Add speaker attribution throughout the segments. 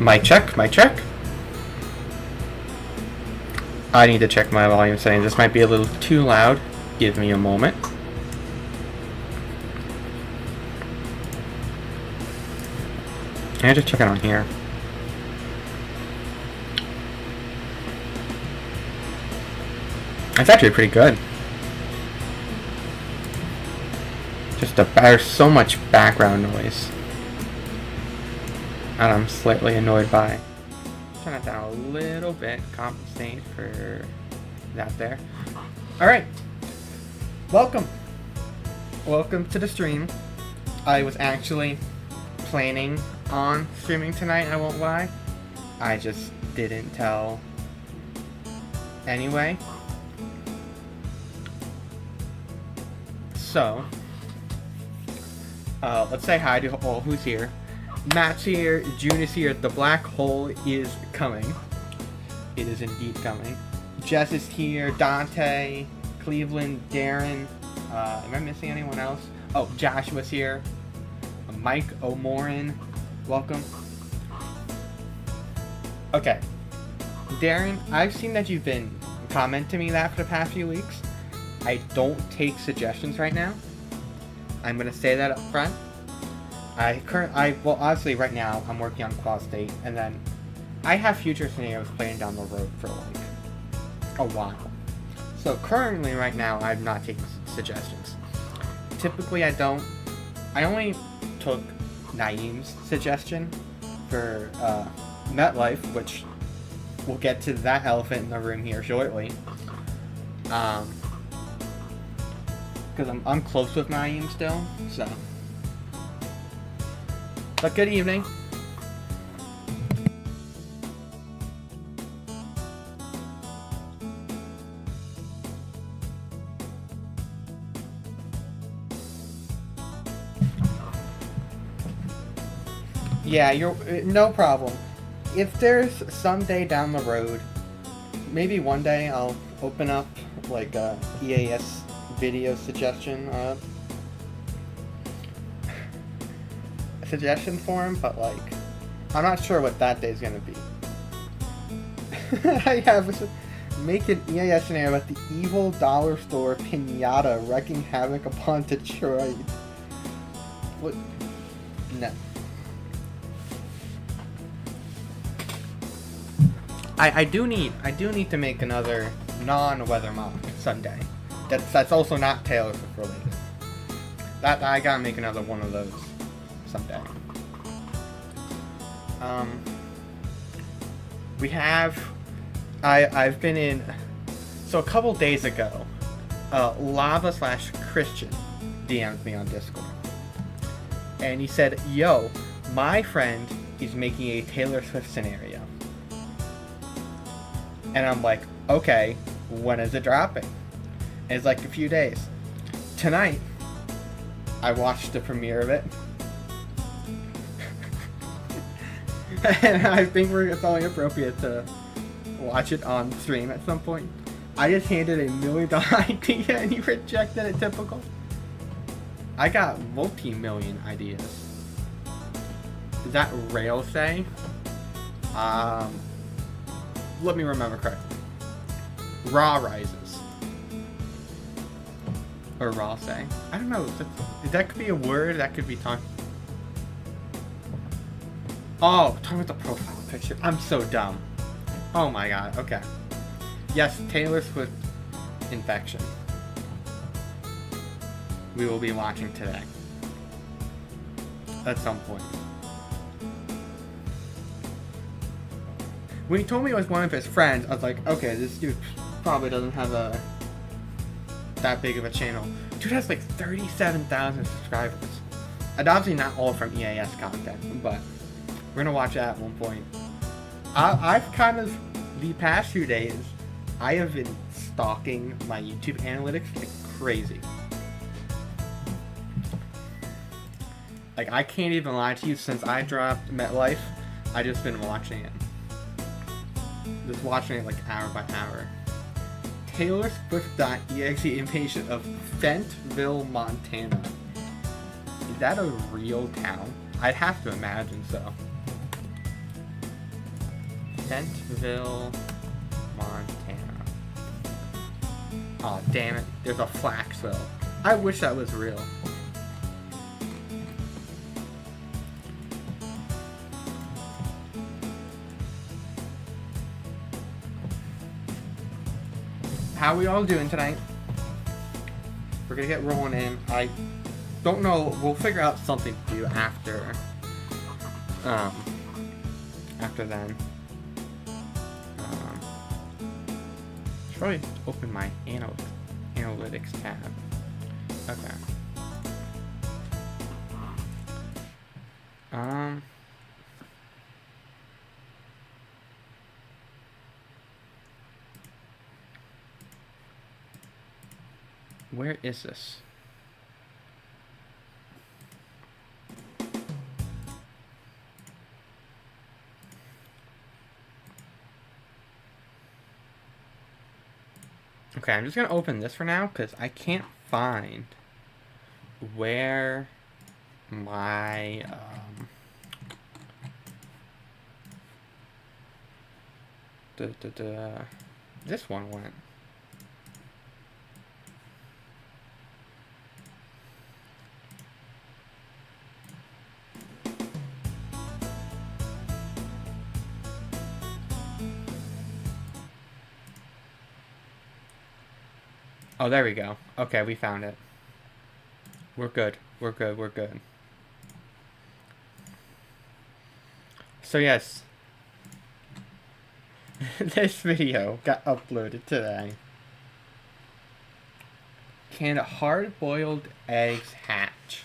Speaker 1: Mic check, mic check. I need to check my volume settings. This might be a little too loud. Give me a moment. I just check it on here. It's actually pretty good. Just there's so much background noise. And I'm slightly annoyed by. Turn that down a little bit, compensate for that there. Alright. Welcome to the stream. I was actually planning on streaming tonight, I won't lie. I just didn't tell anyway. So, let's say hi to all who's here. Matt's here, June is here, the black hole is coming. It is indeed coming. Jess is here, Dante, Cleveland, Darren. Am I missing anyone else? Oh, Joshua's here. Mike O'Moran, welcome. Okay. Darren, I've seen that you've been commenting me that for the past few weeks. I don't take suggestions right now. I'm gonna say that up front. Well, obviously right now I'm working on Quad State, and then I have future scenarios playing down the road for like a while. So currently, right now, I'm not taking suggestions. Typically, I only took Naeem's suggestion for MetLife, which we'll get to that elephant in the room here shortly. Because I'm close with Naeem still, so. But good evening. Yeah, no problem. If there's someday down the road, maybe one day I'll open up like a EAS video suggestion form, but like I'm not sure what that day's gonna be. I have make an EAS scenario about the evil dollar store pinata wreaking havoc upon Detroit. What? No. I do need to make another non-weather mock Sunday. That's also not Taylor Swift related. That I gotta make another one of those someday. I've been in. So a couple days ago, Lava/Christian DM'd me on Discord, and he said, "Yo, my friend is making a Taylor Swift scenario." And I'm like, okay, when is it dropping? And it's like a few days. Tonight, I watched the premiere of it. And I think it's only appropriate to watch it on stream at some point. I just handed a $1 million idea and he rejected it, typical. I got multi-million ideas. Is that Rail say? Let me remember correctly. Raw Rises. Or Raw say. I don't know. That could be a word. That could be talking. Oh, talking about the profile picture. I'm so dumb. Oh my god. Okay. Yes, Taylor Swift infection. We will be watching today. At some point. When he told me it was one of his friends, I was like, okay, this dude probably doesn't have that big of a channel. Dude has like 37,000 subscribers. And obviously not all from EAS content, but we're gonna watch that at one point. I've kind of, the past few days, I have been stalking my YouTube analytics like crazy. Like, I can't even lie to you, since I dropped MetLife, I've just been watching it. Just watching it like hour by hour. Taylor Swift.exe impatient of Fentville, Montana. Is that a real town? I'd have to imagine so. Kentville, Montana. Oh, damn it. There's a Flaxville. I wish that was real. How we all doing tonight? We're gonna get rolling in. I don't know. We'll figure out something to do after then. Should probably open my analytics tab. Okay. Where is this? Okay, I'm just gonna open this for now because I can't find where my this one went. Oh, there we go. Okay, we found it. We're good. We're good. We're good. So yes, this video got uploaded today. Can hard-boiled eggs hatch?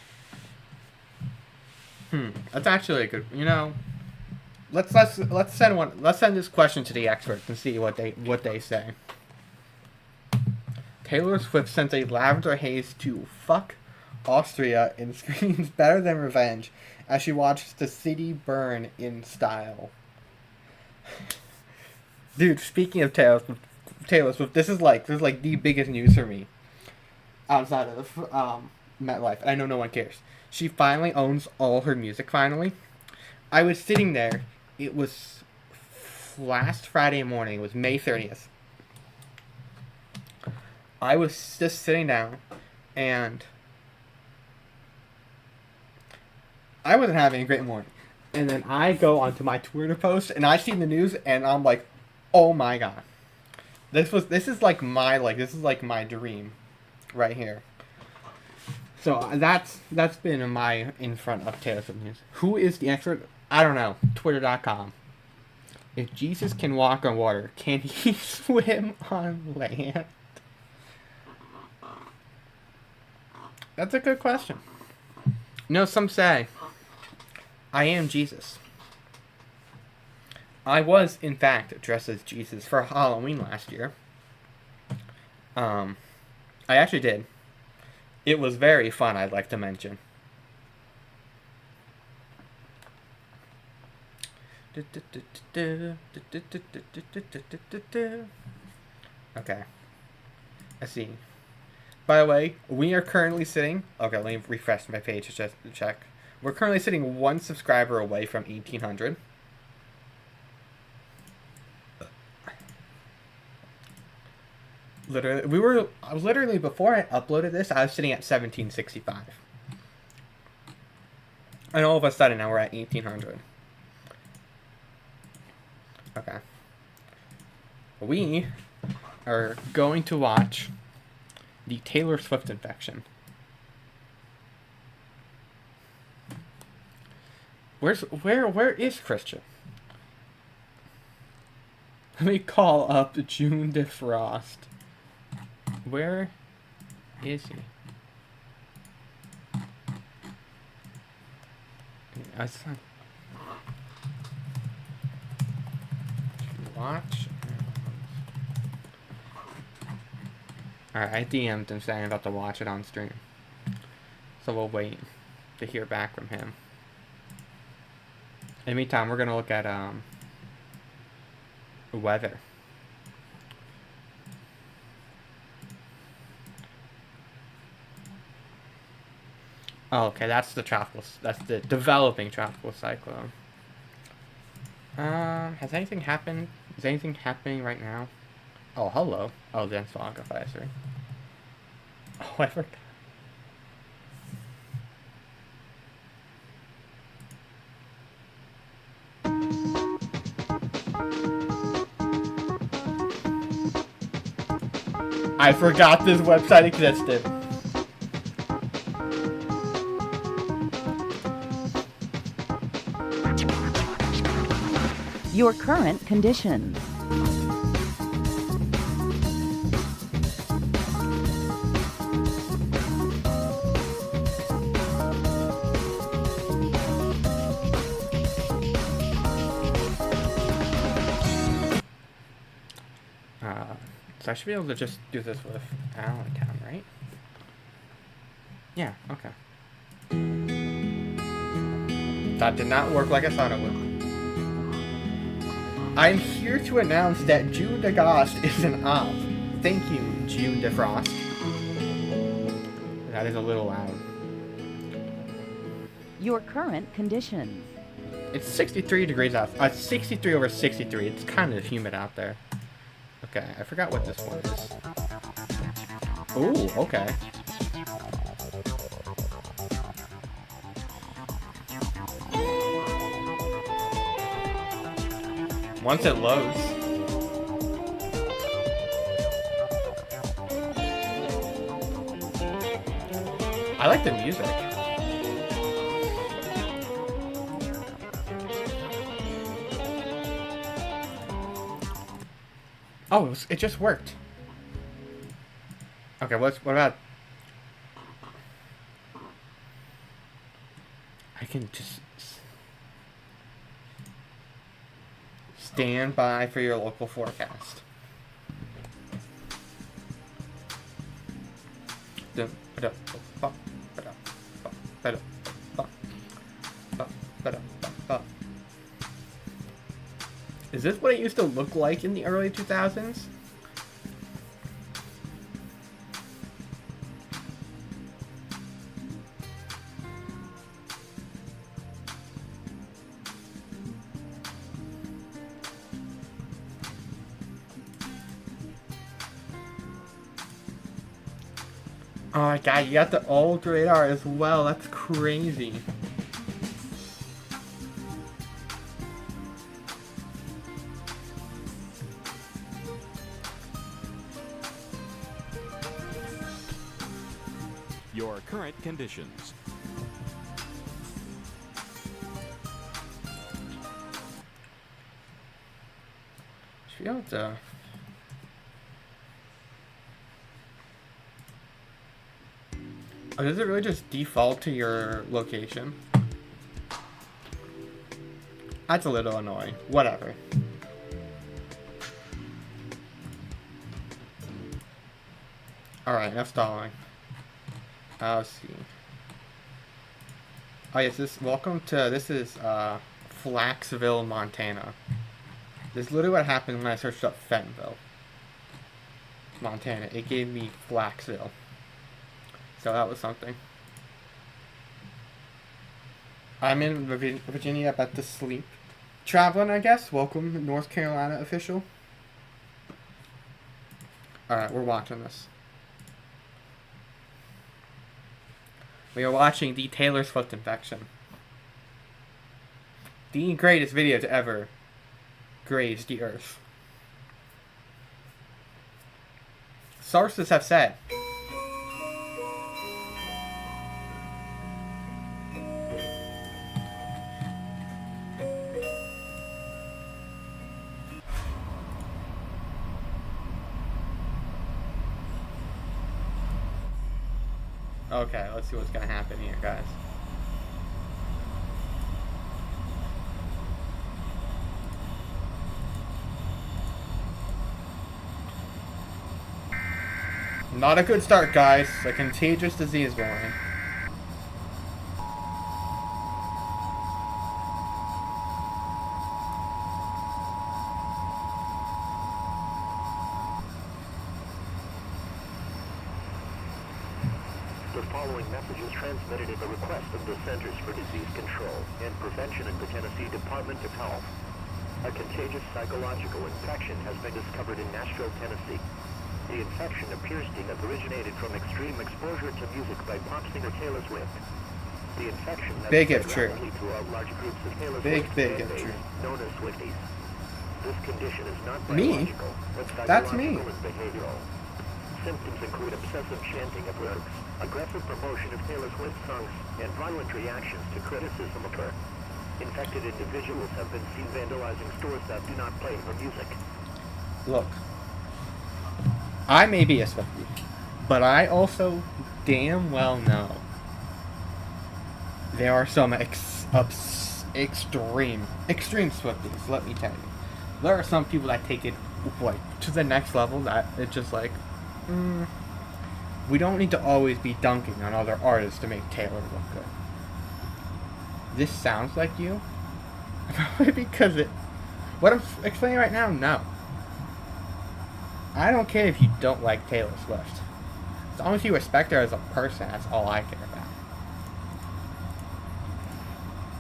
Speaker 1: That's actually a good. You know, let's send this question to the experts and see what they say. Taylor Swift sends a lavender haze to fuck Austria and screams better than revenge as she watches the city burn in style. Dude, speaking of Taylor Swift, this is like the biggest news for me outside of MetLife, and I know no one cares. She finally owns all her music. Finally, I was sitting there. It was last Friday morning. It was May 30th. I was just sitting down, and I wasn't having a great morning. And then I go onto my Twitter post, and I see the news, and I'm like, "Oh my god, this is like my dream, right here." So that's been in front of Taylor Swift news. Who is the expert? I don't know. Twitter.com. If Jesus can walk on water, can he swim on land? That's a good question. No, some say, I am Jesus. I was, in fact, dressed as Jesus for Halloween last year. I actually did. It was very fun, I'd like to mention. Okay. Let's see. By the way, we are currently sitting... Okay, let me refresh my page just to check. We're currently sitting one subscriber away from 1,800. Literally, before I uploaded this, I was sitting at 1,765. And all of a sudden, now we're at 1,800. Okay. We are going to watch the Taylor Swift infection. Where is Christian? Let me call up June DeFrost. Where is he? I saw. Watch. Alright, I DM'd him saying I'm about to watch it on stream. So we'll wait to hear back from him. In the meantime, we're gonna look at weather. Oh, okay, that's the developing tropical cyclone. Has anything happened? Is anything happening right now? Oh, hello. Oh, then Advisory. Oh, I forgot. I forgot this website existed.
Speaker 2: Your current conditions.
Speaker 1: So I should be able to just do this with Allentown, right? Yeah, okay. That did not work like I thought it would. I'm here to announce that June DeGost is an op. Thank you, June DeFrost. That is a little loud.
Speaker 2: Your current conditions.
Speaker 1: It's 63 degrees out. 63 over 63. It's kind of humid out there. Okay, I forgot what this one is. Ooh, okay. Once it loads. I like the music. Oh, it just worked. Okay, what about... I can just... Stand by for your local forecast. Is this what it used to look like in the early 2000s? Oh my god, you got the old radar as well. That's crazy.
Speaker 3: Your current conditions.
Speaker 1: Should be able to... Oh, does it really just default to your location? That's a little annoying. Whatever. Alright, enough stalling. Let's see. Oh yes, this is Flaxville, Montana. This is literally what happened when I searched up Fentonville, Montana. It gave me Flaxville. So that was something. I'm in Virginia, about to sleep. Traveling, I guess. Welcome, North Carolina official. Alright, we're watching this. We are watching the Taylor Swift infection. The greatest video to ever graze the earth. Sources have said. Okay, let's see what's gonna happen here, guys. Not a good start, guys. A contagious disease going.
Speaker 4: The following message is transmitted at the request of the Centers for Disease Control and Prevention in the Tennessee Department of Health. A contagious psychological infection has been discovered in Nashville, Tennessee. The infection appears to have originated from extreme exposure to music by pop singer Taylor Swift. The infection has
Speaker 1: Big
Speaker 4: spread
Speaker 1: if true.
Speaker 4: rapidly throughout large groups of Taylor
Speaker 1: Big
Speaker 4: Swift
Speaker 1: if
Speaker 4: fan base,
Speaker 1: true.
Speaker 4: known as Swifties. This condition is not
Speaker 1: Me?
Speaker 4: biological, but
Speaker 1: That's me.
Speaker 4: psychological and behavioral. Symptoms include obsessive chanting of lyrics, aggressive promotion of Taylor Swift songs, and violent reactions to criticism of her. Infected individuals have been seen vandalizing stores that do not play her music.
Speaker 1: Look, I may be a Swiftie, but I also damn well know there are some extreme Swifties, let me tell you. There are some people that take it, like, to the next level that it's just like, we don't need to always be dunking on other artists to make Taylor look good. This sounds like you? Probably because what I'm explaining right now, no. I don't care if you don't like Taylor Swift. As long as you respect her as a person, that's all I care about.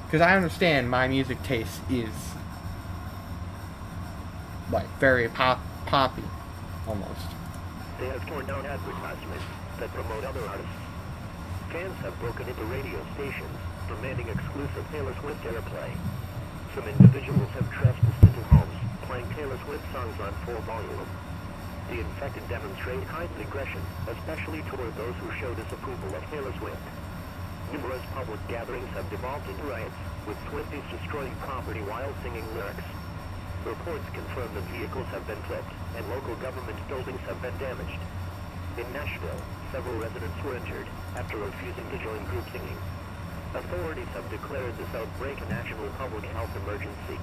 Speaker 1: Because I understand my music taste is, like, very poppy, almost.
Speaker 4: They have torn down advertisements that promote other artists. Fans have broken into radio stations, demanding exclusive Taylor Swift airplay. Some individuals have trespassed into homes, playing Taylor Swift songs on full volume. The infected demonstrate heightened aggression, especially toward those who show disapproval of Taylor Swift. Numerous public gatherings have devolved into riots, with Swifties destroying property while singing lyrics. Reports confirm the vehicles have been flipped, and local government buildings have been damaged. In Nashville, several residents were injured after refusing to join group singing. Authorities have declared this outbreak a national public health emergency.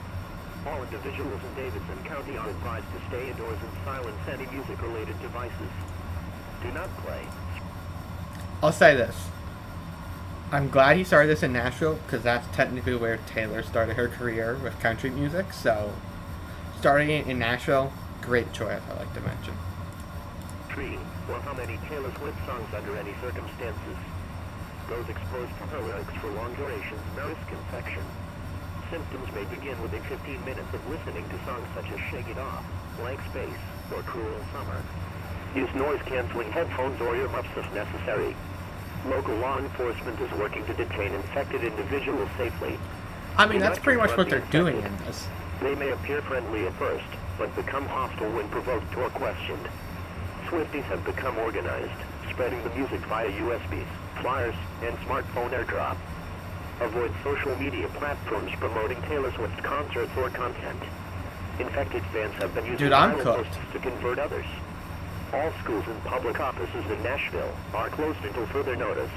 Speaker 4: All individuals in Davidson County are advised to stay indoors and silence any music-related devices. Do not play.
Speaker 1: I'll say this. I'm glad he started this in Nashville, because that's technically where Taylor started her career with country music, so starting it in Nashville, great choice, I'd like to mention.
Speaker 4: Treating or how many Taylor Swift songs under any circumstances. Those exposed to her lyrics for long durations risk infection. Symptoms may begin within 15 minutes of listening to songs such as Shake It Off, Blank Space, or Cruel Summer. Use noise-canceling headphones or earmuffs if necessary. Local law enforcement is working to detain infected individuals safely.
Speaker 1: I mean, that's pretty much what they're doing in this.
Speaker 4: They may appear friendly at first, but become hostile when provoked or questioned. Swifties have become organized, spreading the music via USBs, flyers, and smartphone airdrop. Avoid social media platforms promoting Taylor Swift concerts or content. Infected fans have been using
Speaker 1: I'm
Speaker 4: viral
Speaker 1: cooked.
Speaker 4: posts to convert others. All schools and public offices in Nashville are closed until further notice.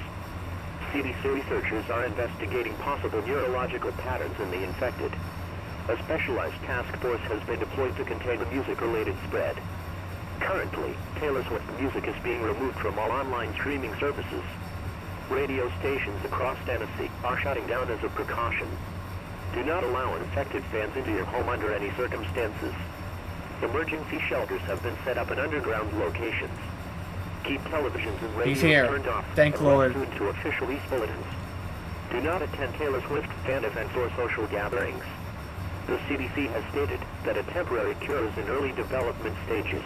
Speaker 4: CDC researchers are investigating possible neurological patterns in the infected. A specialized task force has been deployed to contain the music-related spread. Currently, Taylor Swift music is being removed from all online streaming services. Radio stations across Tennessee are shutting down as a precaution. Do not allow infected fans into your home under any circumstances. Emergency shelters have been set up in underground locations. Keep televisions and
Speaker 1: He's
Speaker 4: radios
Speaker 1: here.
Speaker 4: turned off.
Speaker 1: Thank
Speaker 4: and
Speaker 1: Lord.
Speaker 4: tuned to official East bulletins. Do not attend Taylor Swift fan events or social gatherings. The CDC has stated that a temporary cure is in early development stages.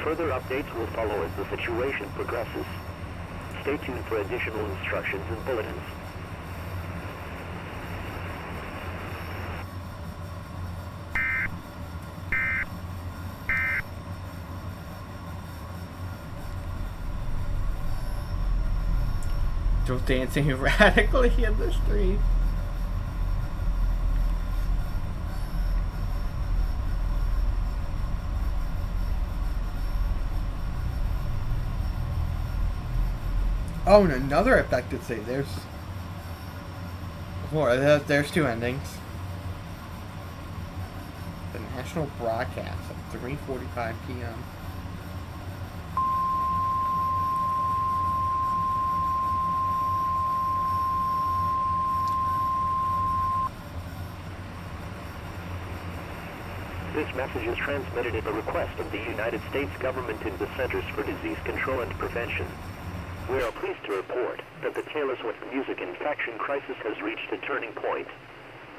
Speaker 4: Further updates will follow as the situation progresses. Stay tuned for additional instructions and bulletins.
Speaker 1: Just dancing erratically in the street. Oh, and another affected city. There's more. There's two endings. The national broadcast at 3:45 p.m.
Speaker 4: This message is transmitted at the request of the United States government and the Centers for Disease Control and Prevention. We are pleased to report that the Taylor Swift music infection crisis has reached a turning point.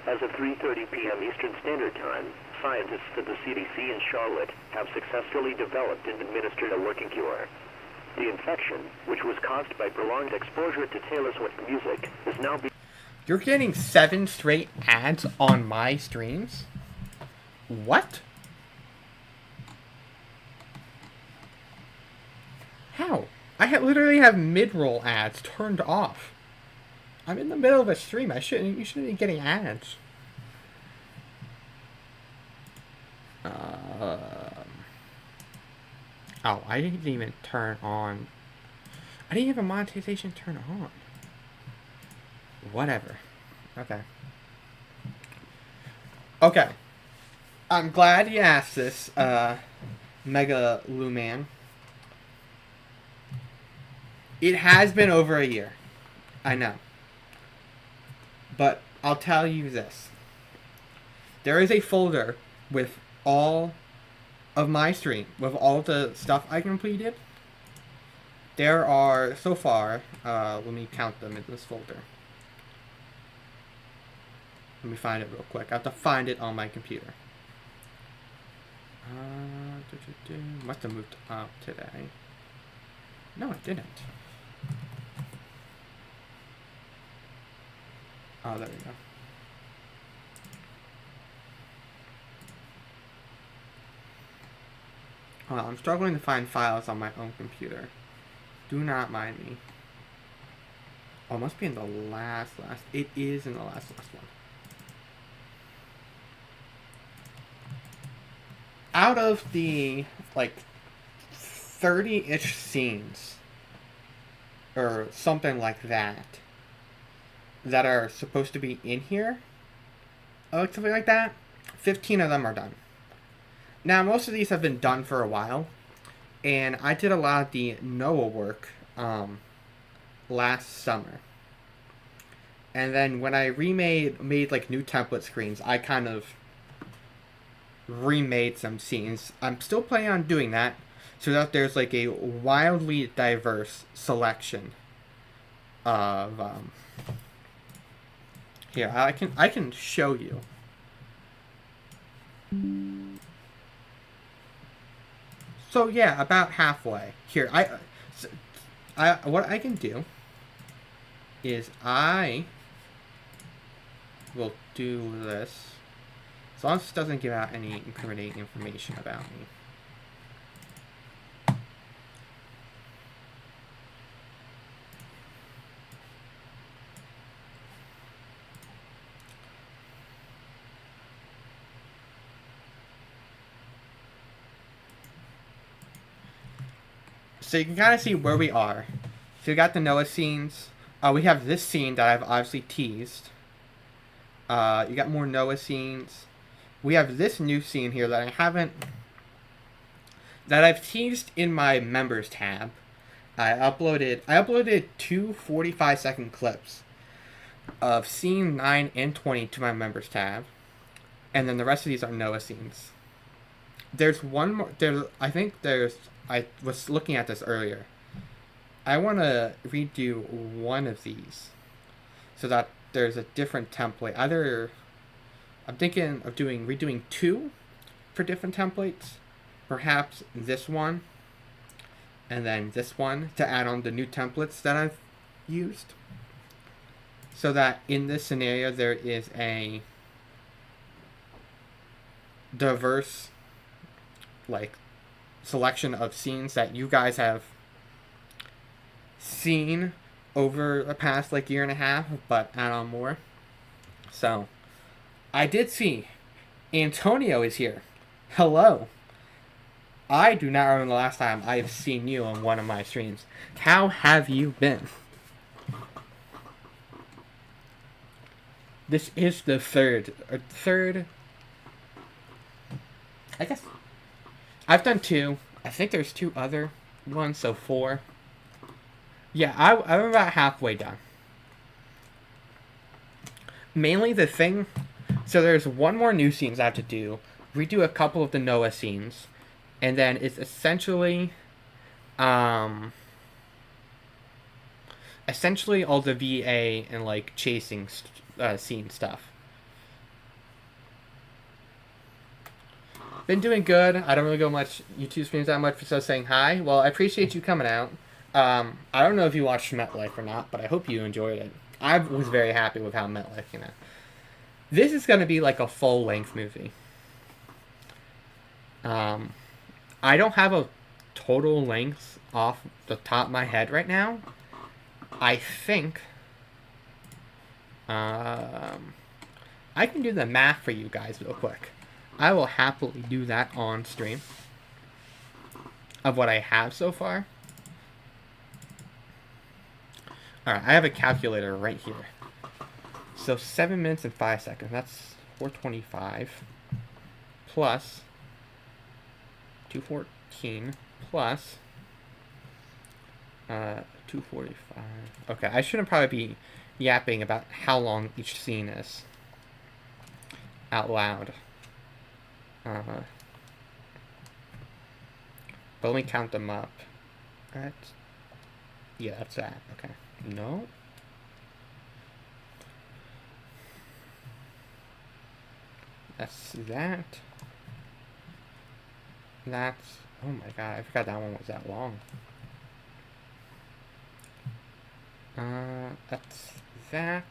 Speaker 4: As of 3:30 p.m. Eastern Standard Time, scientists at the CDC in Charlotte have successfully developed and administered a working cure. The infection, which was caused by prolonged exposure to Taylor Swift music, is now being...
Speaker 1: You're getting 7 straight ads on my streams? What? How? Literally have mid-roll ads turned off. I'm in the middle of a stream. You shouldn't be getting ads. Oh, I didn't even turn on. I didn't even monetization turn on. Whatever. Okay. Okay. I'm glad you asked this, Mega Luman. It has been over a year. I know. But I'll tell you this. There is a folder with all of my stream, with all the stuff I completed. There are, so far, let me count them in this folder. Let me find it real quick. I have to find it on my computer. Must have moved up today. No, it didn't. Oh, there we go. Well, I'm struggling to find files on my own computer. Do not mind me. Oh, it must be in the last. It is in the last one. Out of the, like, 30-ish scenes, or something like that are supposed to be in here, or something like that, 15 of them are done. Now, most of these have been done for a while, and I did a lot of the Noah work last summer. And then when I made like new template screens, I kind of remade some scenes. I'm still planning on doing that so that there's like a wildly diverse selection of here, I can show you. So yeah, about halfway. Here, what I can do is I will do this. As long as it doesn't give out any incriminating information about me. So you can kind of see where we are. So you got the Noah scenes. We have this scene that I've obviously teased. You got more Noah scenes. We have this new scene here that I've teased in my members tab. I uploaded 2 45-second clips of scene 9 and 20 to my members tab. And then the rest of these are Noah scenes. There's one more, I was looking at this earlier. I want to redo one of these so that there's a different template. I'm thinking of redoing 2 for different templates. Perhaps this one and then this one to add on the new templates that I've used. So that in this scenario there is a diverse like selection of scenes that you guys have seen over the past like year and a half, but add on more. So I did see Antonio is here. Hello. I do not remember the last time I have seen you on one of my streams. How have you been? This is the third. I guess I've done 2. I think there's 2 other ones, so 4. Yeah, I'm about halfway done. Mainly the thing, so there's one more new scenes I have to do, redo a couple of the Noah scenes, and then it's essentially all the VA and like chasing scene stuff. Been doing good. I don't really go much YouTube streams that much, so saying hi. Well, I appreciate you coming out. I don't know if you watched MetLife or not, but I hope you enjoyed it. I was very happy with how MetLife came out. This is going to be like a full-length movie. I don't have a total length off the top of my head right now. I think I can do the math for you guys real quick. I will happily do that on stream of what I have so far. Alright, I have a calculator right here. So 7 minutes and 5 seconds. That's 425 plus 214 plus 245. Okay, I shouldn't probably be yapping about how long each scene is out loud. But let me count them up. Yeah, that's that. Okay. No. That's that. That's... Oh my god, I forgot that one was that long. That's that.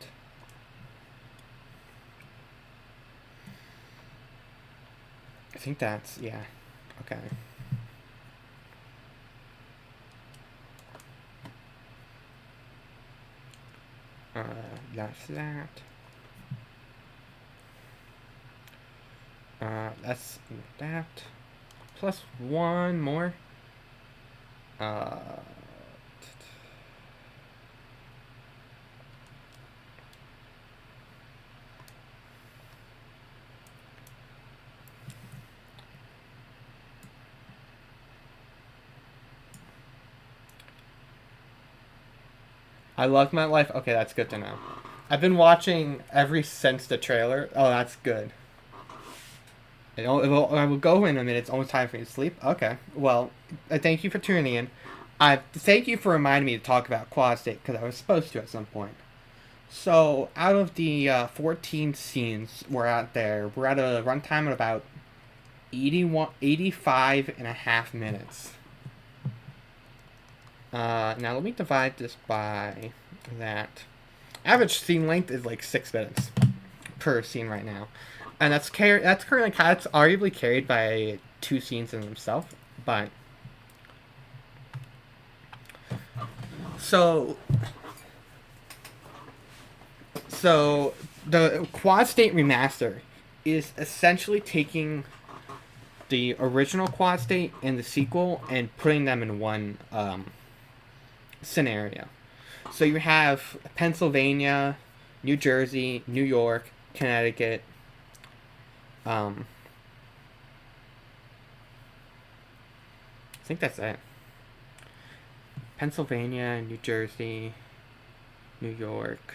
Speaker 1: I think that's... Yeah. Okay. That's that. That's that. Plus one more. I love MetLife. Okay, that's good to know. I've been watching every since the trailer. Oh, that's good. I will go in a minute. It's almost time for me to sleep. Okay. Well, thank you for tuning in. Thank you for reminding me to talk about Quad State, because I was supposed to at some point. So, out of the 14 scenes we're at there, we're at a runtime of about 85 and a half minutes. Now let me divide this by that. Average scene length is like 6 minutes per scene right now, and that's currently that's arguably carried by 2 scenes in themselves. But so the Quad State remaster is essentially taking the original Quad State and the sequel and putting them in one scenario. So you have Pennsylvania, New Jersey, New York, Connecticut, I think that's it. Pennsylvania, New Jersey, New York,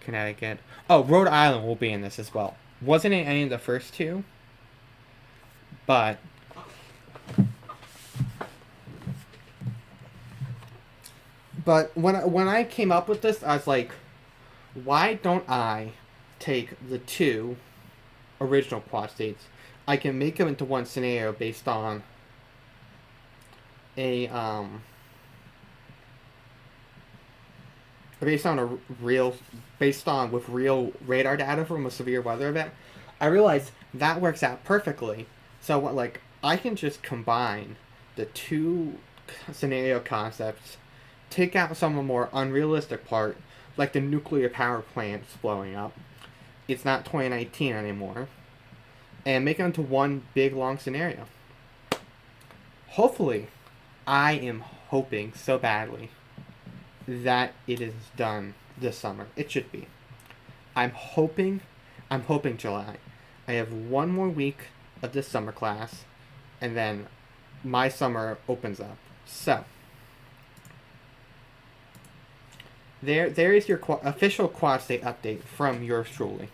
Speaker 1: Connecticut. Oh, Rhode Island will be in this as well. Wasn't in any of the first two, but when I came up with this, I was like, why don't I take the 2 original Quad States? I can make them into one scenario based on a with real radar data from a severe weather event. I realized that works out perfectly. So what, I can just combine the 2 scenario concepts, take out some of the more unrealistic part, like the nuclear power plants blowing up. It's not 2019 anymore. And make it into one big, long scenario. Hopefully, I am hoping so badly that it is done this summer. It should be. I'm hoping July. I have 1 more week of this summer class, and then my summer opens up. So, there is your official Quad State update from yours truly.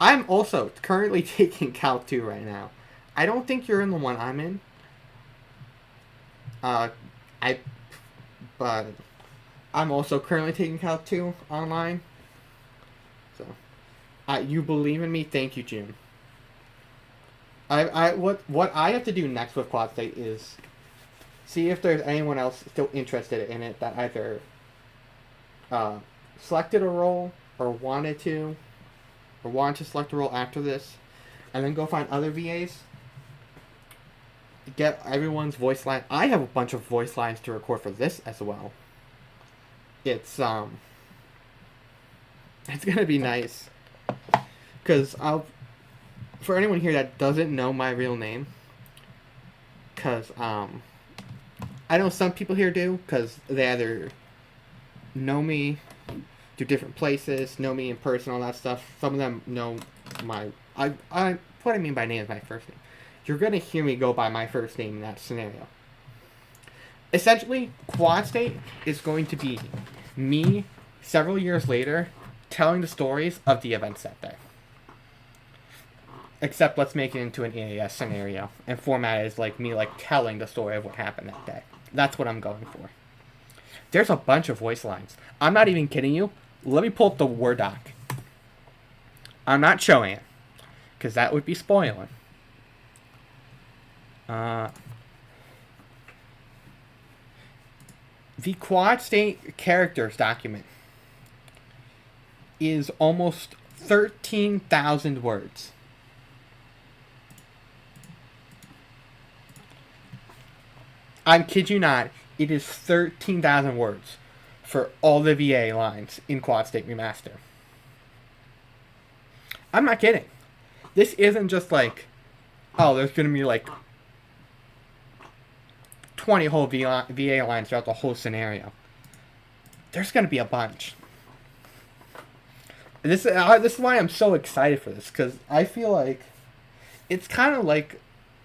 Speaker 1: I'm also currently taking Calc 2 right now. I don't think you're in the one I'm in. I, but I'm also currently taking Calc 2 online. So, you believe in me? Thank you, June. What I have to do next with Quad State is see if there's anyone else still interested in it that either selected a role or wanted to select a role after this, and then go find other VAs. Get everyone's voice line. I have a bunch of voice lines to record for this as well. It's gonna be nice, cause for anyone here that doesn't know my real name, cause I know some people here do, cause they either know me through different places, know me in person, all that stuff. Some of them know what I mean by name is my first name. You're going to hear me go by my first name in that scenario. Essentially, Quad State is going to be me, several years later, telling the stories of the events that day. Except let's make it into an EAS scenario, and format is like me telling the story of what happened that day. That's what I'm going for. There's a bunch of voice lines. I'm not even kidding you. Let me pull up the Word doc. I'm not showing it, because that would be spoiling. The Quad State characters document is almost 13,000 words. I kid you not, it is 13,000 words for all the VA lines in Quad State Remaster. I'm not kidding. This isn't just like, oh, there's going to be 20 whole VA lines throughout the whole scenario. There's going to be a bunch. This is why I'm so excited for this, because I feel like it's kind of like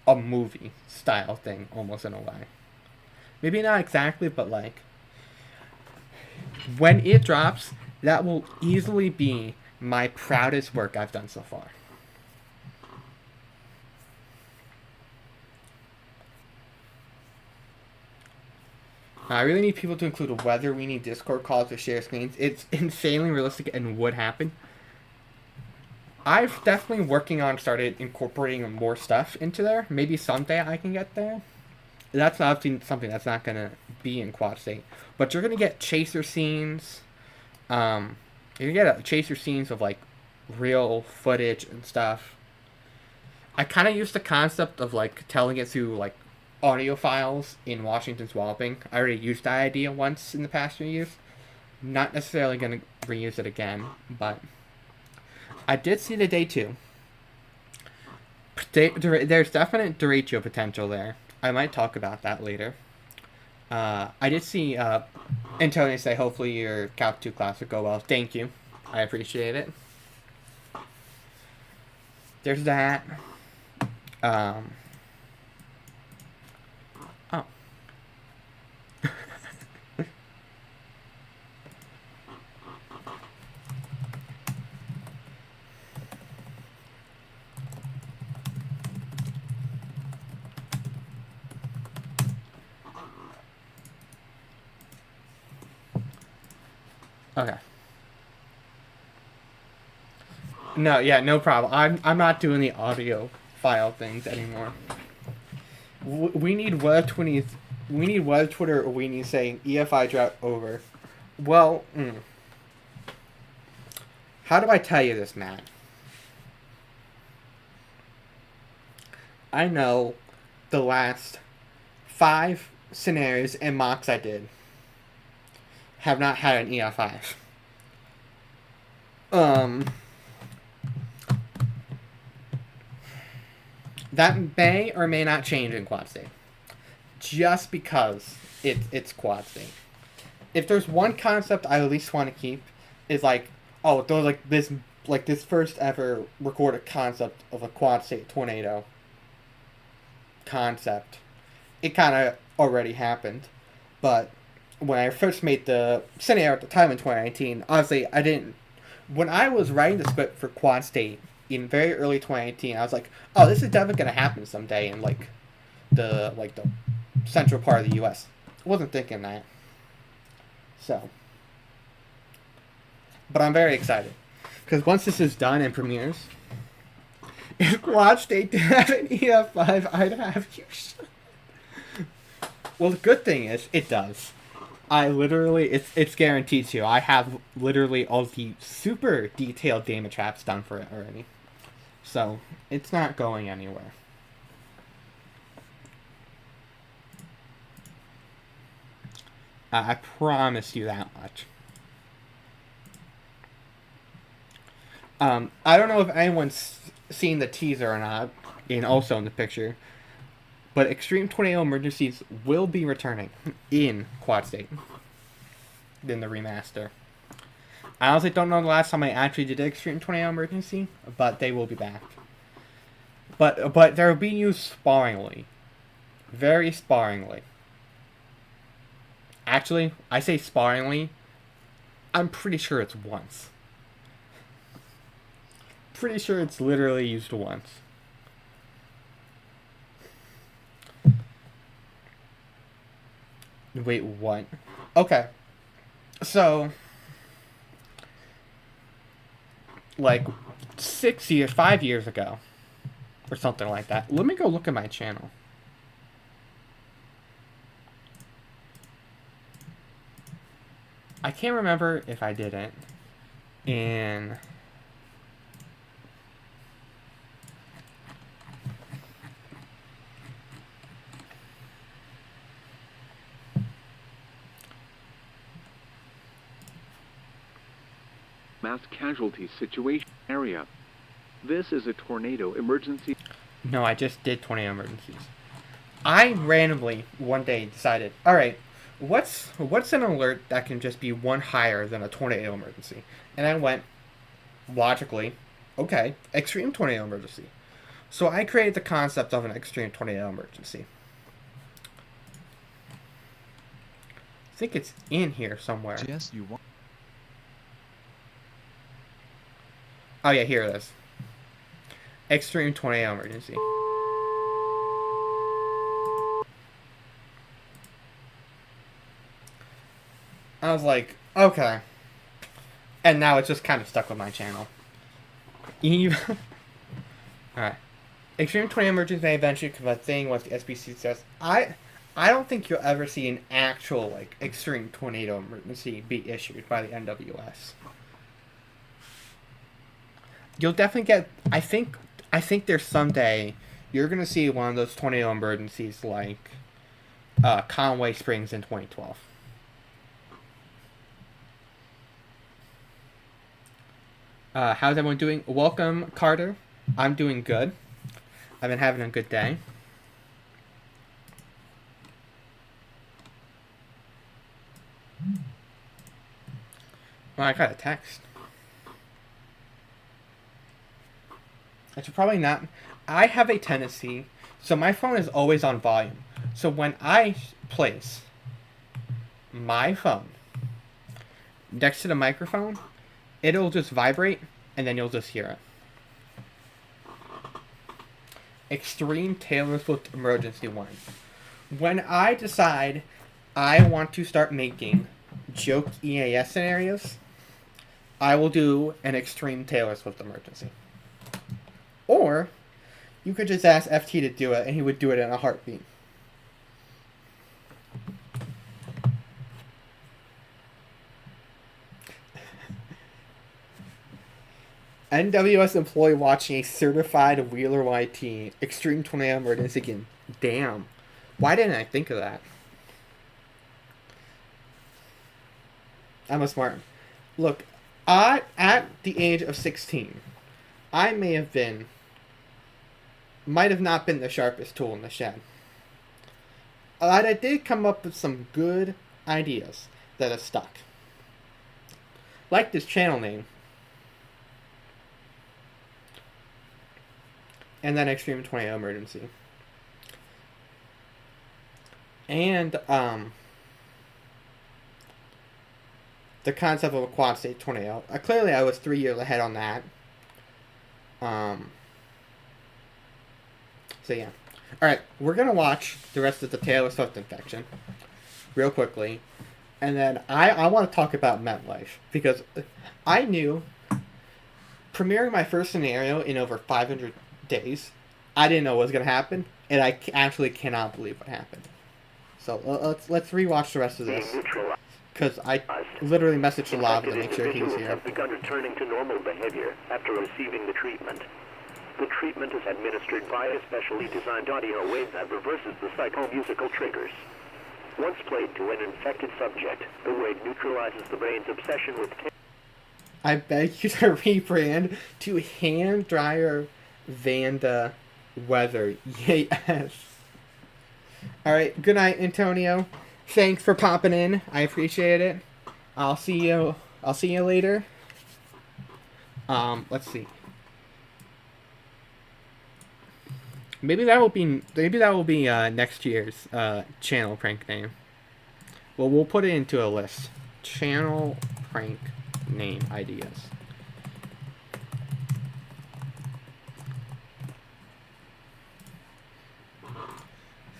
Speaker 1: a movie style thing, almost in a way. Maybe not exactly, but when it drops, that will easily be my proudest work I've done so far. I really need people to include whether we need Discord calls or share screens. It's insanely realistic and would happen. I've definitely started incorporating more stuff into there. Maybe someday I can get there. That's obviously something that's not going to be in Quad State. But you're going to get chaser scenes. You're going to get chaser scenes of real footage and stuff. I kind of used the concept of telling it through audio files in Washington's Walloping. I already used that idea once in the past few years. Not necessarily going to reuse it again, but I did see the day 2. There's definite derecho potential there. I might talk about that later. I did see Antonio say, hopefully your Calc 2 class will go well. Thank you. I appreciate it. There's that. Oh. Okay. No, yeah, no problem. I'm not doing the audio file things anymore. We need web Twitter. We need web Twitter, or we need saying EFI drought over. Well, how do I tell you this, Matt? I know the last 5 scenarios and mocks I did have not had an EFI. That may or may not change in Quad State. Just because it's Quad State. If there's one concept I at least want to keep, is this first ever recorded concept of a Quad State tornado concept. It kind of already happened, but when I first made the scenario at the time in 2019, obviously I didn't. When I was writing the script for Quad State in very early 2018, I was like, "Oh, this is definitely gonna happen someday in the central part of the U.S." Wasn't thinking that. So. But I'm very excited. Because once this is done and premieres, if Quad State didn't have an EF5, I'd have you. Well, the good thing is, it does. I literally, it's guaranteed to. I have literally all the super detailed damage traps done for it already. So, it's not going anywhere. I promise you that much. I don't know if anyone's seen the teaser or not, and also in the picture, but Extreme Tornado Emergencies will be returning in Quad State in the remaster. I honestly don't know the last time I actually did Extreme Tornado Emergency, but they will be back. But they're being used sparingly. Very sparingly. Actually, I say sparingly, I'm pretty sure it's once. Pretty sure it's literally used once. Wait, what? Okay. So, like 5 years ago, or something like that. Let me go look at my channel. I can't remember if I did it in...
Speaker 5: Mass casualty situation area. This is a tornado emergency.
Speaker 1: No, I just did tornado emergencies. I randomly one day decided, alright, what's an alert that can just be one higher than a tornado emergency? And I went, logically, okay, extreme tornado emergency. So I created the concept of an extreme tornado emergency. I think it's in here somewhere.
Speaker 3: Yes, you want.
Speaker 1: Oh yeah, here it is. Extreme tornado emergency. I was like, okay. And now it's just kind of stuck with my channel. Alright. Extreme tornado emergency may eventually become a thing once the SBC says. I don't think you'll ever see an actual, like, extreme tornado emergency be issued by the NWS. You'll definitely get... I think there's someday you're going to see one of those tornado emergencies like Conway Springs in 2012. How's everyone doing? Welcome, Carter. I'm doing good. I've been having a good day. Well, I got a text. I should probably not. I have a tendency, so my phone is always on volume. So when I place my phone next to the microphone, it'll just vibrate, and then you'll just hear it. Extreme Taylor Swift emergency warning. When I decide I want to start making joke EAS scenarios, I will do an extreme Taylor Swift emergency. Or, you could just ask FT to do it, and he would do it in a heartbeat. NWS employee watching a certified Wheeler YT extreme tornado emergency game. Damn. Why didn't I think of that? I'm a smart. Look, at the age of 16, I might have not been the sharpest tool in the shed. But I did come up with some good ideas that have stuck. Like this channel name. And then Extreme Tornado Emergency. And, the concept of a quad state tornado. Clearly I was 3 years ahead on that. So yeah. Alright, we're gonna watch the rest of the Taylor Swift infection. real quickly, and then I want to talk about MetLife because I knew premiering my first scenario in over 500 days, I didn't know what was going to happen, and I actually cannot believe what happened. So let's rewatch the rest of this, because I literally messaged a lot to make sure he was here.
Speaker 4: Have begun returning to normal behavior after receiving the treatment. The treatment is administered via a specially designed audio wave that reverses the psychomusical triggers. Once played to an infected subject, the wave neutralizes the brain's obsession with
Speaker 1: I beg you to rebrand to Hand Dryer Vanda Weather. Yes. Alright, good night, Antonio. Thanks for popping in. I appreciate it. I'll see you later. Let's see. Maybe that will be next year's channel prank name. Well, we'll put it into a list. Channel prank name ideas.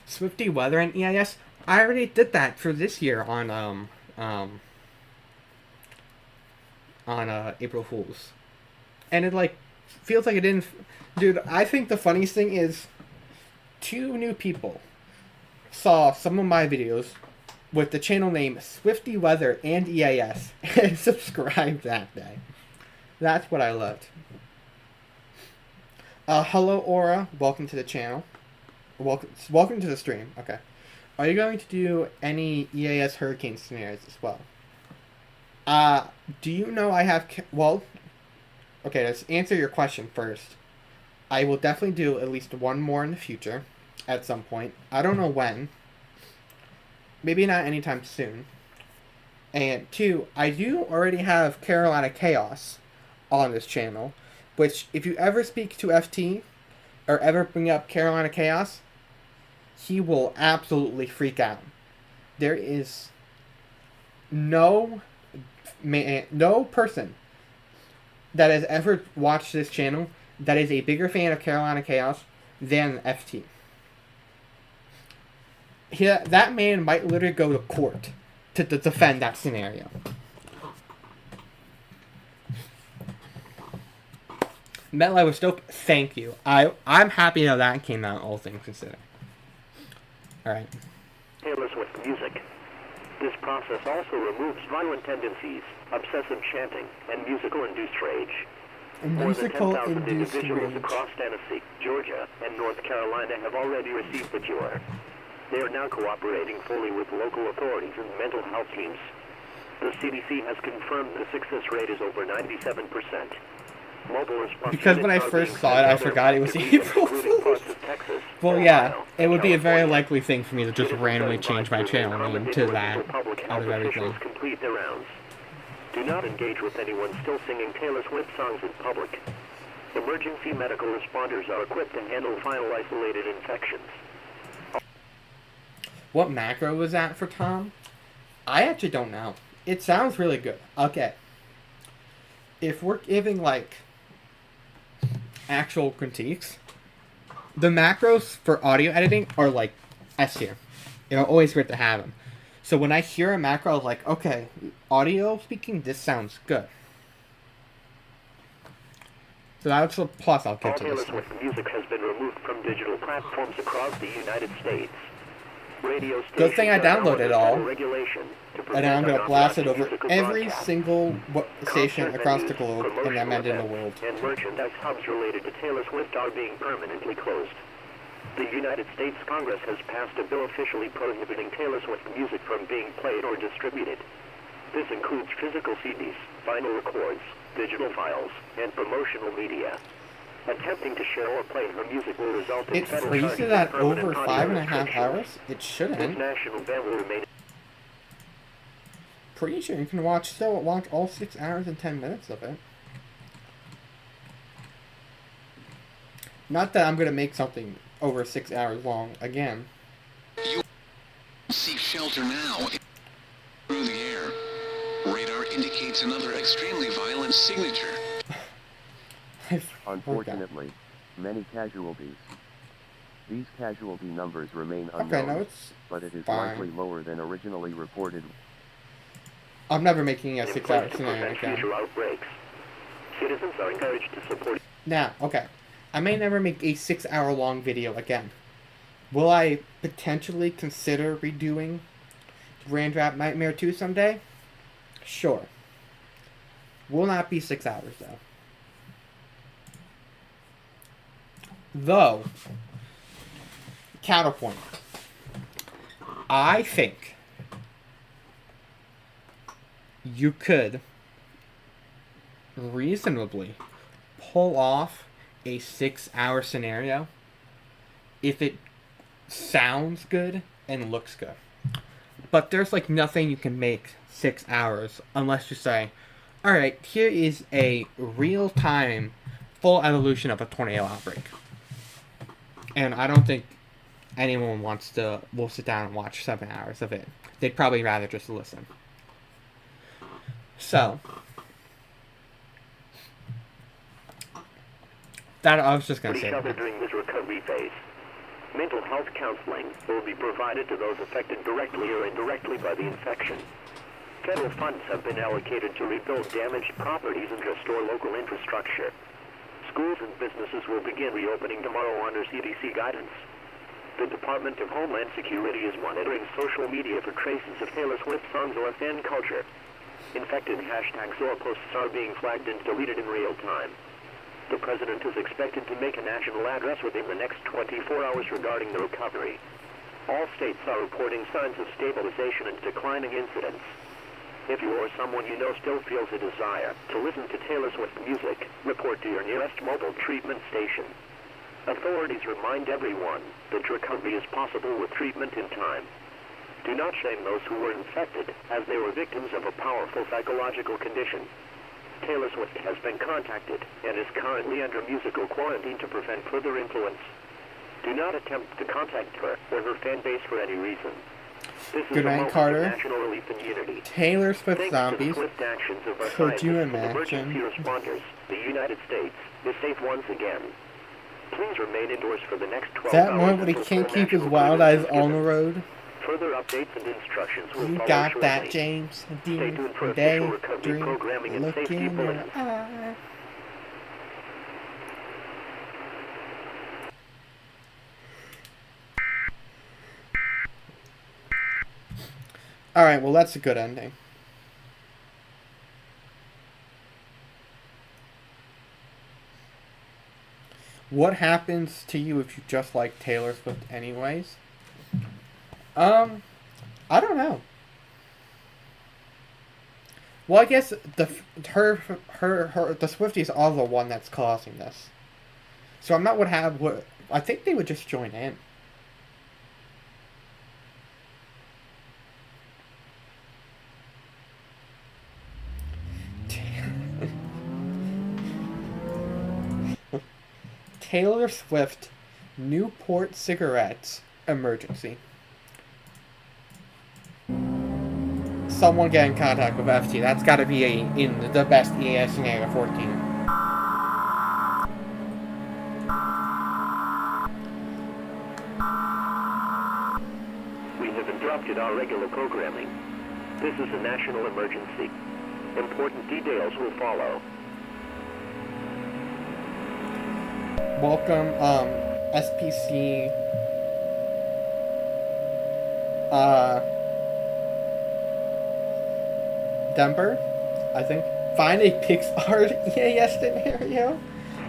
Speaker 1: Swifty Weather and EIS. I already did that for this year on April Fools, and it like feels like it didn't. Dude, I think the funniest thing is 2 new people saw some of my videos with the channel name Swifty Weather and EIS and subscribed that day. That's what I loved. Hello Aura, welcome to the channel. Welcome to the stream. Okay. Are you going to do any EAS hurricane scenarios as well? Do you know I have... okay, let's answer your question first. I will definitely do at least one more in the future at some point. I don't know when. Maybe not anytime soon. And 2, I do already have Carolina Chaos on this channel, which if you ever speak to FT or ever bring up Carolina Chaos, he will absolutely freak out. There is no person that has ever watched this channel that is a bigger fan of Carolina Chaos than FT. That man might literally go to court to defend that scenario. MetLife was dope. Thank you. I'm happy how that came out, all things considered. Alright.
Speaker 4: Taylor Swift music. This process also removes violent tendencies, obsessive chanting, and musical-induced rage. More than 10,000 individuals across Tennessee, Georgia, and North Carolina have already received the cure. They are now cooperating fully with local authorities and mental health teams. The CDC has confirmed the success rate is over 97%.
Speaker 1: Because when I first saw it, I forgot it was April Fool's. Well, yeah, it would be a very likely thing for me to just randomly change my channel name to that out of everything.
Speaker 4: Complete their rounds. Do not engage with anyone still singing Taylor Swift songs in public. Emergency medical responders are equipped to handle final isolated infections.
Speaker 1: What macro was that for Tom? I actually don't know. It sounds really good. Okay. If we're giving, like, actual critiques, the macros for audio editing are, like, S tier. You know, always great to have them. So when I hear a macro, I'm like, okay, audio speaking, this sounds good. So that's a plus I'll get to this one.
Speaker 4: Music has been removed from digital platforms across the United States. Radio
Speaker 1: Good thing I downloaded it all. And I'm going to blast it over every
Speaker 4: broadcast.
Speaker 1: single station across the globe, and I meant in the world.
Speaker 4: And merchandise hubs related to Taylor Swift are being permanently closed. The United States Congress has passed a bill officially prohibiting Taylor Swift music from being played or distributed. This includes physical CDs, vinyl records, digital files, and promotional media. Attempting to share or play her music will result in
Speaker 1: It
Speaker 4: federal
Speaker 1: freezes
Speaker 4: charges
Speaker 1: at
Speaker 4: and permanent
Speaker 1: over
Speaker 4: audio
Speaker 1: 5.5
Speaker 4: restrictions.
Speaker 1: hours? It
Speaker 4: This
Speaker 1: shouldn't.
Speaker 4: national ban will remain.
Speaker 1: Pretty sure you can watch all 6 hours and 10 minutes of it. Not that I'm going to make something over 6 hours long again.
Speaker 6: Seek shelter now. Through the air. Radar indicates another extremely violent signature.
Speaker 1: I forgot.
Speaker 7: Unfortunately, many casualties. These casualty numbers remain unknown,
Speaker 1: Okay, no, it's
Speaker 7: but it is
Speaker 1: fine.
Speaker 7: likely lower than originally reported.
Speaker 1: I'm never making a
Speaker 4: In
Speaker 1: 6
Speaker 4: place
Speaker 1: hour
Speaker 4: to
Speaker 1: scenario
Speaker 4: prevent
Speaker 1: again.
Speaker 4: future outbreaks. Citizens are encouraged to support.
Speaker 1: Now, okay. I may never make a 6 hour long video again. Will I potentially consider redoing Raindrop Nightmare 2 someday? Sure. Will not be 6 hours though. Though, counterpoint. I think you could reasonably pull off a 6 hour scenario if it sounds good and looks good. But there's like nothing you can make 6 hours unless you say, alright, here is a real time full evolution of a tornado outbreak. And I don't think anyone will sit down and watch 7 hours of it. They'd probably rather just listen. So, that I was just going to say
Speaker 4: Shelter
Speaker 1: that.
Speaker 4: during this recovery phase. Mental health counseling will be provided to those affected directly or indirectly by the infection. Federal funds have been allocated to rebuild damaged properties and restore local infrastructure. Schools and businesses will begin reopening tomorrow under CDC guidance. The Department of Homeland Security is monitoring social media for traces of Taylor Swift songs or fan culture. Infected hashtags or posts are being flagged and deleted in real time. The president is expected to make a national address within the next 24 hours regarding the recovery. All states are reporting signs of stabilization and declining incidents. If you or someone you know still feels a desire to listen to Taylor Swift music, report to your nearest mobile treatment station. Authorities remind everyone that recovery is possible with treatment in time. Do not shame those who were infected, as they were victims of a powerful psychological condition. Taylor Swift has been contacted and is currently under musical quarantine to prevent further influence. Do not attempt to contact her or her fan base for any reason. This is
Speaker 1: Good
Speaker 4: a
Speaker 1: night,
Speaker 4: moment
Speaker 1: Carter.
Speaker 4: of national relief and unity.
Speaker 1: Taylor Swift
Speaker 4: Thanks
Speaker 1: zombies.
Speaker 4: to the swift actions of our
Speaker 1: Could you
Speaker 4: scientists and emergency
Speaker 1: imagine?
Speaker 4: responders, the United States is safe once again. Please remain indoors for the next 12
Speaker 1: Is that
Speaker 4: hours
Speaker 1: one where he
Speaker 4: until
Speaker 1: can't
Speaker 4: full
Speaker 1: keep his
Speaker 4: national
Speaker 1: wild
Speaker 4: clearance
Speaker 1: eyes
Speaker 4: is
Speaker 1: on the
Speaker 4: given.
Speaker 1: road?
Speaker 4: Further updates and instructions will
Speaker 1: You
Speaker 4: follow
Speaker 1: got
Speaker 4: shortly.
Speaker 1: that, James
Speaker 4: Stay
Speaker 1: Dean.
Speaker 4: tuned for
Speaker 1: Day
Speaker 4: official recovery programming and safety
Speaker 1: looking
Speaker 4: bulletins.
Speaker 1: at. Alright, well that's a good ending. What happens to you if you just like Taylor Swift anyways? I don't know. Well, I guess the Swifties are the one that's causing this. So I'm not would have what I think they would just join in. Taylor Swift Newport cigarettes emergency. Someone get in contact with FT. That's got to be in the best EAS scenario 14.
Speaker 4: We have interrupted our regular programming. This is a national emergency. Important details will follow.
Speaker 1: Welcome, SPC, Denver, I think. Find a Pixar EAS scenario?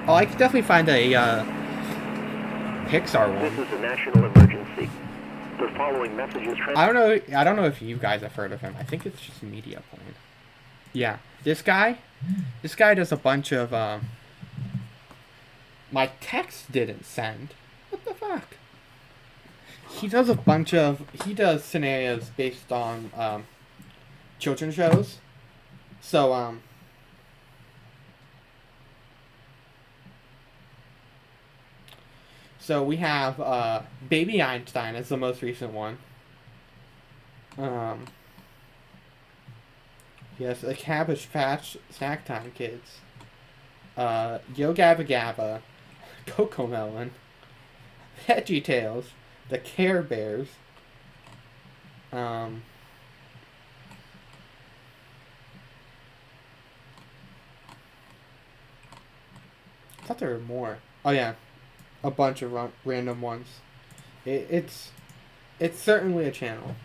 Speaker 1: Oh, I could definitely find a, Pixar
Speaker 4: This
Speaker 1: one.
Speaker 4: is a national emergency. The following message is
Speaker 1: I don't know if you guys have heard of him. I think it's just Media Plan. Yeah, this guy does a bunch of, my text didn't send. What the fuck? He does scenarios based on, children's shows. So, so we have, Baby Einstein is the most recent one. Yes, a Cabbage Patch Snack Time Kids. Yo Gabba Gabba. Coco Melon. Veggie Tales, the Care Bears. I thought there were more. Oh yeah, a bunch of random ones. It's certainly a channel.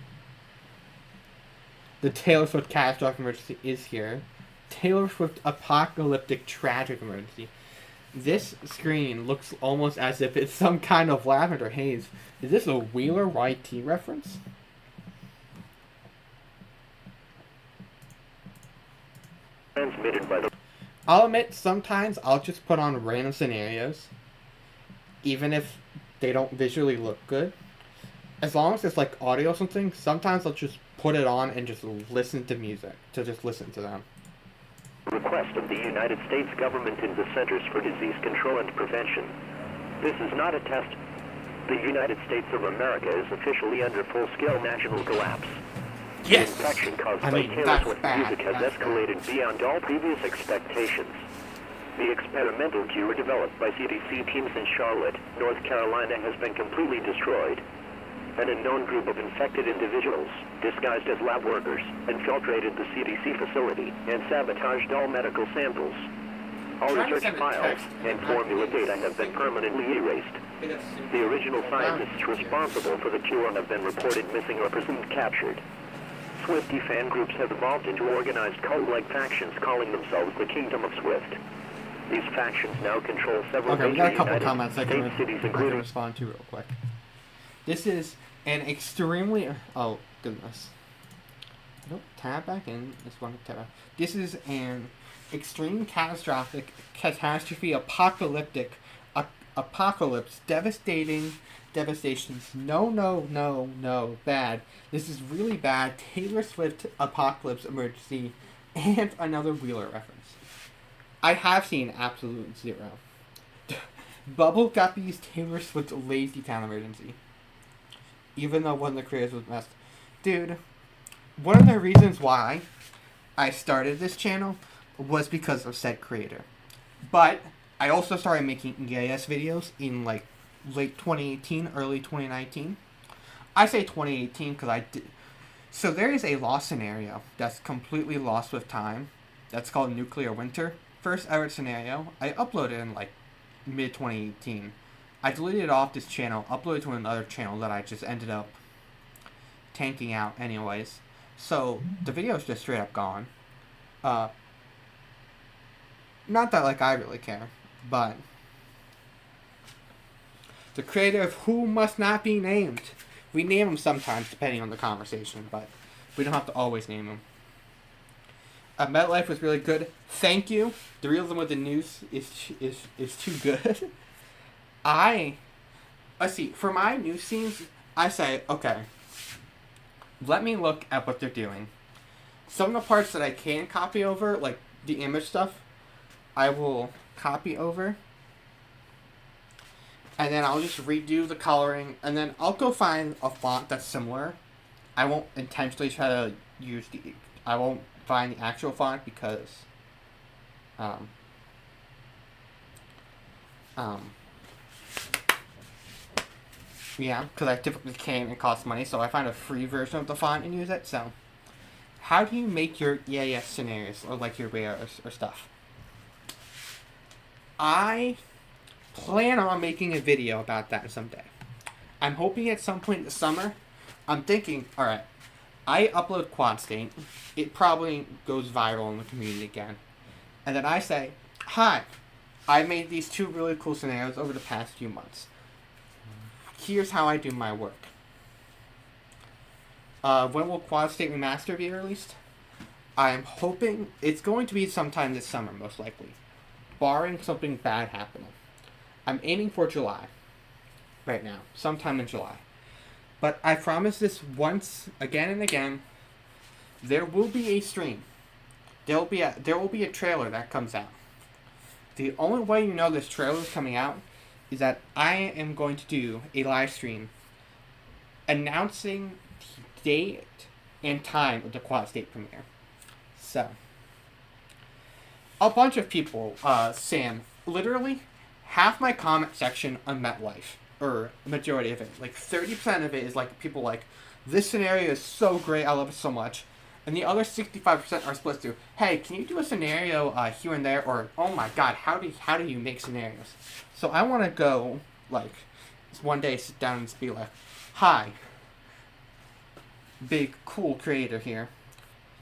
Speaker 1: The Taylor Swift catastrophic emergency is here. Taylor Swift apocalyptic tragic emergency. This screen looks almost as if it's some kind of lavender haze. Is this a Wheeler YT reference?
Speaker 4: Transmitted by the
Speaker 1: I'll admit, sometimes I'll just put on random scenarios, even if they don't visually look good. As long as it's like audio or something, sometimes I'll just put it on and just listen to music, to just listen to them.
Speaker 4: request of the United States government and the Centers for Disease Control and Prevention. This is not a test. The United States of America is officially under full-scale national collapse.
Speaker 1: Yes!
Speaker 4: The infection caused
Speaker 1: I
Speaker 4: by
Speaker 1: mean,
Speaker 4: Taylor
Speaker 1: that's
Speaker 4: Swift
Speaker 1: bad.
Speaker 4: music has
Speaker 1: That's
Speaker 4: escalated beyond all previous expectations. The experimental cure developed by CDC teams in Charlotte, North Carolina has been completely destroyed. An unknown group of infected individuals, disguised as lab workers, infiltrated the CDC facility and sabotaged all medical samples. All research files and formula data have been permanently erased. The original scientists responsible for the cure have been reported missing or presumed captured. Swiftie fan groups have evolved into organized cult-like factions calling themselves the Kingdom of Swift. These factions now control several
Speaker 1: Okay, we got a couple
Speaker 4: United
Speaker 1: comments I
Speaker 4: States cities,
Speaker 1: can
Speaker 4: including
Speaker 1: respond to real quick. This is an extremely... Oh, goodness. Nope, tab back in. This one, tab back. This is an extreme catastrophic, catastrophe, apocalyptic, apocalypse, devastations. No, bad. This is really bad. Taylor Swift apocalypse emergency, and another Wheeler reference. I have seen Absolute Zero. Bubble Guppy's Taylor Swift Lazy Town emergency. Even though one of the creators was messed. Dude, one of the reasons why I started this channel was because of said creator. But I also started making EAS videos in like late 2018, early 2019. I say 2018 because I did. So there is a lost scenario that's completely lost with time. That's called Nuclear Winter. First ever scenario. I uploaded in like mid 2018. I deleted it off this channel, uploaded to another channel that I just ended up tanking out anyways. So the video is just straight up gone. Not that like I really care, but the creator of Who Must Not Be Named. We name him sometimes depending on the conversation, but we don't have to always name him. MetLife was really good. Thank you. The realism with the news is too good. Let's see, for my news scenes, I say, okay, let me look at what they're doing. Some of the parts that I can copy over, like the image stuff, I will copy over. And then I'll just redo the coloring, and then I'll go find a font that's similar. I won't intentionally try to use I won't find the actual font because, yeah, because I typically can't and it costs money, so I find a free version of the font and use it. So, how do you make your EAS scenarios, or like your bears or stuff? I plan on making a video about that someday. I'm hoping at some point in the summer. I'm thinking, alright, I upload Quad State. It probably goes viral in the community again. And then I say, hi, I made these two really cool scenarios over the past few months. Here's how I do my work. When will Quad State Remaster be released? I'm hoping it's going to be sometime this summer, most likely. Barring something bad happening. I'm aiming for July. Right now. Sometime in July. But I promise this once, again and again. There will be a stream. There will be a trailer that comes out. The only way you know this trailer is coming out is that I am going to do a live stream announcing the date and time of the Quad State premiere. So, a bunch of people, Sam, literally half my comment section on MetLife or majority of it. Like 30% of it is like people like, this scenario is so great, I love it so much. And the other 65% are split to, hey, can you do a scenario here and there? Or, oh my god, how do you make scenarios? So I want to go, like, one day sit down and just be like, hi, big, cool creator here.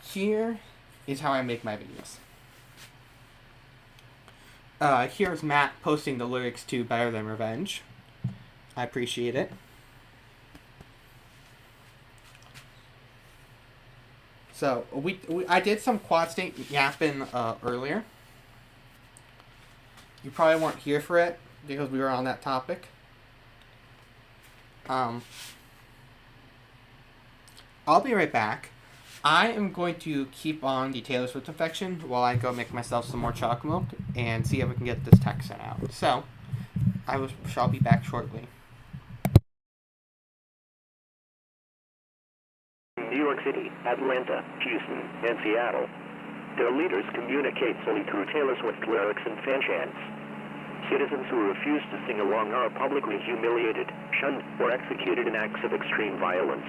Speaker 1: Here is how I make my videos. Here's Matt posting the lyrics to Better Than Revenge. I appreciate it. So, I did some quad state yapping earlier. You probably weren't here for it, because we were on that topic. I'll be right back. I am going to keep on the Taylor Swift infection while I go make myself some more chocolate milk and see if we can get this text sent out. So, shall be back shortly.
Speaker 4: New York City, Atlanta, Houston, and Seattle. Their leaders communicate solely through Taylor Swift lyrics and fan chants. Citizens who refuse to sing along are publicly humiliated, shunned, or executed in acts of extreme violence.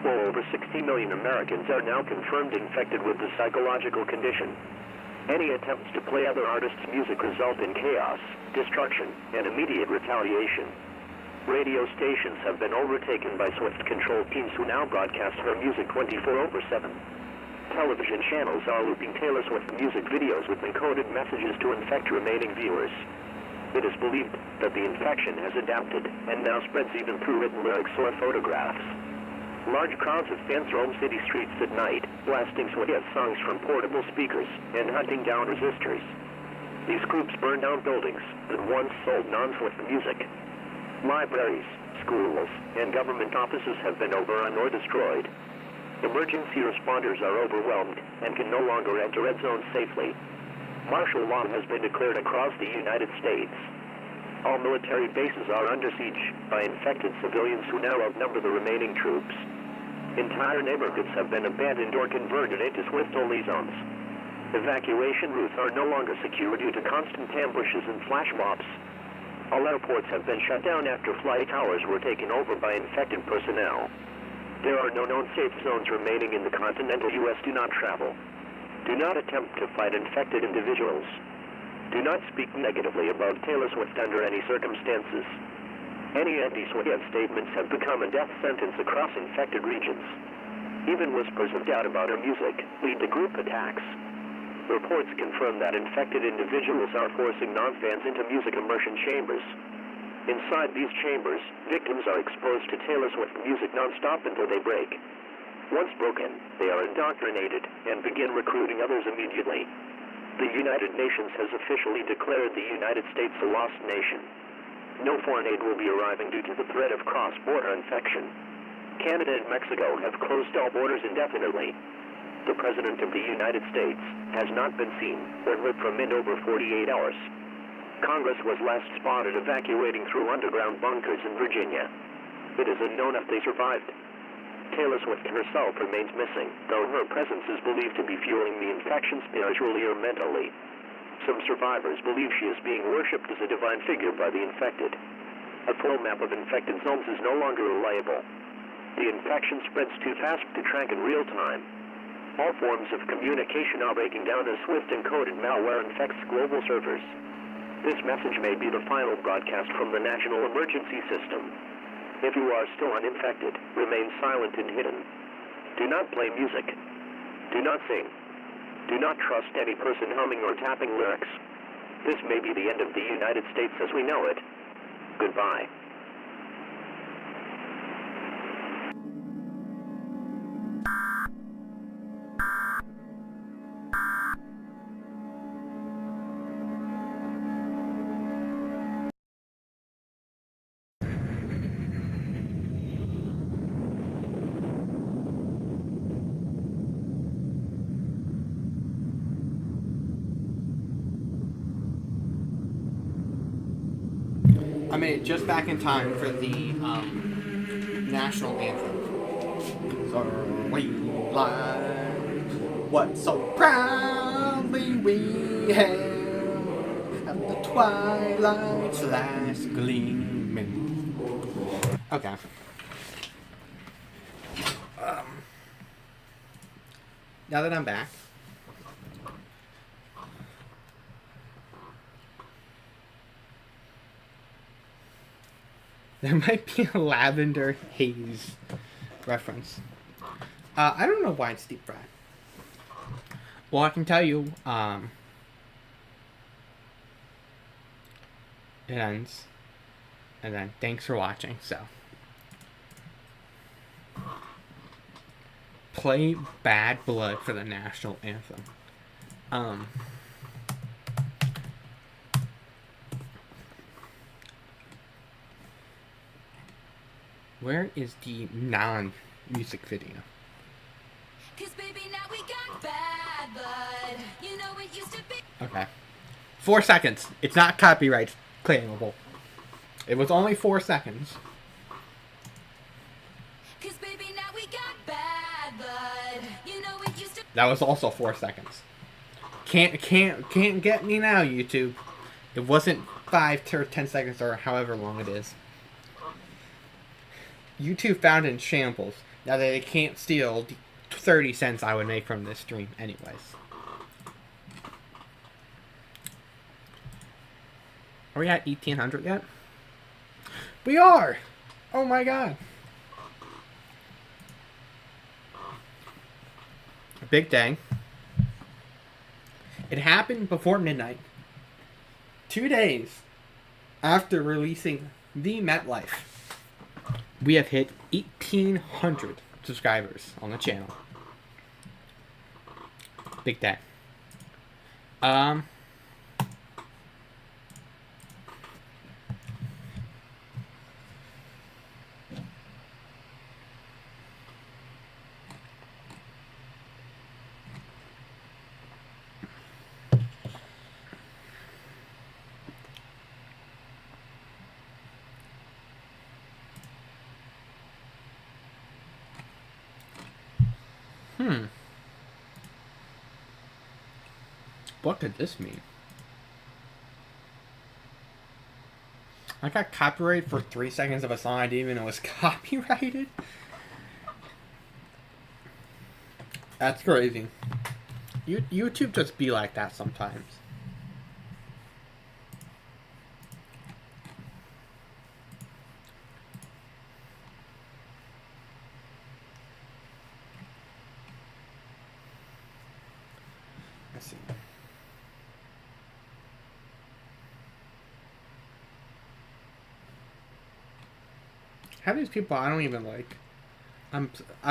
Speaker 4: Well over 60 million Americans are now confirmed infected with the psychological condition. Any attempts to play other artists' music result in chaos, destruction, and immediate retaliation. Radio stations have been overtaken by Swift-controlled teams who now broadcast her music 24/7. Television channels are looping Taylor Swift music videos with encoded messages to infect remaining viewers. It is believed that the infection has adapted and now spreads even through written lyrics or photographs. Large crowds of fans roam city streets at night, blasting Swift songs from portable speakers and hunting down resistors. These groups burn down buildings that once sold non-Swift music. Libraries, schools, and government offices have been overrun or destroyed. Emergency responders are overwhelmed and can no longer enter red zones safely. Martial law has been declared across the United States. All military bases are under siege by infected civilians who now outnumber the remaining troops. Entire neighborhoods have been abandoned or converted into Swift-only zones. Evacuation routes are no longer secure due to constant ambushes and flash mobs. All airports have been shut down after flight towers were taken over by infected personnel. There are no known safe zones remaining in the continental U.S. Do not travel. Do not attempt to fight infected individuals. Do not speak negatively about Taylor Swift under any circumstances. Any anti-Swift statements have become a death sentence across infected regions. Even whispers of doubt about her music lead to group attacks. Reports confirm that infected individuals are forcing non-fans into music immersion chambers. Inside these chambers, victims are exposed to Taylor Swift music non-stop until they break. Once broken, they are indoctrinated and begin recruiting others immediately. The United Nations has officially declared the United States a lost nation. No foreign aid will be arriving due to the threat of cross-border infection. Canada and Mexico have closed all borders indefinitely. The President of the United States has not been seen or heard from in over 48 hours. Congress was last spotted evacuating through underground bunkers in Virginia. It is unknown if they survived. Taylor Swift herself remains missing, though her presence is believed to be fueling the infection spiritually or mentally. Some survivors believe she is being worshipped as a divine figure by the infected. A full map of infected zones is no longer reliable. The infection spreads too fast to track in real time. All forms of communication are breaking down as Swift-encoded malware infects global servers. This message may be the final broadcast from the National Emergency System. If you are still uninfected, remain silent and hidden. Do not play music. Do not sing. Do not trust any person humming or tapping lyrics. This may be the end of the United States as we know it. Goodbye.
Speaker 1: I made it just back in time for the national anthem. So we like what so proudly we hailed at the twilight's last gleaming. Okay. Now that I'm back, there might be a lavender haze reference. I don't know why it's deep fried. Well, I can tell you, it ends. And then, thanks for watching, so. Play Bad Blood for the national anthem. Where is the non-music video?
Speaker 8: 'Cause baby, now we got bad blood. You know it used to be.
Speaker 1: Okay. 4 seconds. It's not copyright claimable. It was only 4 seconds.
Speaker 8: 'Cause baby, now we got bad blood. You know it used to.
Speaker 1: That was also 4 seconds. Can't get me now, YouTube. It wasn't 5 to 10 seconds or however long it is. YouTube found in shambles. Now that they can't steal the 30 cents I would make from this stream anyways. Are we at 1800 yet? We are! Oh my god. A big day. It happened before midnight. 2 days after releasing the MetLife. We have hit 1,800 subscribers on the channel. Big day. What could this mean? I got copyrighted for 3 seconds of a song I didn't even know was copyrighted? That's crazy. YouTube just be like that sometimes. Let's see. How these people I don't even like. I'm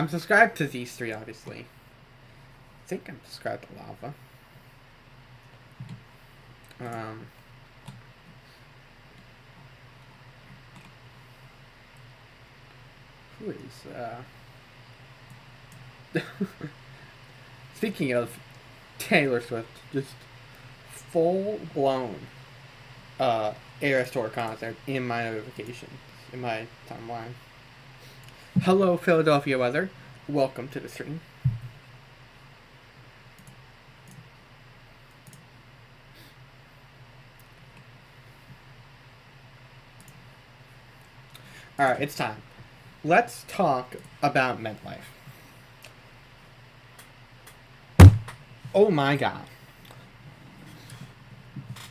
Speaker 1: subscribed to these three, obviously. I think I'm subscribed to Lava. Who is speaking of Taylor Swift, just full blown Eras Tour concert in my notifications, in my timeline. Hello, Philadelphia weather. Welcome to the stream. Alright, it's time. Let's talk about MetLife. Oh my god.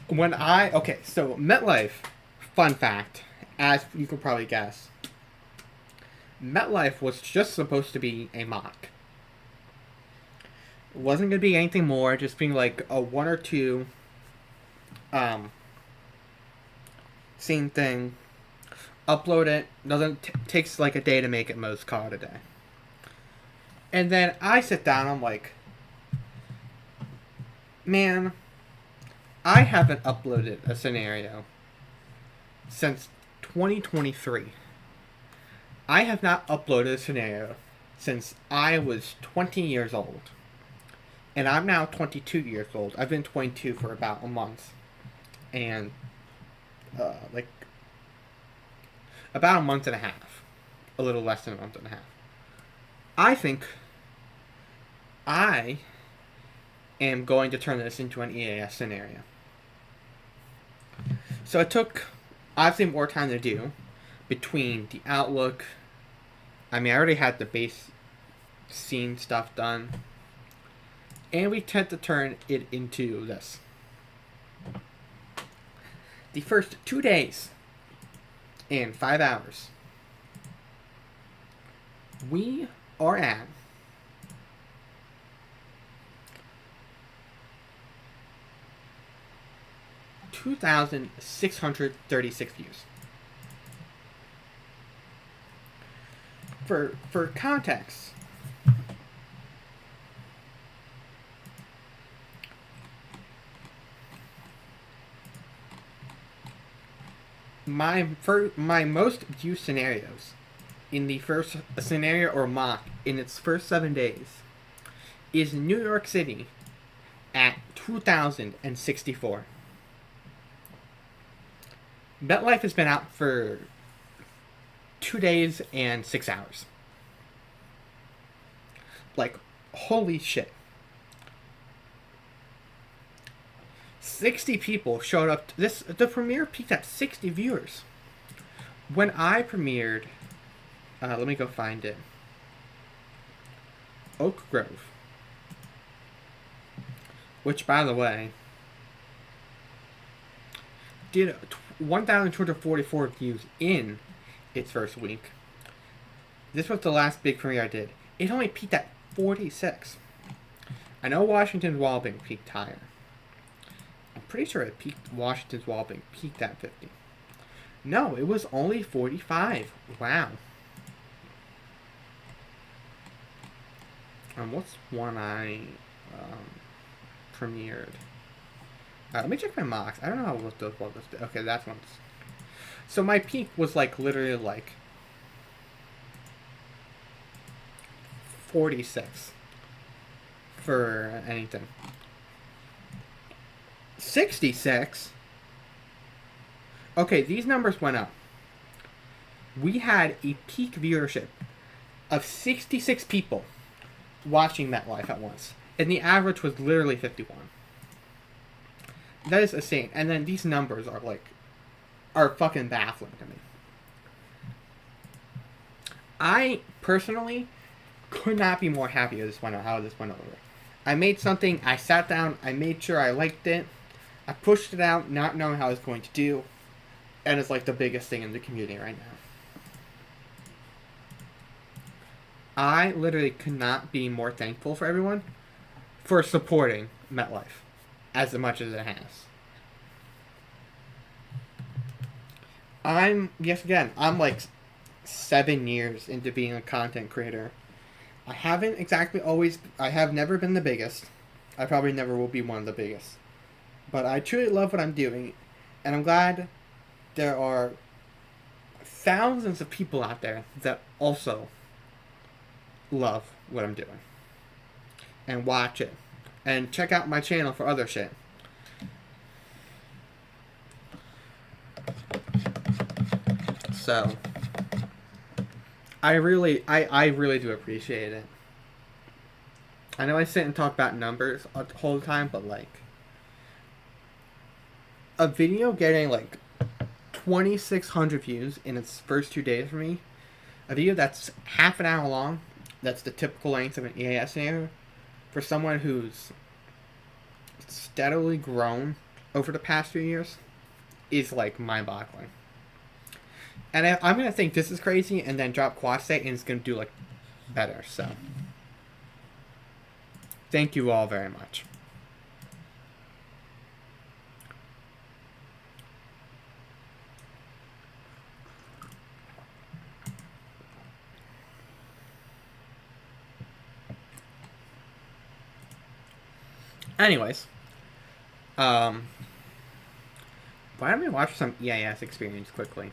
Speaker 1: Okay, so MetLife, fun fact, as you could probably guess, MetLife was just supposed to be a mock. It wasn't going to be anything more, just being like a one or two same thing. Upload it, takes like a day to make it, most call it a day. And then I sit down, I'm like, man, I haven't uploaded a scenario since 2023. I have not uploaded a scenario since I was 20 years old. And I'm now 22 years old. I've been 22 for about a month. And, about a month and a half. A little less than a month and a half. I think I am going to turn this into an EAS scenario. So it took, obviously, more time to do, between the outlook. I mean, I already had the base scene stuff done. And we tend to turn it into this. The first 2 days and 5 hours, we are at 2,636 views. For context, my most viewed scenarios in the first scenario or mock in its first 7 days is New York City at 2,064. MetLife has been out for 2 days and 6 hours. Like, holy shit. 60 people showed up. The premiere peaked at 60 viewers. When I premiered, let me go find it. Oak Grove, which, by the way, did 1,244 views in its first week. This was the last big premiere I did. It only peaked at 46. I know Washington's Wallbang peaked higher. I'm pretty sure Washington's Wallbang peaked at 50. No, it was only 45. Wow. What's one I premiered? Let me check my mocks. I don't know what those was. Okay, that's one. So my peak was like literally like 46 for anything. 66. Okay, these numbers went up. We had a peak viewership of 66 people watching MetLife at once, and the average was literally 51. That is insane. And then these numbers are fucking baffling to me. I personally could not be more happy with how this went over. I made something, I sat down, I made sure I liked it, I pushed it out not knowing how I was going to do, and it's like the biggest thing in the community right now. I literally could not be more thankful for everyone for supporting MetLife as much as it has. I'm like 7 years into being a content creator. I have never been the biggest. I probably never will be one of the biggest. But I truly love what I'm doing, and I'm glad there are thousands of people out there that also love what I'm doing and watch it and check out my channel for other shit. So I really do appreciate it. I know I sit and talk about numbers the whole time, but like a video getting like 2,600 views in its first 2 days for me, a video that's half an hour long, that's the typical length of an EAS scenario, for someone who's steadily grown over the past few years, is like mind-boggling. And I'm gonna think this is crazy and then drop Quad State and it's gonna do like better. So thank you all very much. Anyways, why don't we watch some EAS experience quickly?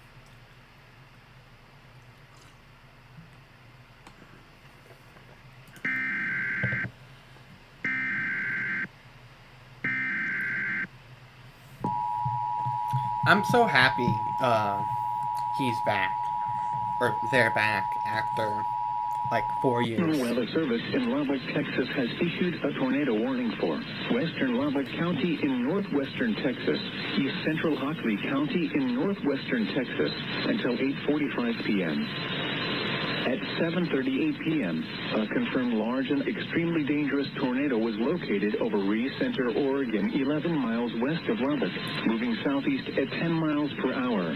Speaker 1: I'm so happy he's back, or they're back after like 4 years.
Speaker 9: Weather Service in Lubbock, Texas has issued a tornado warning for western Lubbock. Lubbock County in northwestern Texas, East Central Hockley County in northwestern Texas until 8:45 p.m. At 7:38 p.m., a confirmed large and extremely dangerous tornado was located over Ree Center, Oregon, 11 miles west of Lubbock, moving southeast at 10 miles per hour.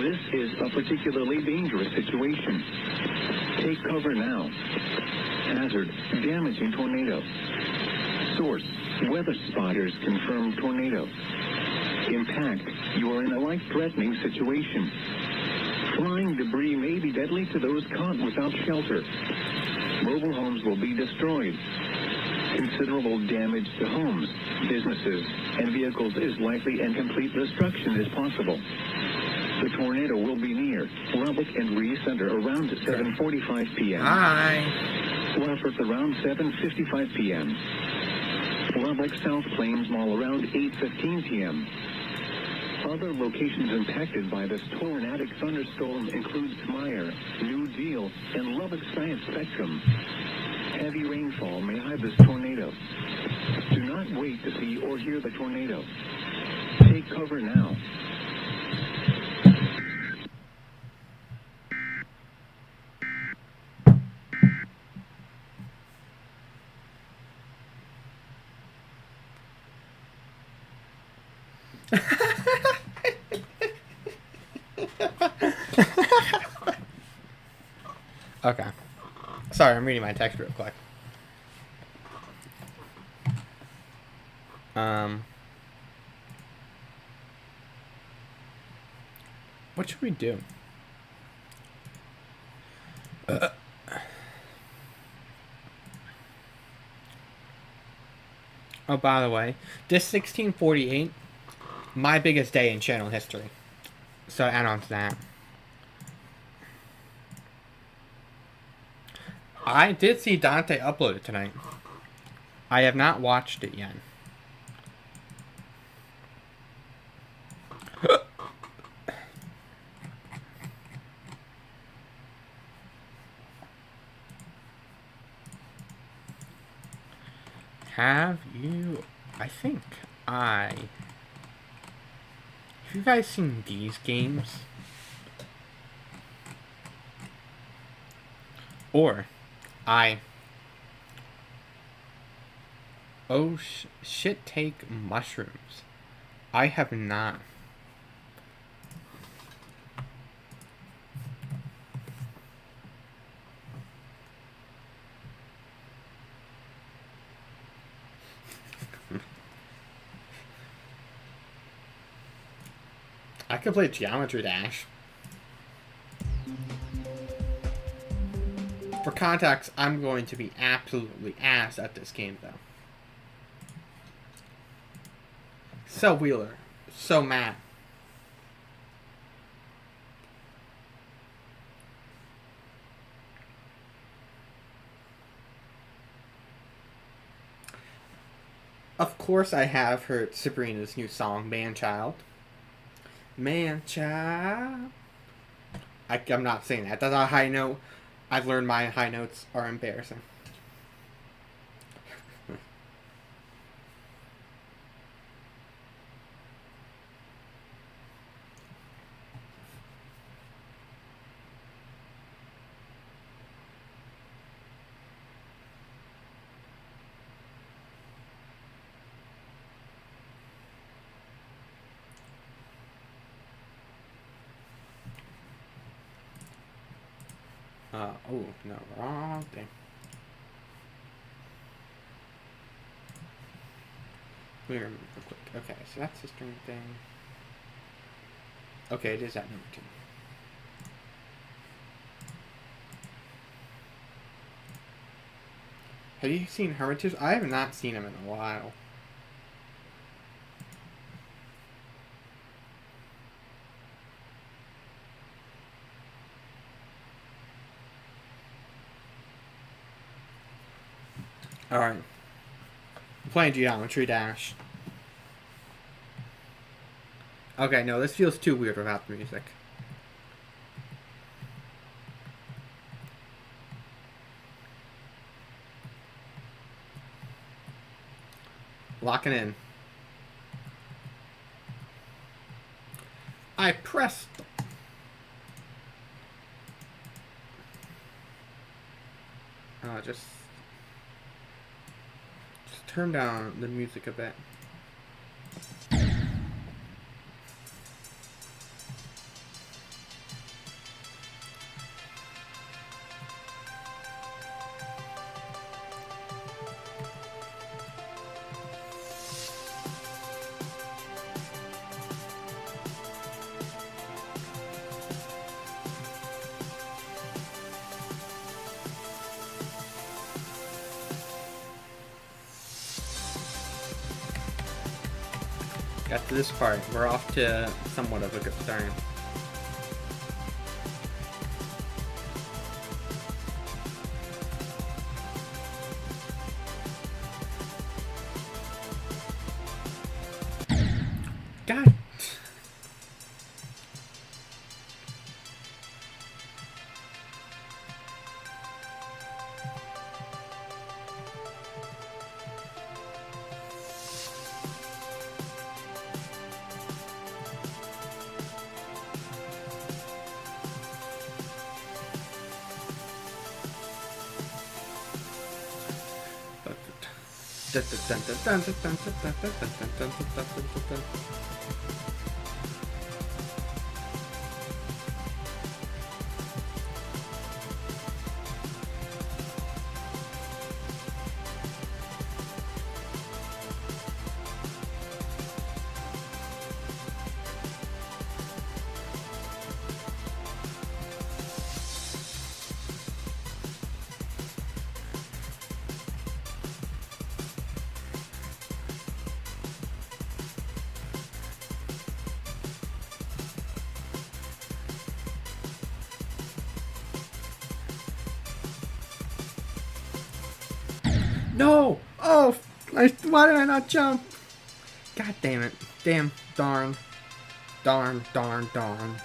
Speaker 9: This is a particularly dangerous situation. Take cover now. Hazard, damaging tornado. Source, weather spotters confirmed tornado. Impact, you are in a life-threatening situation. Flying debris may be deadly to those caught without shelter. Mobile homes will be destroyed. Considerable damage to homes, businesses, and vehicles is likely, and complete destruction is possible. The tornado will be near Lubbock and Ree Center around 7:45 p.m.
Speaker 1: Hi.
Speaker 9: Lufferth around 7:55 p.m. Lubbock South Plains Mall around 8:15 p.m. Other locations impacted by this tornadic thunderstorm include Smyre, New Deal, and Lubbock Science Spectrum. Heavy rainfall may hide this tornado. Do not wait to see or hear the tornado. Take cover now.
Speaker 1: Okay. Sorry, I'm reading my text real quick. What should we do? Oh, by the way, this 1648, my biggest day in channel history. So add on to that. I did see Dante upload it tonight. I have not watched it yet. Have you... Have you guys seen these games? Or... Oh, shit, take mushrooms. I have not. I could play Geometry Dash. For context, I'm going to be absolutely ass at this game, though. So Wheeler. So Matt. Of course I have heard Sabrina's new song, Man-Child. Man-Child. I'm not saying that. That's a high note. I've learned my high notes are embarrassing. Oh, no, wrong thing. Let me remember real quick. Okay, so that's the string thing. Okay, it is at number 2. Have you seen Hermitage? I have not seen him in a while. Alright. I'm playing Geometry Dash. Okay, no, this feels too weird without the music. Locking in. I pressed. Just turn down the music a bit. Got to this part. We're off to somewhat of a good start. God. No! Oh! Why did I not jump? God damn it. Damn. Darn. Darn, darn, darn.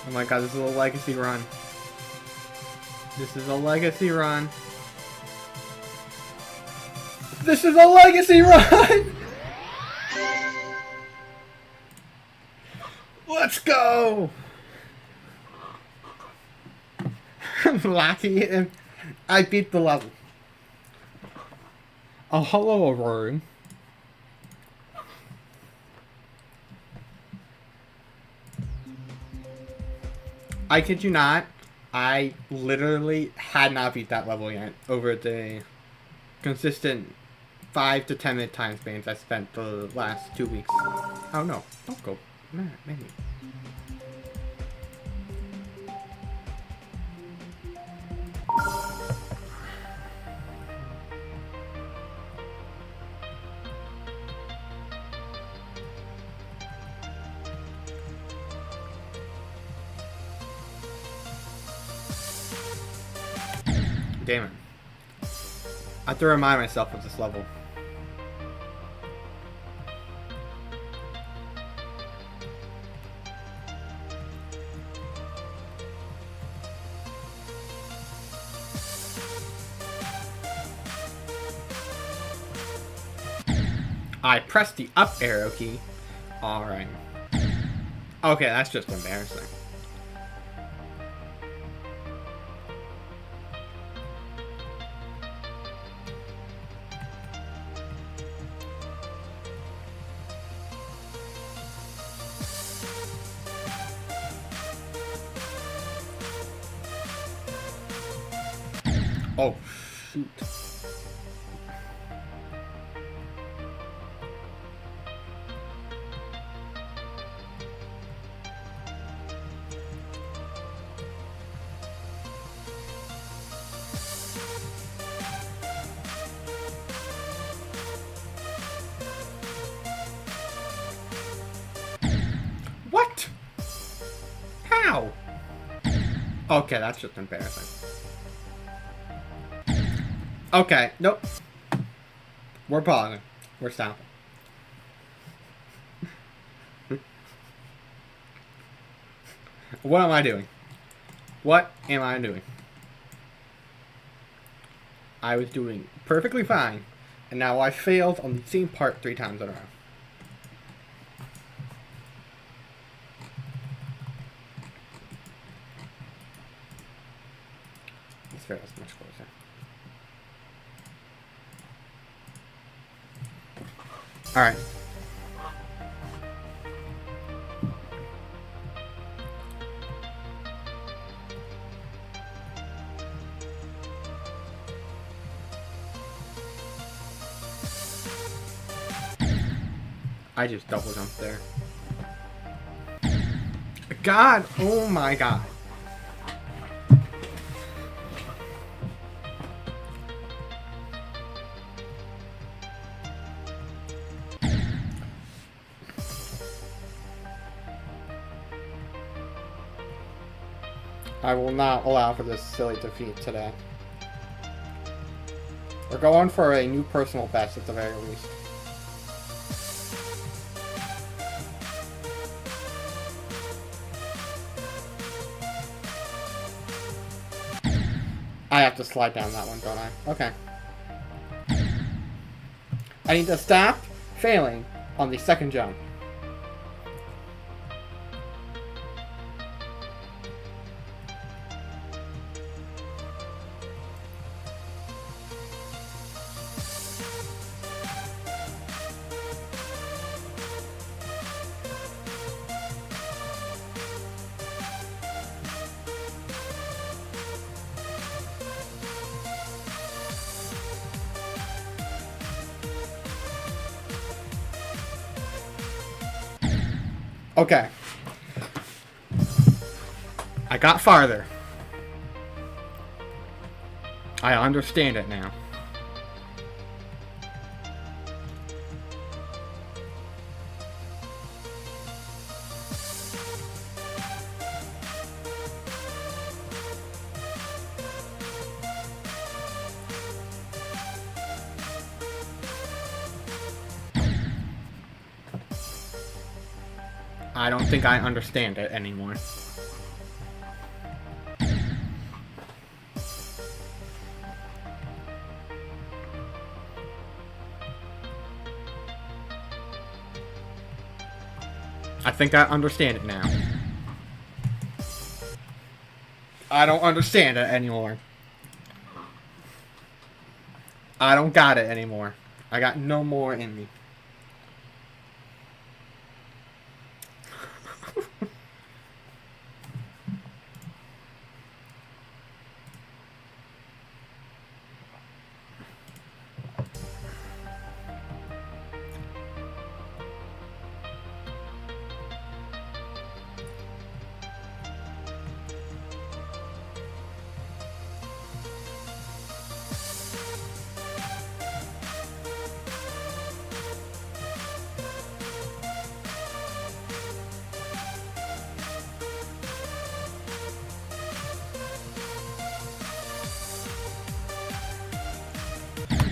Speaker 1: Oh my god, this is a legacy run. This is a legacy run. This is a legacy run! Let's go! I'm lucky and I beat the level. Oh, hello, Aurora. I kid you not, I literally had not beat that level yet over the consistent 5 to 10 minute time spans I spent the last 2 weeks. Oh no, don't go. Man, maybe. Damn it. I have to remind myself of this level. I pressed the up arrow key. Alright. Okay, that's just embarrassing. Oh, shoot. What? How? Okay, that's just embarrassing. Okay, nope. We're pausing. We're stopping. What am I doing? What am I doing? I was doing perfectly fine, and now I failed on the same part 3 times in a row. This fail is much closer. Alright. I just double jumped there. God, oh my god. I will not allow for this silly defeat today. We're going for a new personal best at the very least. I have to slide down that one, don't I? Okay. I need to stop failing on the second jump. Okay. I got farther. I understand it now. I don't think I understand it anymore. I think I understand it now. I don't understand it anymore. I don't got it anymore. I got no more in me.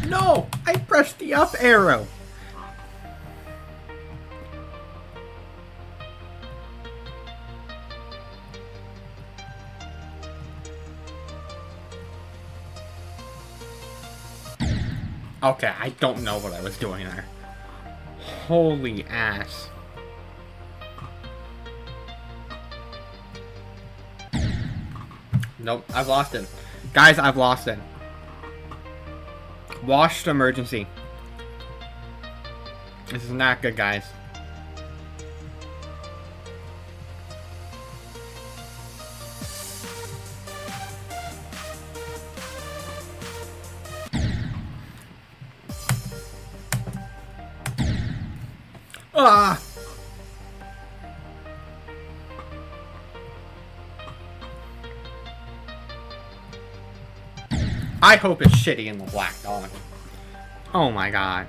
Speaker 1: No! I pressed the up arrow! Okay, I don't know what I was doing there. Holy ass. Nope, I've lost it. Guys, I've lost it. Washed emergency. This is not good, guys. Ah! I hope it's shitty in the black dog. Oh my god.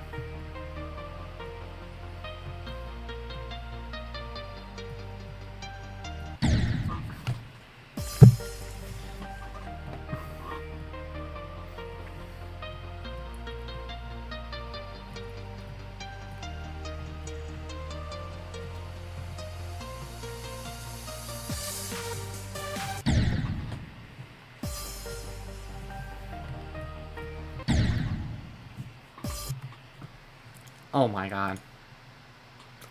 Speaker 1: Oh my god.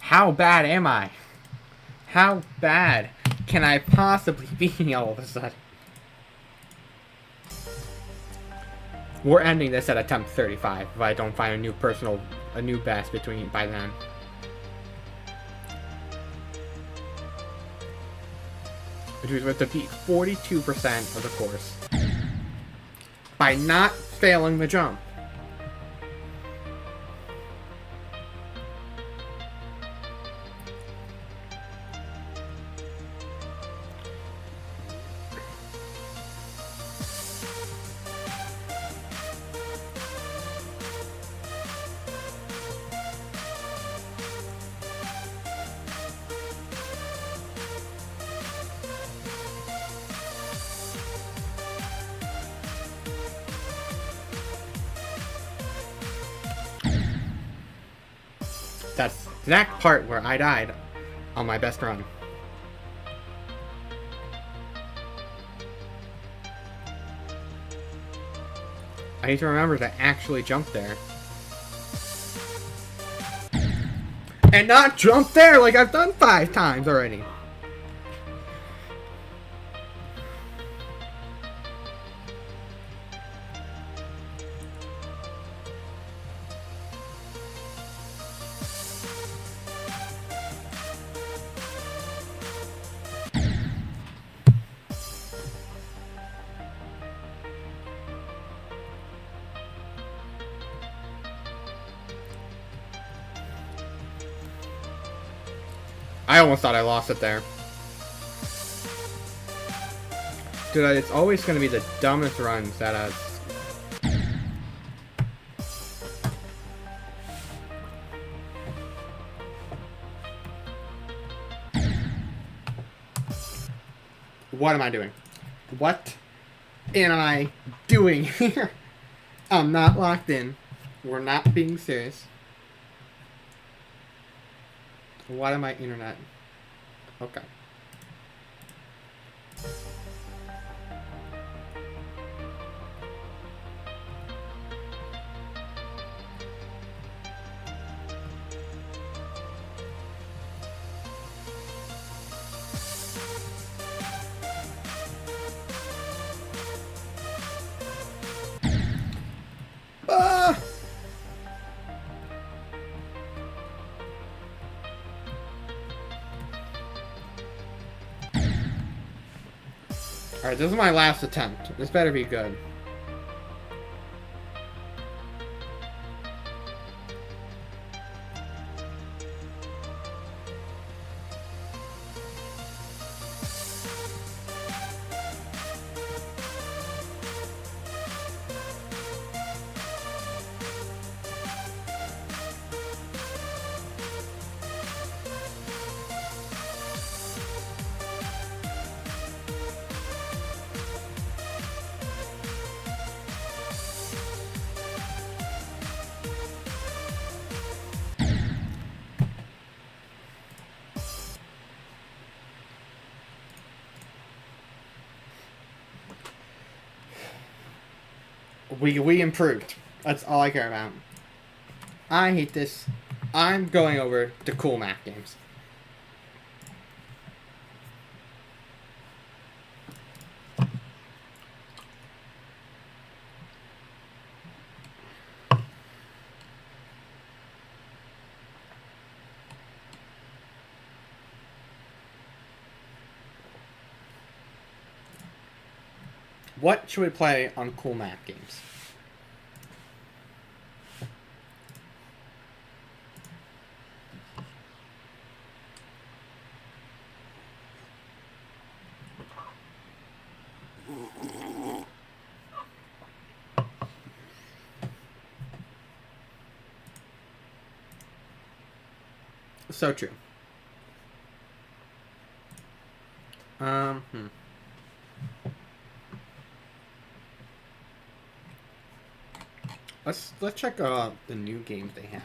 Speaker 1: How bad am I? How bad can I possibly be all of a sudden? We're ending this at attempt 35 if I don't find a new best by then. Which was to beat 42% of the course. By not failing the jump. That's the exact part where I died on my best run. I need to remember to actually jump there. And not jump there like I've done 5 times already. I almost thought I lost it there. Dude, it's always going to be the dumbest runs that What am I doing? What am I doing here? I'm not locked in. We're not being serious. What am I internet? Okay. Ah! Alright, this is my last attempt. This better be good. We improved. That's all I care about. I hate this. I'm going over to cool math games. What should we play on cool map games? So true. Let's check the new games they have.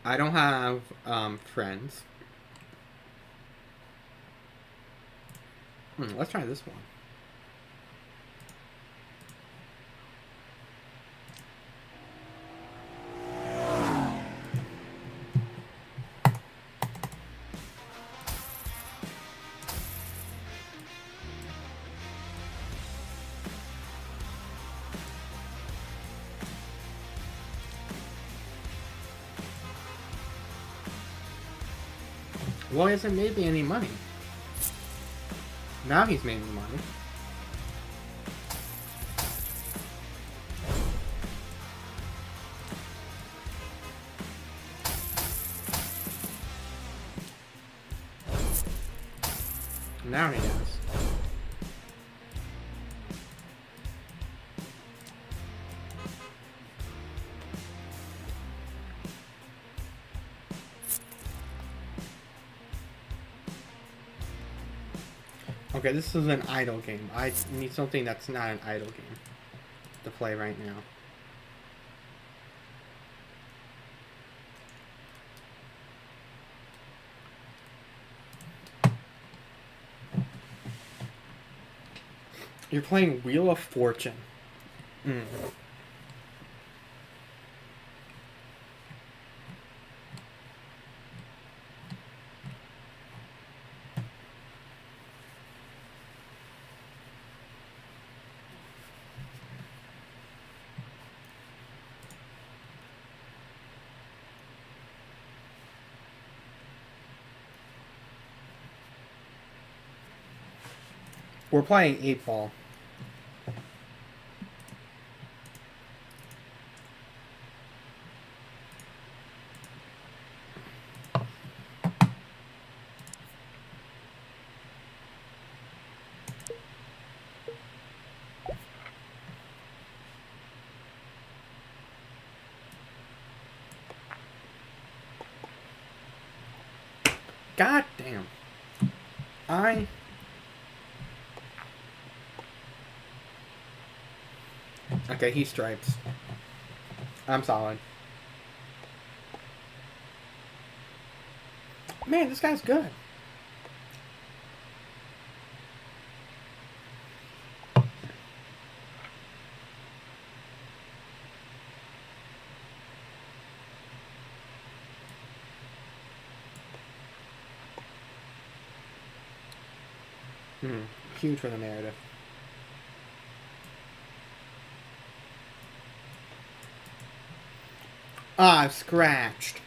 Speaker 1: I don't have friends. Let's try this one. Well, he hasn't made me any money. Now he's made me money. Now he does. Okay, this is an idle game. I need something that's not an idle game to play right now. You're playing Wheel of Fortune. We're playing 8 Ball. God damn. Okay, he stripes. I'm solid. Man, this guy's good. Huge for the narrative. Ah, I've scratched.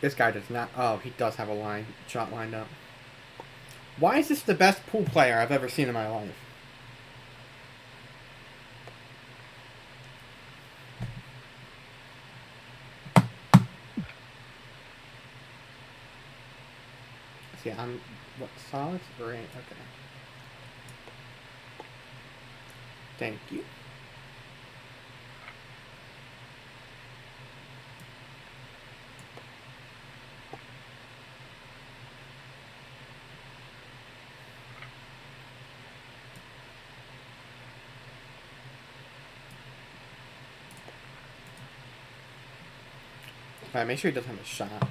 Speaker 1: This guy does not. Oh, he does have a shot lined up. Why is this the best pool player I've ever seen in my life? See, I'm what solids? Great. Okay. Thank you. Alright, make sure he doesn't have a shot.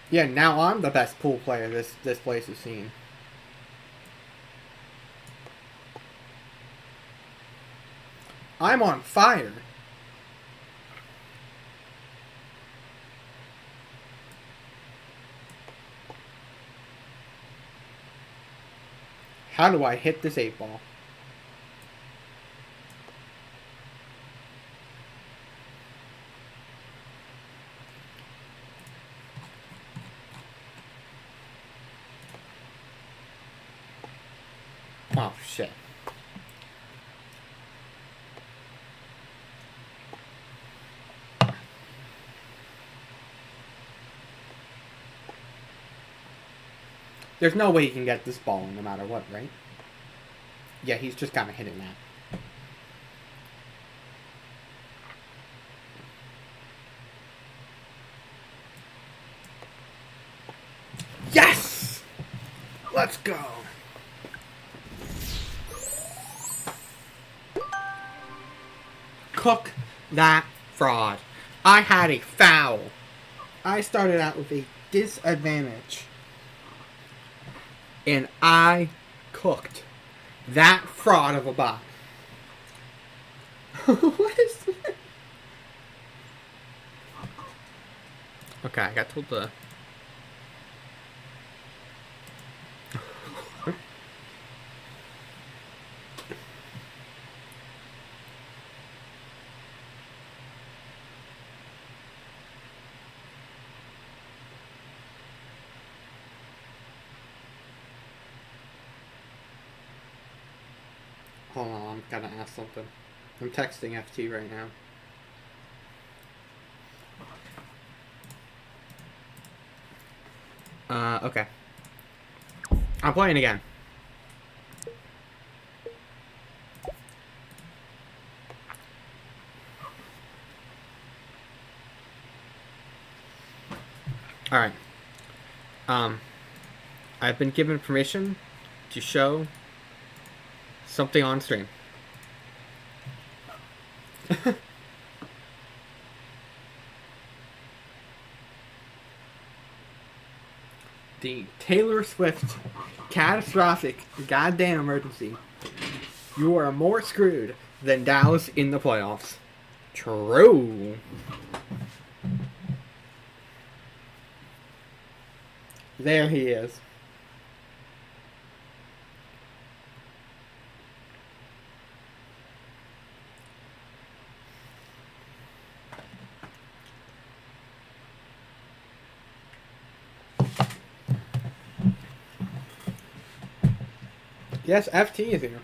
Speaker 1: Yeah, now I'm the best pool player this place has seen. I'm on fire. How do I hit this 8-ball? Oh, shit. There's no way he can get this ball no matter what, right? Yeah, he's just kind of hitting that. Yes! Let's go. Cook that fraud. I had a foul. I started out with a disadvantage. And I cooked that fraud of a bot. What is that? Okay, I got told to... Hold on, I'm gonna ask something. I'm texting FT right now. Okay. I'm playing again. Alright. I've been given permission to show something on stream. The Taylor Swift catastrophic goddamn emergency. You are more screwed than Dallas in the playoffs. True. There he is. Yes, FT is here.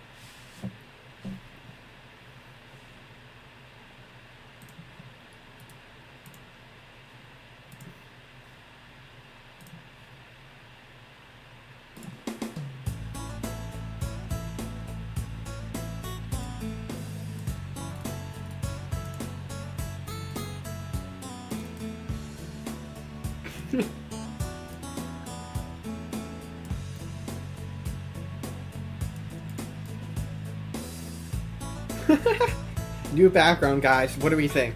Speaker 1: New background, guys. What do we think?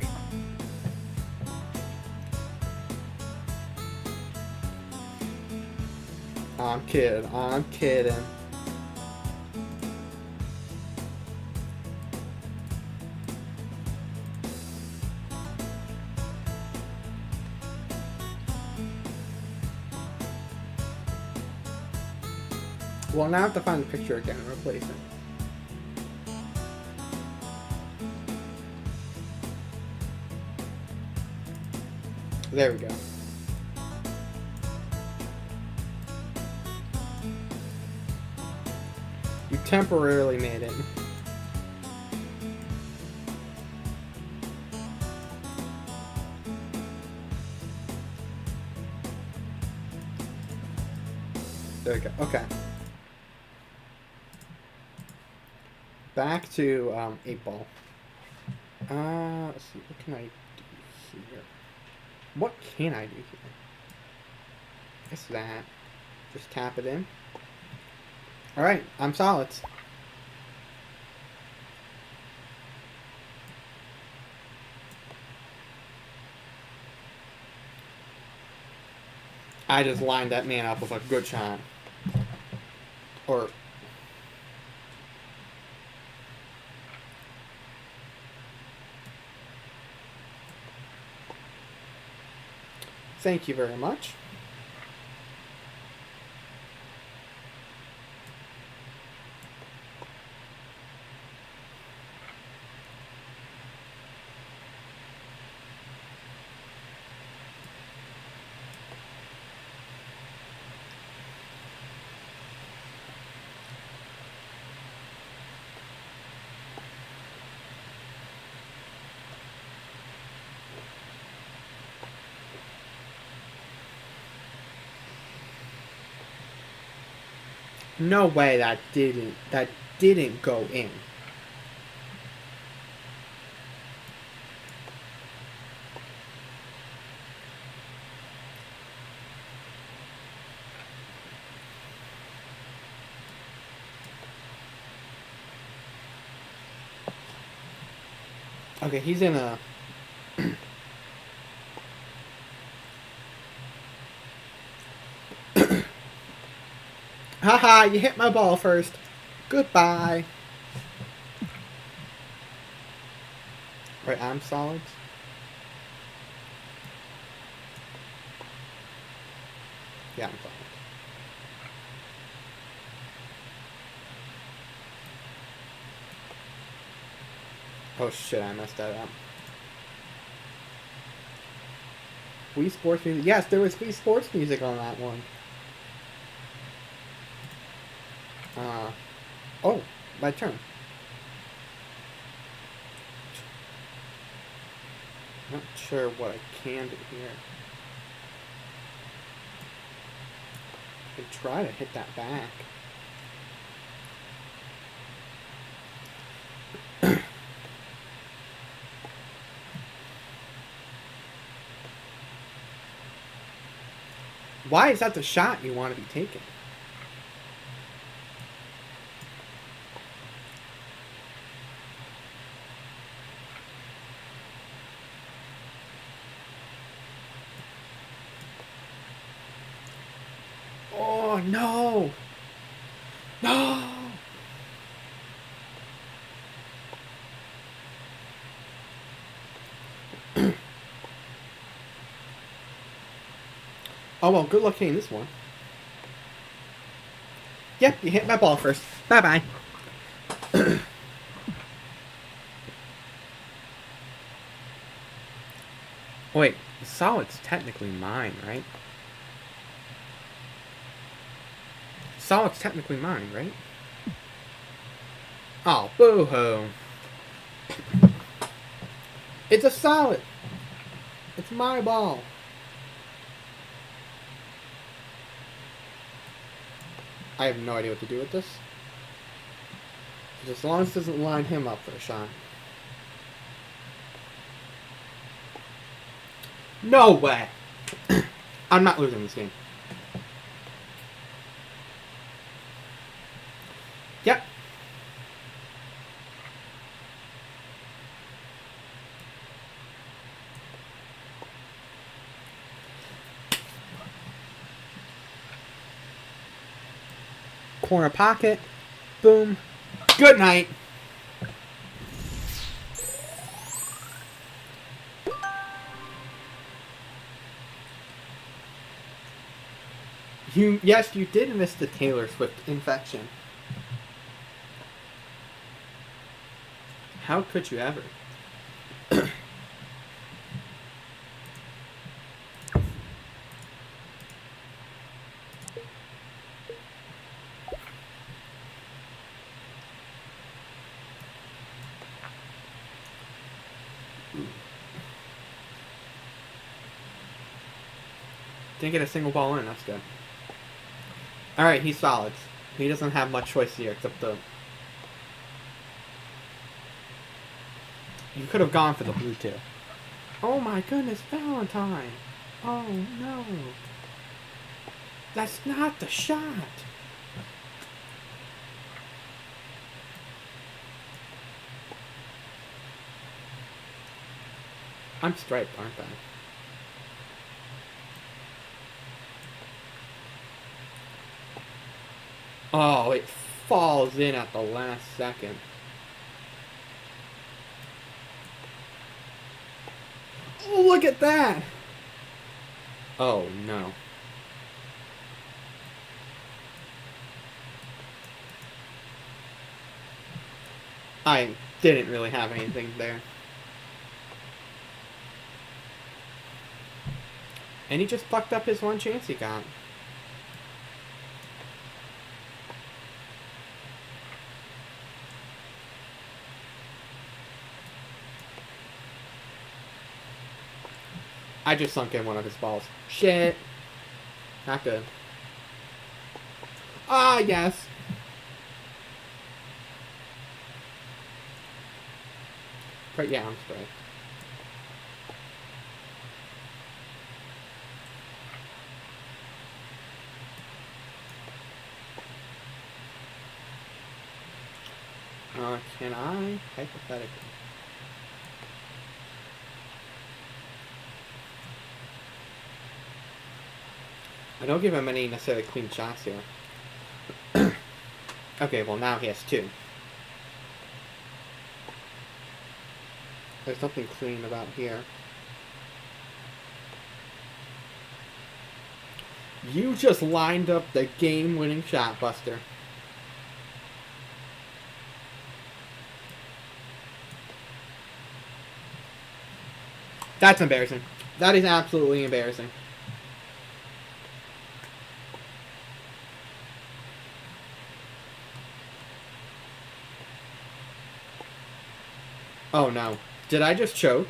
Speaker 1: I'm kidding. I'm kidding. Well, now I have to find the picture again and replace it. There we go. You temporarily made it. There we go. Okay. Back to 8-ball. Let's see. What can I do here? What can I do here? Guess that. Just tap it in. Alright, I'm solids. I just lined that man up with a good shot. Or... Thank you very much. No way that didn't go in. Okay, he's in a... Haha, you hit my ball first. Goodbye. Right, I'm solids. Yeah, I'm solids. Oh shit, I messed that up. Wii Sports music. Yes, there was Wii Sports music on that one. Oh, my turn. Not sure what I can do here. I can try to hit that back. Why is that the shot you want to be taking? Oh, no! No! Oh, well, good luck hitting this one. Yep, you hit my ball first. Bye-bye. Wait, the solid's technically mine, right? Solid's technically mine, right? Oh, boo-hoo. It's a solid. It's my ball. I have no idea what to do with this. Just as long as it doesn't line him up for a shot. No way! I'm not losing this game. Yep. Corner pocket. Boom. Good night. Yes, you did miss the Taylor Swift infection. How could you ever? Didn't get a single ball in, that's good. Alright, he's solids. He doesn't have much choice here except the... You could have gone for the blue too. Oh my goodness, Valentine! Oh no! That's not the shot! I'm striped, aren't I? Oh, it falls in at the last second. Oh, look at that! Oh, no. I didn't really have anything there. And he just fucked up his one chance he got. I just sunk in one of his balls. Shit. Not good. Ah, yes. But yeah, I'm straight. Can I? Hypothetically. I don't give him any necessarily clean shots here. Okay, well now he has two. There's nothing clean about here. You just lined up the game-winning shot, Buster. That's embarrassing. That is absolutely embarrassing. Oh no. Did I just choke?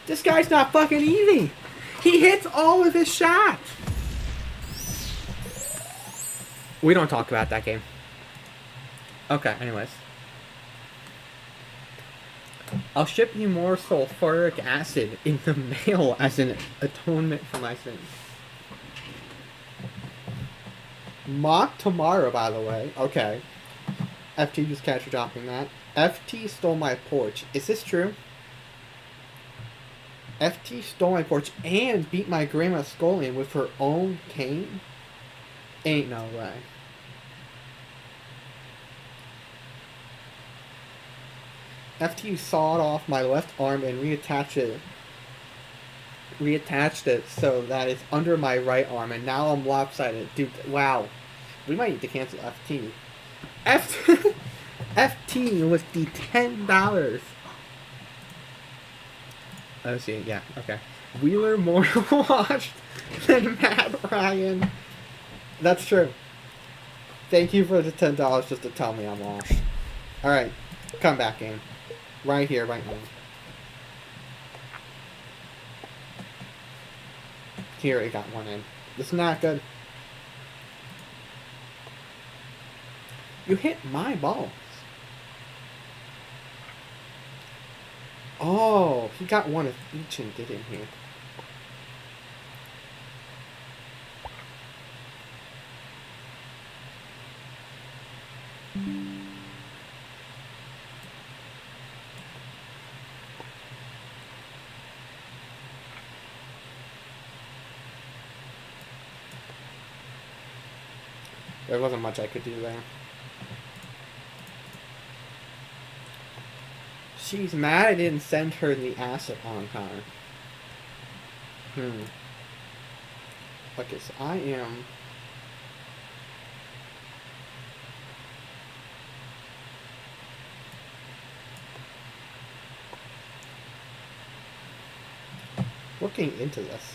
Speaker 1: This guy's not fucking easy. He hits all of his shots. We don't talk about that game. Okay, anyways. I'll ship you more sulfuric acid in the mail as an atonement for my sins. Mock tomorrow, by the way. Okay. FT just catch you dropping that. FT stole my porch. Is this true? FT stole my porch and beat my grandma skull in with her own cane? Ain't no way. FT sawed off my left arm and reattached it so that it's under my right arm, and now I'm lopsided. Dude, wow. We might need to cancel FT. FT was the $10. Let's see, yeah, okay. Wheeler more washed than Matt Ryan. That's true. Thank you for the $10 just to tell me I'm washed. Alright, comeback game. Right here, right now. Here, it got one in. This is not good. You hit my balls. Oh, he got one of each and did in here. There wasn't much I could do there. She's mad I didn't send her the acid on time. Okay, so I am... looking into this.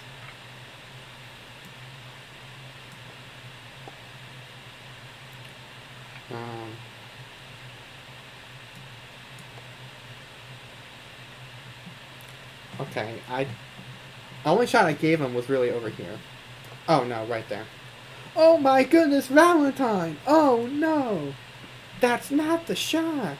Speaker 1: Okay, the only shot I gave him was really over here. Oh no, right there. Oh my goodness, Valentine! Oh no! That's not the shot!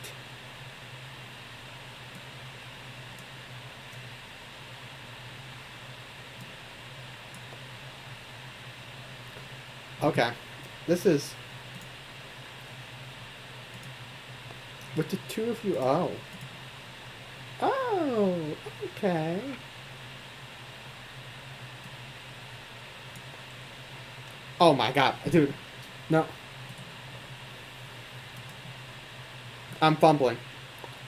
Speaker 1: Okay, this is... with the two of you, oh. Oh, okay. Oh my god, dude. No. I'm fumbling.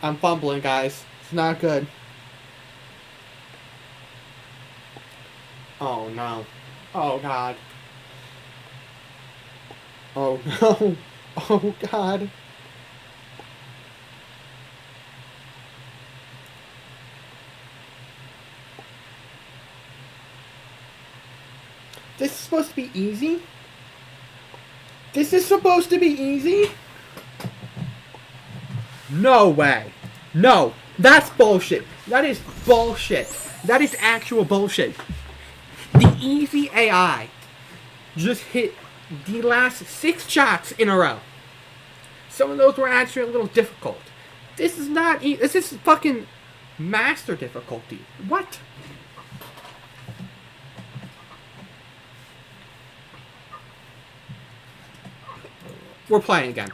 Speaker 1: I'm fumbling, guys. It's not good. Oh no. Oh god. Oh no. Oh god. This is supposed to be easy? This is supposed to be easy? No way. No. That's bullshit. That is bullshit. That is actual bullshit. The easy AI just hit the last 6 shots in a row. Some of those were actually a little difficult. This is not this is fucking master difficulty. What? We're playing again.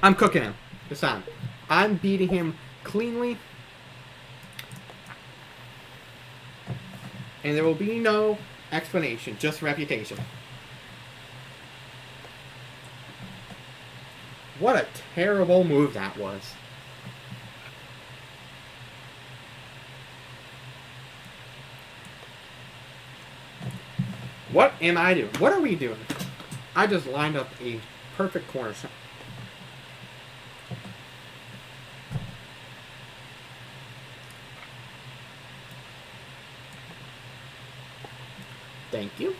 Speaker 1: I'm cooking him this time. I'm beating him cleanly. And there will be no explanation, just reputation. What a terrible move that was. What am I doing? What are we doing? I just lined up a perfect corner. Thank you.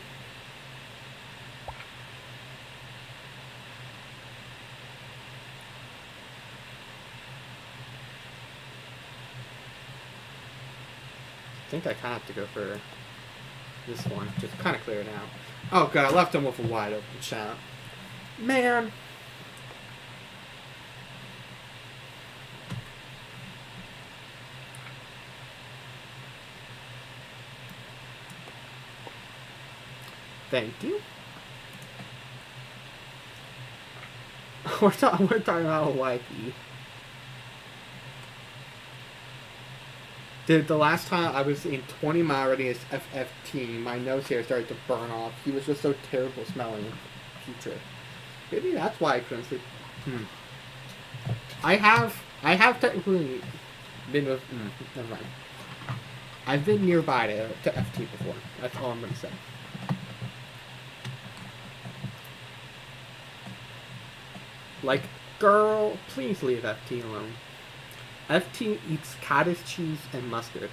Speaker 1: I think I kind of have to go for this one. Just kind of clear it out. Oh god, I left him with a wide open shot. Man. Thank you. we're talking about Hawaii. Dude, the last time I was in 20 mile radius FFT, my nose hair started to burn off. He was just so terrible smelling. Putrid. Maybe that's why I couldn't sleep. I have technically been with. Never mind. I've been nearby to FT before. That's all I'm gonna say. Like, girl, please leave FT alone. FT eats cottage cheese and mustard.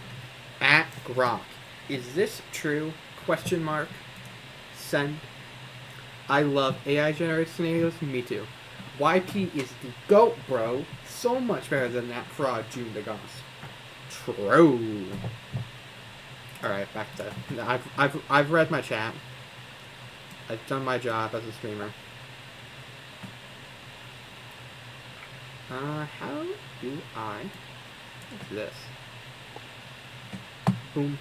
Speaker 1: At Grok. Is this true? Question mark. Send. I love AI generated scenarios. Me too. YP is the GOAT, bro. So much better than that fraud June DeGoss. True. Alright, back to I've read my chat. I've done my job as a streamer. How do I... What's this? Boom.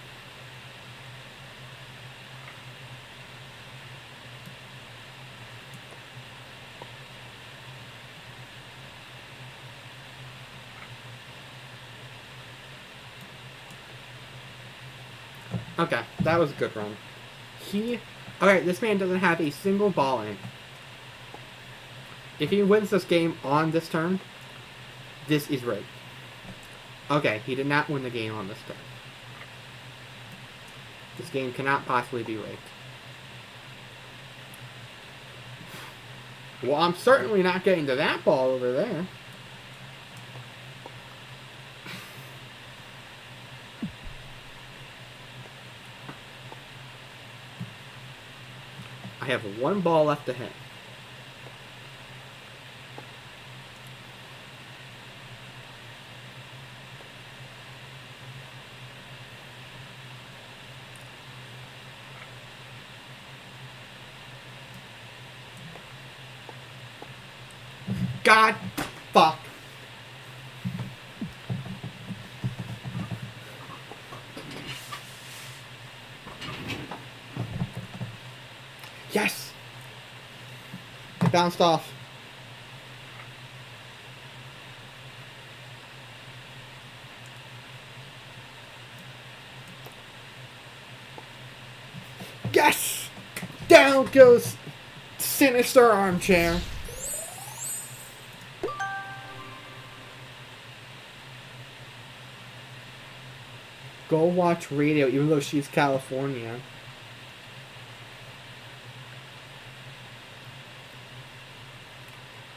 Speaker 1: Okay, that was a good run. Alright, this man doesn't have a single ball in. If he wins this game on this turn, this is rigged. Okay, he did not win the game on this turn. This game cannot possibly be rigged. Well, I'm certainly not getting to that ball over there. I have one ball left to hit. God fuck. Yes! It bounced off. Yes! Down goes Sinister Armchair. Go watch radio, even though she's California.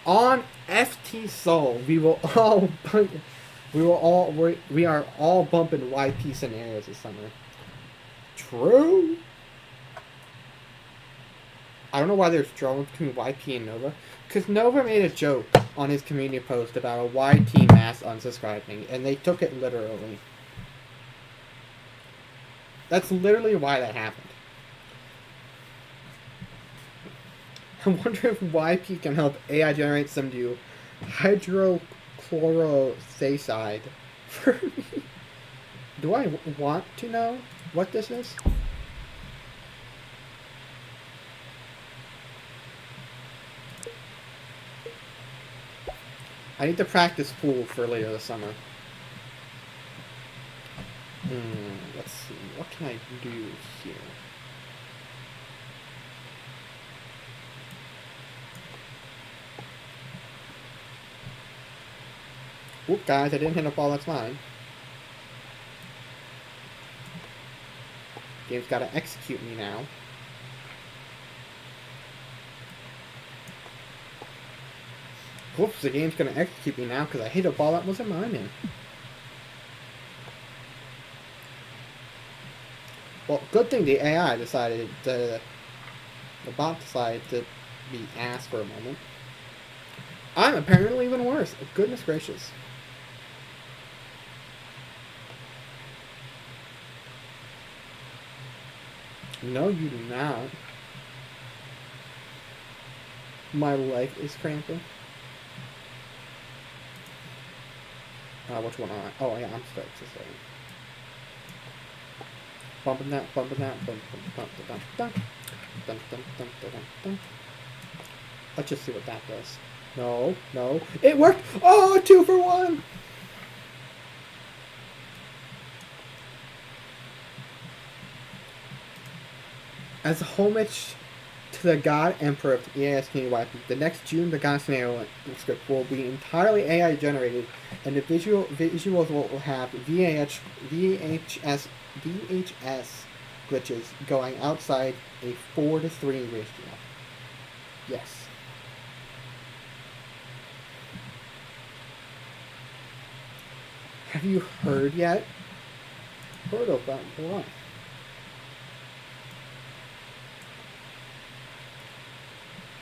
Speaker 1: On FT Soul, we are all bumping YP scenarios this summer. True. I don't know why there's drama between YP and Nova, because Nova made a joke on his community post about a YT mass unsubscribing, and they took it literally. That's literally why that happened. I wonder if YP can help AI generate some new hydrochlorothacide for me. Do I want to know what this is? I need to practice pool for later this summer. Let's see. What can I do here? Whoop, guys, I didn't hit a ball that's mine. Game's gotta execute me now. Whoops, the game's gonna execute me now because I hit a ball that wasn't mine. Well, good thing the AI decided to... The bot decided to be ass for a moment. I'm apparently even worse. Goodness gracious. No, you do not. My leg is cramping. Which one am I? Oh, yeah, I'm stoked. Bumping that, bump, bump, bump, bump, bump, bump, bump, bump, bump. Let's just see what that does. No, no. It worked! Oh, 2 for 1! As a homage to the God Emperor of the EAS community YP, the next June the God scenario script will be entirely AI generated, and the visuals will have VHS glitches going outside a 4:3 ratio. Yes. Have you heard yet? Heard about what?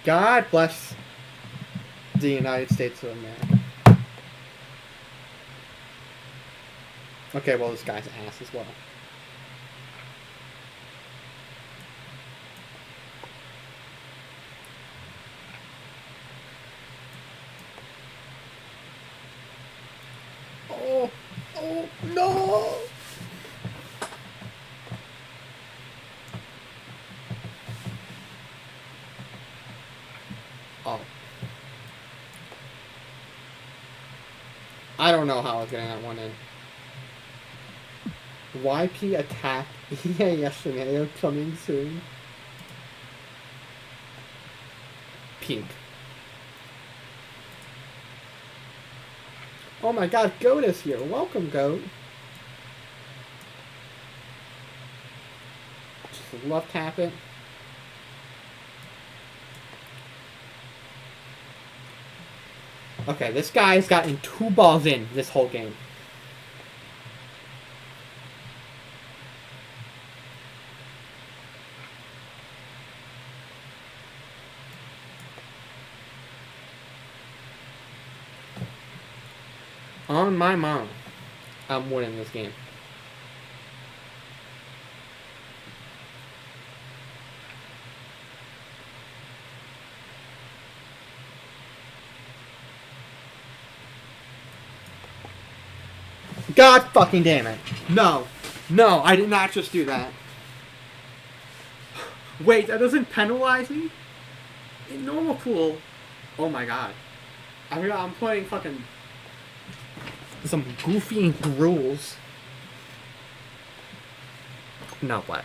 Speaker 1: God bless the United States of America. Okay, well, this guy's ass as well. Oh, oh, no! Oh. I don't know how I was getting that one in. YP attack EAS scenario coming soon. Pink. Oh my god, Goat is here. Welcome, Goat. Just love tap it. Okay, this guy's gotten 2 balls in this whole game. On my mom, I'm winning this game. God fucking damn it. No. No, I did not just do that. Wait, that doesn't penalize me? In normal pool. Oh my god. I'm playing fucking... some goofy rules. No, what?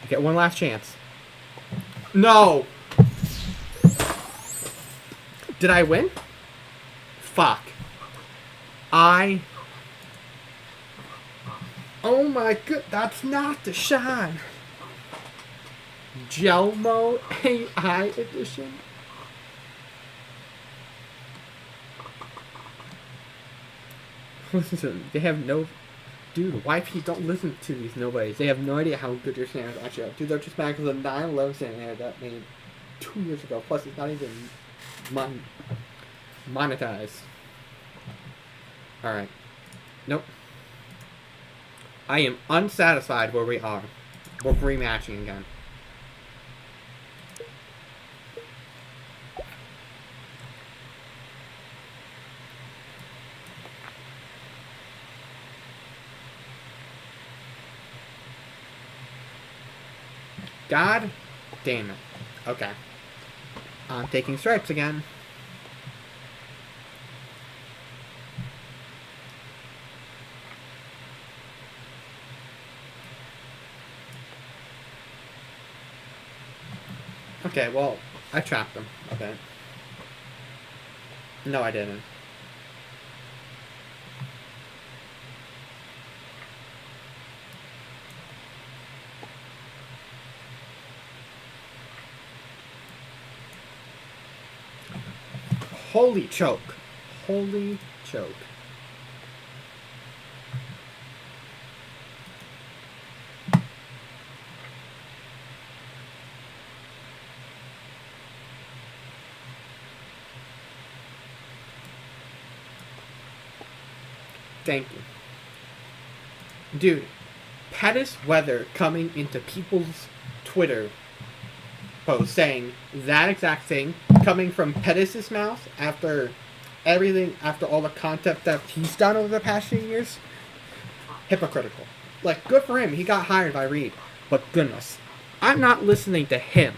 Speaker 1: Get one last chance. No! Did I win? Fuck. Oh my god, that's not the shine. Gelmo AI edition. Listen to them. They have no... Dude, why people don't listen to these nobodies? They have no idea how good your standards actually are. Dude, they're just mad because the 9/11 standard that made 2 years ago. Plus, it's not even monetized. Alright. Nope. I am unsatisfied where we are. We're rematching again. God damn it. Okay. I'm taking stripes again. Okay, well, I trapped them. Okay. No, I didn't. Holy choke. Holy choke. Thank you. Dude, Pettis Weather coming into people's Twitter posts saying that exact thing coming from Pettis' mouth after everything, after all the content that he's done over the past few years. Hypocritical. Like, good for him. He got hired by Reed. But goodness, I'm not listening to him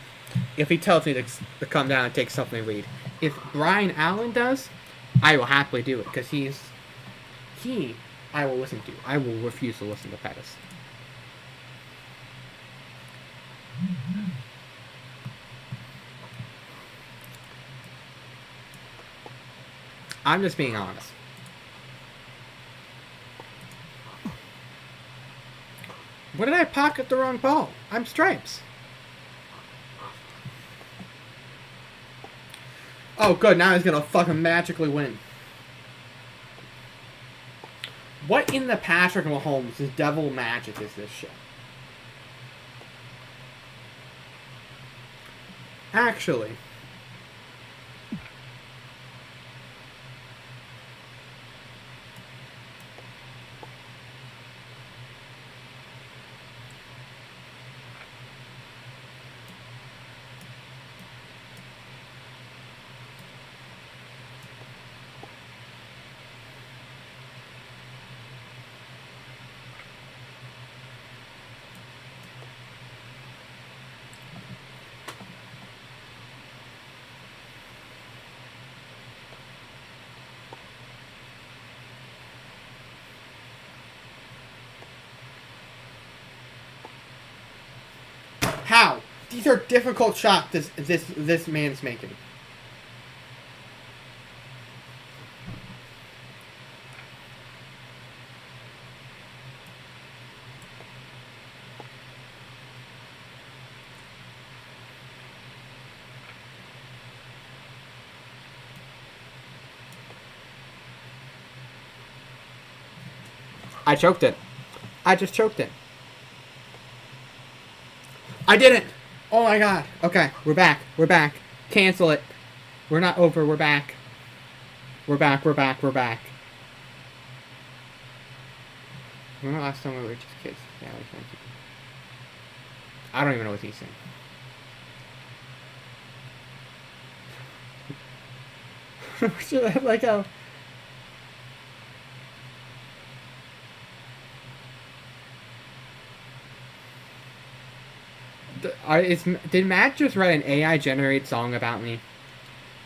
Speaker 1: if he tells me to come down and take something Reed. If Brian Allen does, I will happily do it because I will listen to. I will refuse to listen to Pettis. I'm just being honest. What did I pocket the wrong ball? I'm stripes. Oh, good. Now he's gonna fucking magically win. What in the Patrick Mahomes' devil magic is this shit? Actually. How? These are difficult shots this man's making. I choked it. I just choked it. I didn't! Oh my god. Okay, we're back. We're back. Cancel it. We're not over. We're back. We're back. We're back. We're back. Remember last time we were just kids? Yeah, I don't even know what he's saying. Should I have like a... Did Matt just write an AI-generated song about me?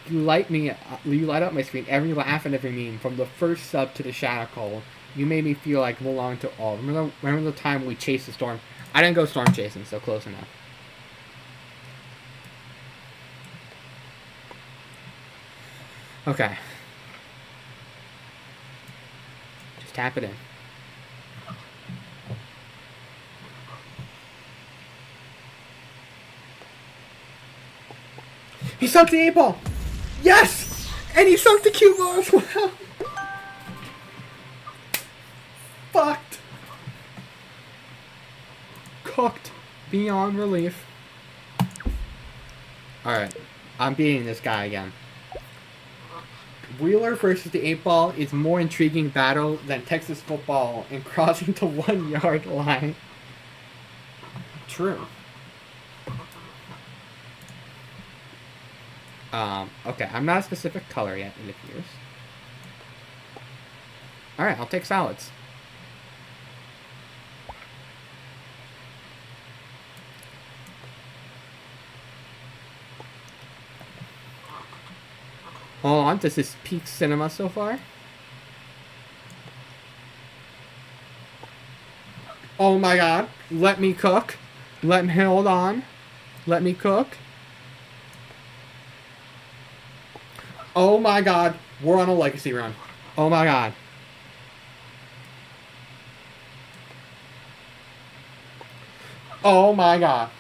Speaker 1: You light up my screen, every laugh and every meme, from the first sub to the shadow call. You made me feel like I belong to all. Remember the time we chased the storm? I didn't go storm chasing, so close enough. Okay. Just tap it in. He sunk the 8-ball! Yes! And he sunk the cue ball as well! Fucked! Cooked beyond relief. Alright, I'm beating this guy again. Wheeler versus the 8-ball is more intriguing battle than Texas football and crossing the 1 yard line. True. Okay, I'm not a specific color yet, it appears. Alright, I'll take solids. Hold on, this is peak cinema so far. Oh my god, let me cook. Let me, hold on. Let me cook. Oh my god, we're on a legacy run. Oh my god. Oh my god.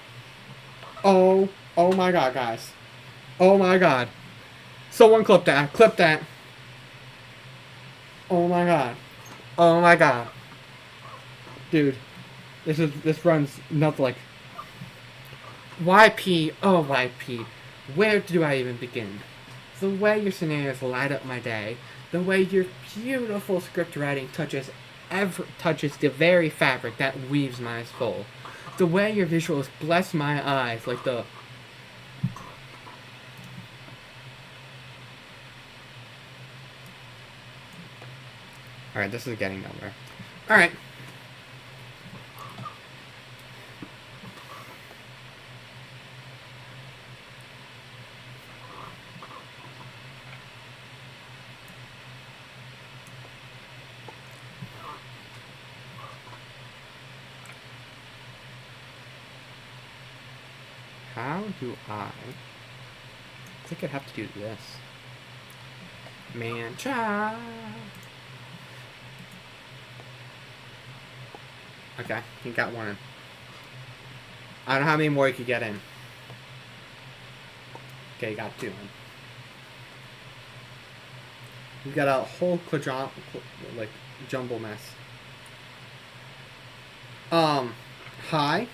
Speaker 1: Oh my god, guys. Oh my god. Someone clip that. Clip that. Oh my god. Oh my god. Dude. This runs nothing like... YP. Oh, YP. Where do I even begin? The way your scenarios light up my day. The way your beautiful script writing touches the very fabric that weaves my soul. The way your visuals bless my eyes like the... Alright, this is getting nowhere. Alright. How do I think I'd have to do this. Man child. Okay, he got one in. I don't know how many more he could get in. Okay, he got two in. We've got a whole like jumble mess. Hi.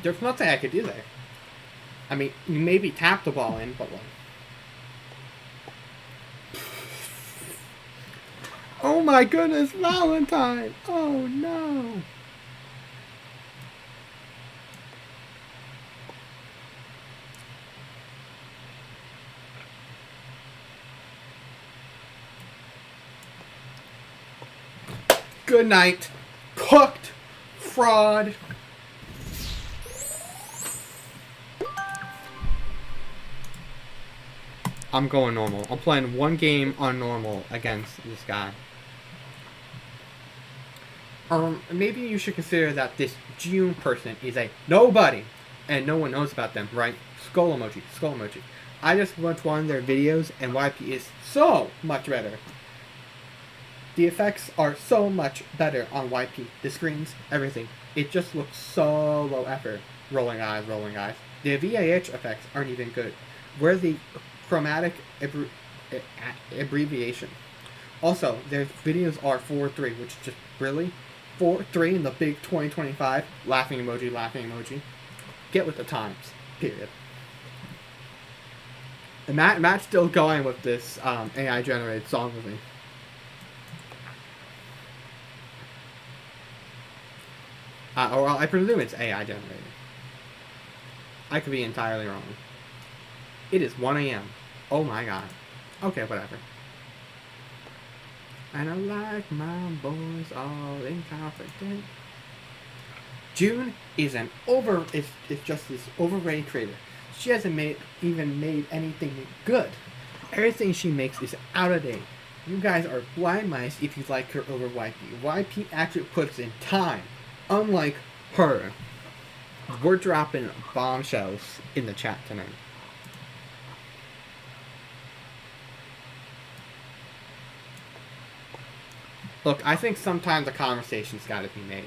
Speaker 1: There's nothing I could do there. I mean, you maybe tap the ball in, but like... Oh my goodness, Valentine! Oh no! Good night. Cooked. Fraud. I'm going normal. I'm playing one game on normal against this guy. Maybe you should consider that this June person is a nobody, and no one knows about them, right? Skull emoji, skull emoji. I just watched one of their videos, and YP is so much better. The effects are so much better on YP. The screens, everything. It just looks so low effort. Rolling eyes, rolling eyes. The VAH effects aren't even good. Where the chromatic abbreviation. Also, their videos are 4:3, which is just really 4:3 in the big 2025 laughing emoji, laughing emoji. Get with the times. Period. And Matt's still going with this AI generated song with me. Or I presume it's AI generated. I could be entirely wrong. It is 1 a.m. Oh my god. Okay, whatever. And I like my boys all incompetent. June is it's just this overrated creator. She hasn't even made anything good. Everything she makes is out of date. You guys are blind mice if you like her over YP. YP actually puts in time, unlike her. We're dropping bombshells in the chat tonight. Look, I think sometimes the conversation's got to be made.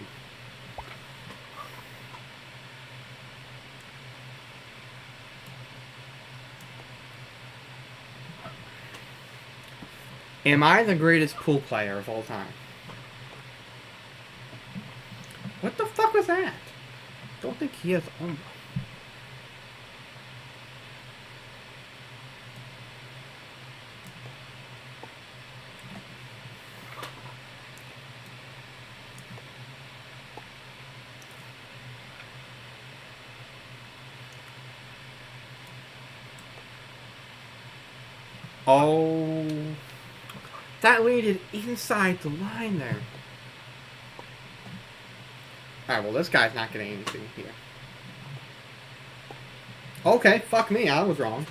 Speaker 1: Am I the greatest pool player of all time? What the fuck was that? Don't think he has Umbra. Oh, that landed inside the line there. Alright, well this guy's not getting anything here. Okay, fuck me, I was wrong.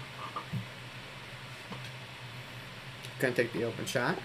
Speaker 1: Gonna take the open shot.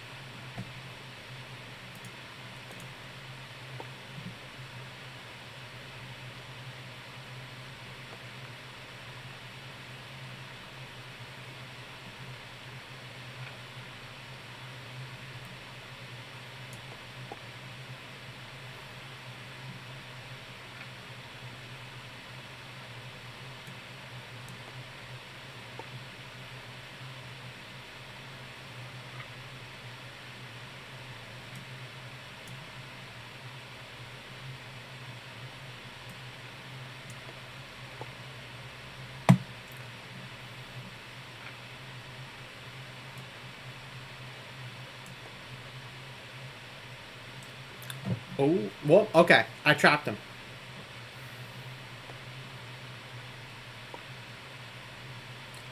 Speaker 1: Oh, well, okay. I trapped him.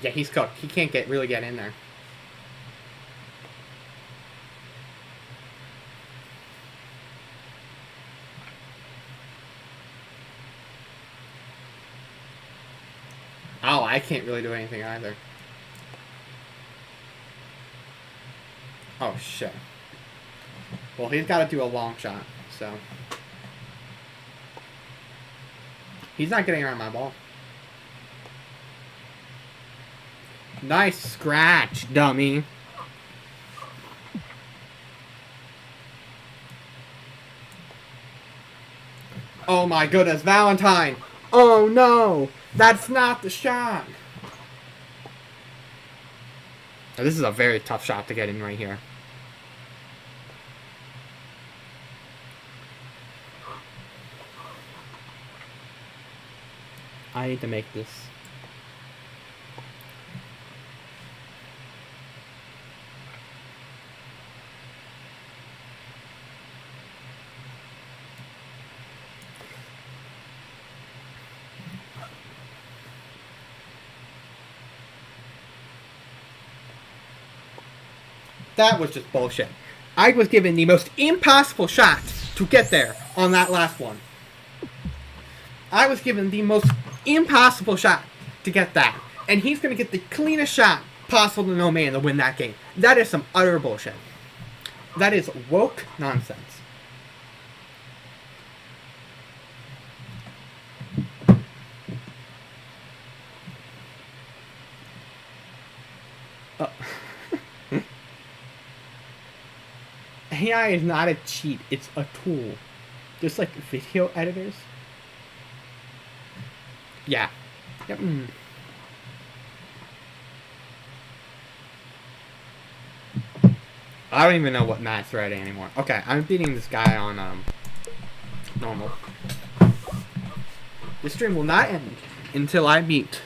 Speaker 1: Yeah, he's cooked. He can't really get in there. Oh, I can't really do anything either. Oh, shit. Well, he's got to do a long shot, so... He's not getting around my ball. Nice scratch, dummy. Oh my goodness, Valentine! Oh no! That's not the shot! Now, this is a very tough shot to get in right here. I need to make this. That was just bullshit. I was given the most impossible shot to get there on that last one. I was given the most impossible shot to get that. And he's going to get the cleanest shot possible to no man to win that game. That is some utter bullshit. That is woke nonsense. AI is not a cheat, it's a tool. Just like video editors. Yeah. Yep. I don't even know what math's ready anymore. Okay, I'm beating this guy on normal. This stream will not end until I beat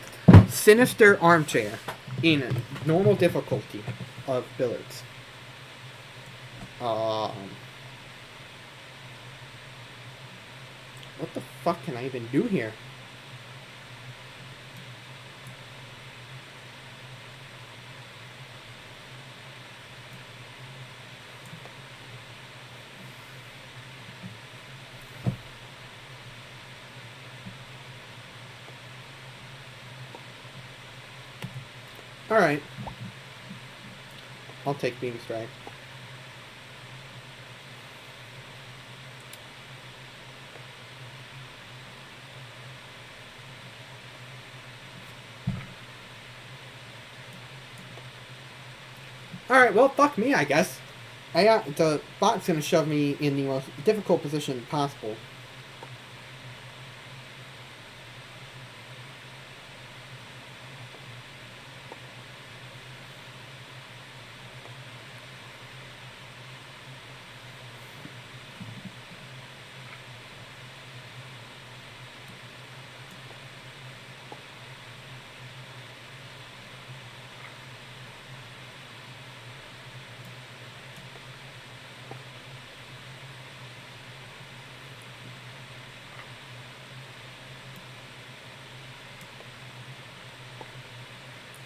Speaker 1: Sinister Armchair in normal difficulty of billiards. What the fuck can I even do here? Alright. I'll take being strike. Alright, well, fuck me, I guess. The bot's gonna shove me in the most difficult position possible.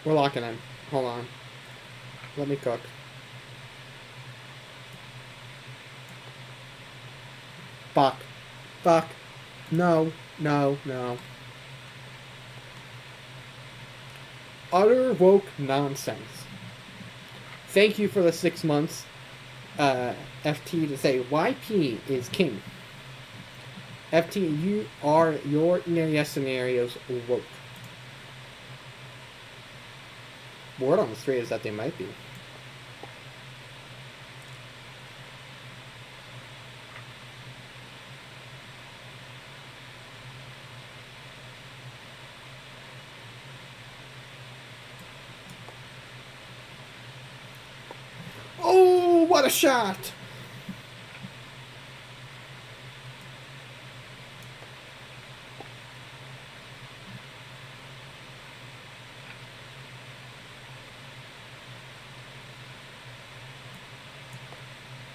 Speaker 1: We're locking in. Hold on. Let me cook. Fuck. Fuck. No. No. No. Utter woke nonsense. Thank you for the 6 months, FT, to say YP is king. FT, your NES scenarios woke. Word on the street is that they might be. Oh, what a shot!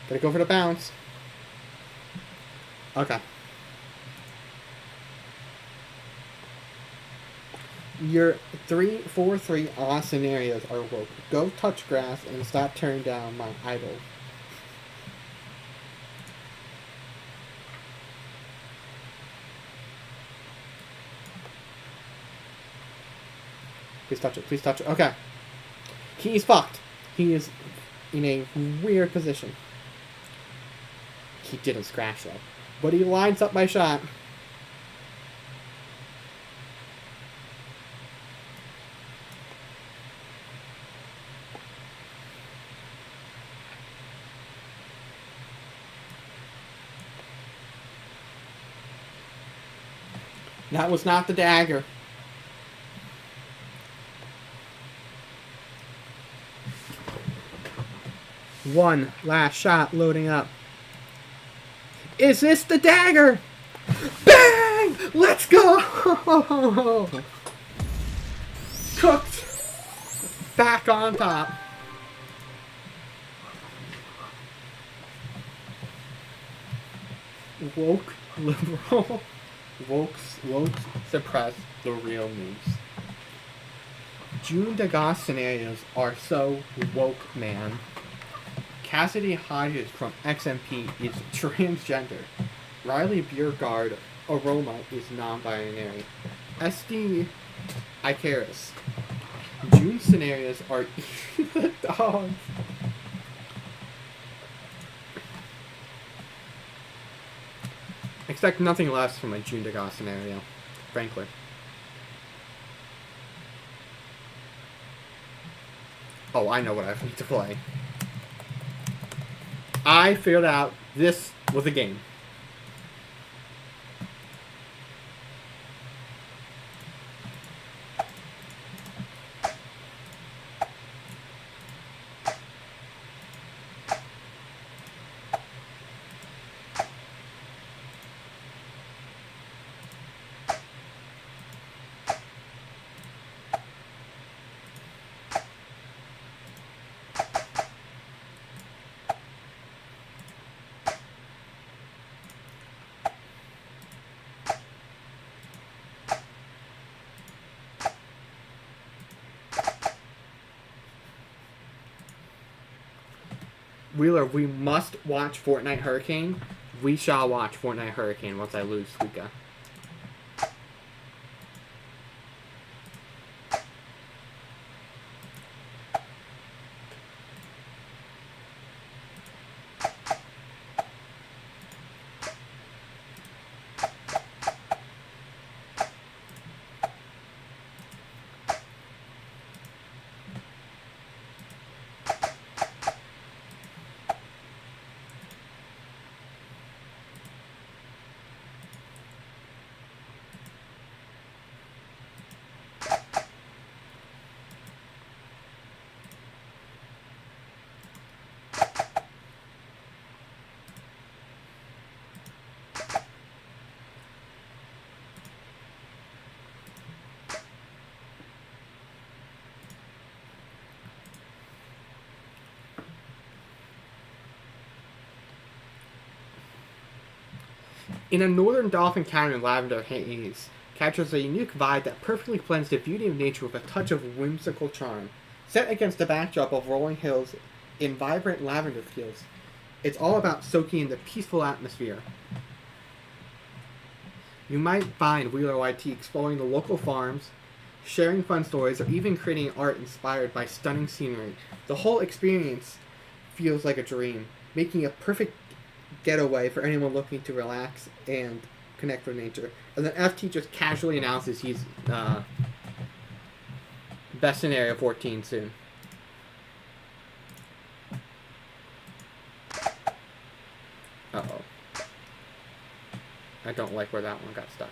Speaker 1: Gotta go for the bounce. Okay. Your 3-4-3 odd scenarios are woke. Go touch grass and stop tearing down my idol. Please touch it. Please touch it. Okay. He's fucked. He is in a weird position. He didn't scratch though. But he lines up my shot. That was not the dagger. One last shot loading up. Is this the dagger? Bang! Let's go! Cooked. Back on top. Woke liberal. Woke suppress the real news. June Degas scenarios are so woke, man. Cassidy Hodges from XMP is transgender. Riley Biergard Aroma is non-binary. SD Icarus. June scenarios are the dogs. Expect nothing less from a June Degas scenario, frankly. Oh, I know what I need to play. I figured out this was a game. Wheeler, we must watch Fortnite Hurricane. We shall watch Fortnite Hurricane once I lose Suika. In a northern dolphin canyon, Lavender Haze captures a unique vibe that perfectly blends the beauty of nature with a touch of whimsical charm. Set against the backdrop of rolling hills in vibrant lavender fields, it's all about soaking in the peaceful atmosphere. You might find Wheeler YT exploring the local farms, sharing fun stories, or even creating art inspired by stunning scenery. The whole experience feels like a dream, making a perfect getaway for anyone looking to relax and connect with nature. And then FT just casually announces he's best in Area 14 soon. Uh-oh. I don't like where that one got stuck.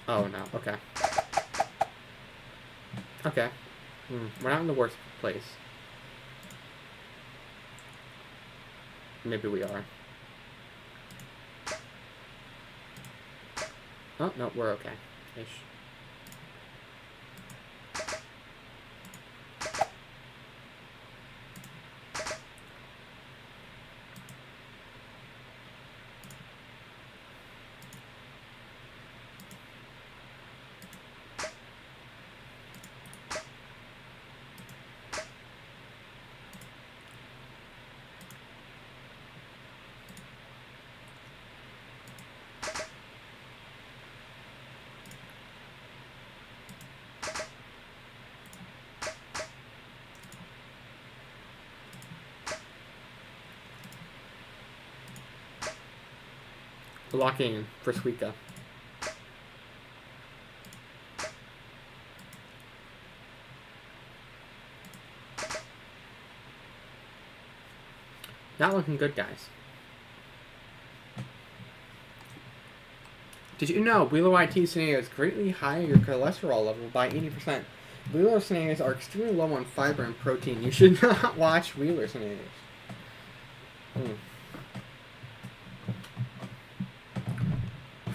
Speaker 1: Oh no, okay. Okay. We're not in the worst place. Maybe we are. Oh, no, we're okay. Ish. Locking in for Suica. Not looking good, guys. Did you know Wheeler YT scenarios greatly higher your cholesterol level by 80%? Wheeler scenarios are extremely low on fiber and protein. You should not watch Wheeler scenarios.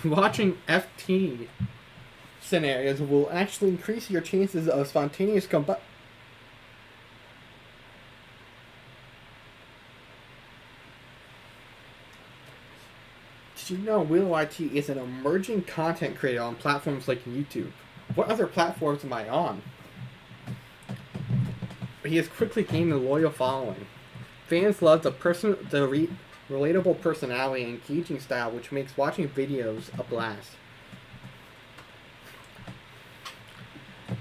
Speaker 1: Watching FT scenarios will actually increase your chances of spontaneous combustion. Did you know Wheeler YT is an emerging content creator on platforms like YouTube? What other platforms am I on? He has quickly gained a loyal following. Fans love the relatable personality and engaging style, which makes watching videos a blast.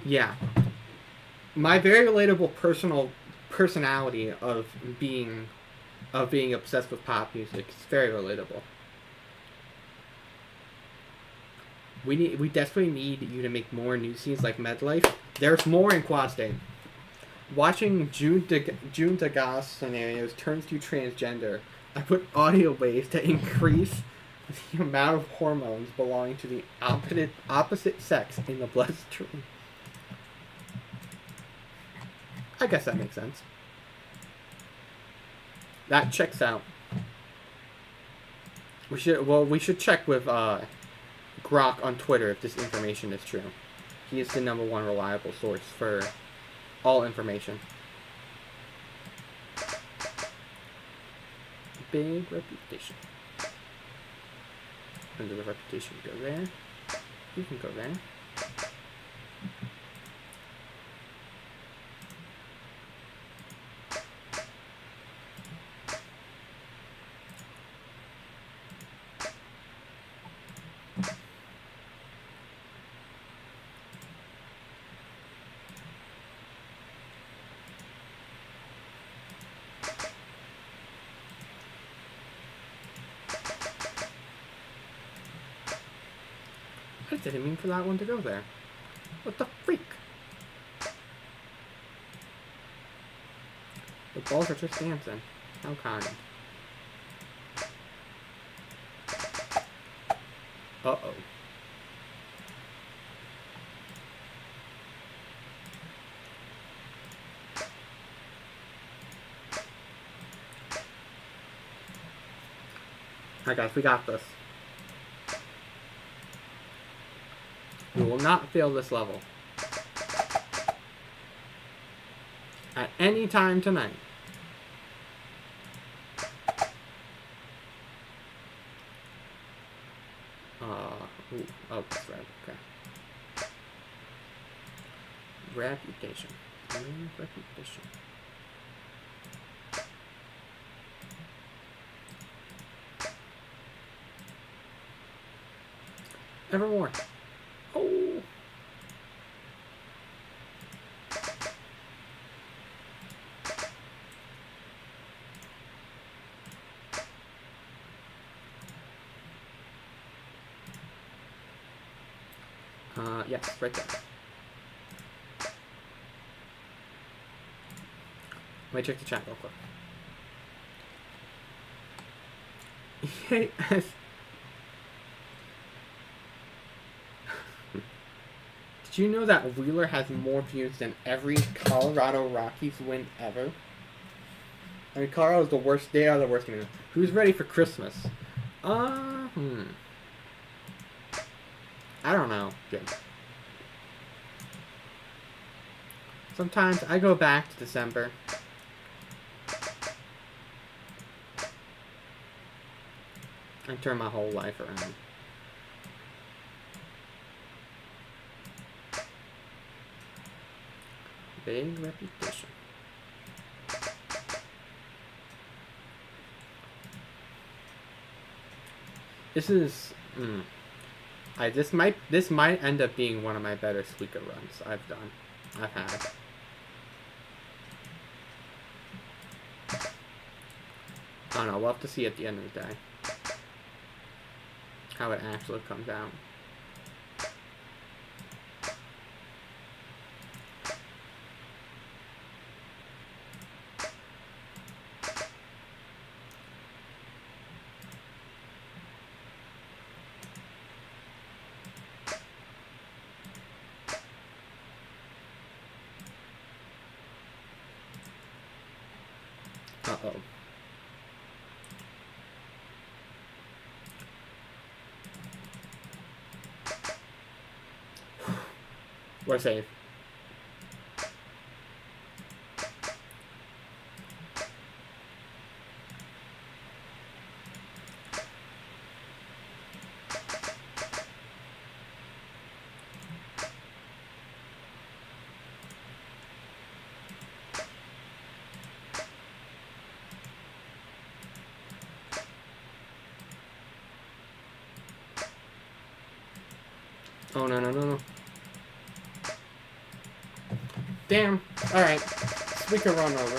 Speaker 1: Yeah. My very relatable personality of being obsessed with pop music is very relatable. We desperately need you to make more news scenes like MedLife. There's more in Quad State. Watching June Degas scenarios turns you transgender. I put audio waves to increase the amount of hormones belonging to the opposite sex in the bloodstream. I guess that makes sense. That checks out. We should check with Grok on Twitter if this information is true. He is the #1 reliable source for all information. Big reputation. Under the reputation, go there. You can go there. I didn't mean for that one to go there. What the freak? The balls are just dancing. How kind. Uh-oh. Alright guys, we got this. We will not fail this level. at any time tonight. Ooh, oh, that's red. Okay. Reputation. Reputation. Evermore. Oh. Yes, right there. Let me check the chat real quick. Yes. Did you know that Wheeler has more views than every Colorado Rockies win ever? I mean, Colorado's the worst. They are the worst team. Who's ready for Christmas? I don't know. Good. Sometimes I go back to December. And turn my whole life around. Big reputation. This is this might end up being one of my better Suika runs I've had. I don't know, we'll have to see at the end of the day how it actually comes out. Uh-oh. We're safe. Oh, no, no, no, no. Damn. Alright. We can run over.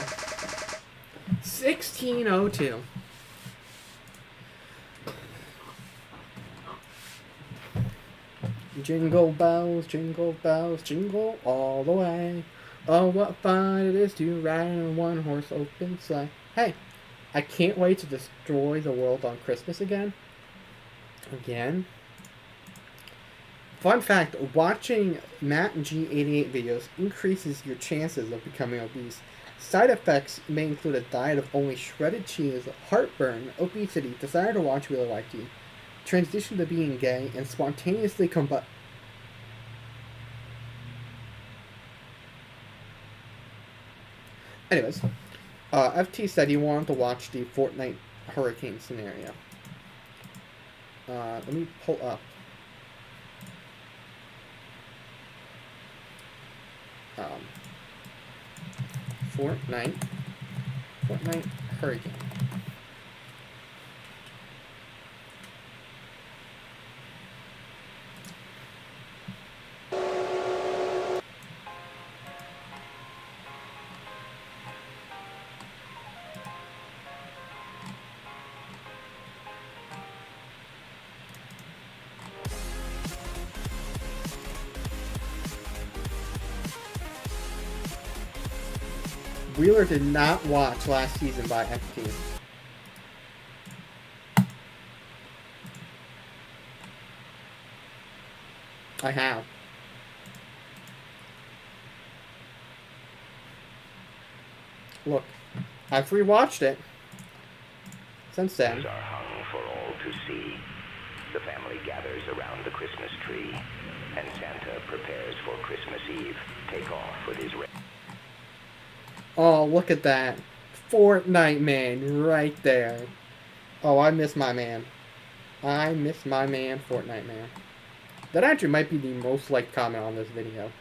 Speaker 1: 1602. Jingle bells, jingle all the way. Oh, what fun it is to ride in a one-horse open sleigh. Hey, I can't wait to destroy the world on Christmas again. Fun fact, watching Matt and G88 videos increases your chances of becoming obese. Side effects may include a diet of only shredded cheese, heartburn, obesity, desire to watch Wheeler YT, transition to being gay, and spontaneously combust. Anyways, FT said he wanted to watch the Fortnite hurricane scenario. Let me pull up. Fortnite hurricane. Wheeler did not watch last season by FT. I have. Look, I've rewatched it since then.
Speaker 4: Are hung for all to see. The family gathers around the Christmas tree, and Santa prepares for Christmas Eve. Take off with his
Speaker 1: Oh, look at that. Fortnite man right there. Oh, I miss my man. I miss my man, Fortnite man. That actually might be the most liked comment on this video.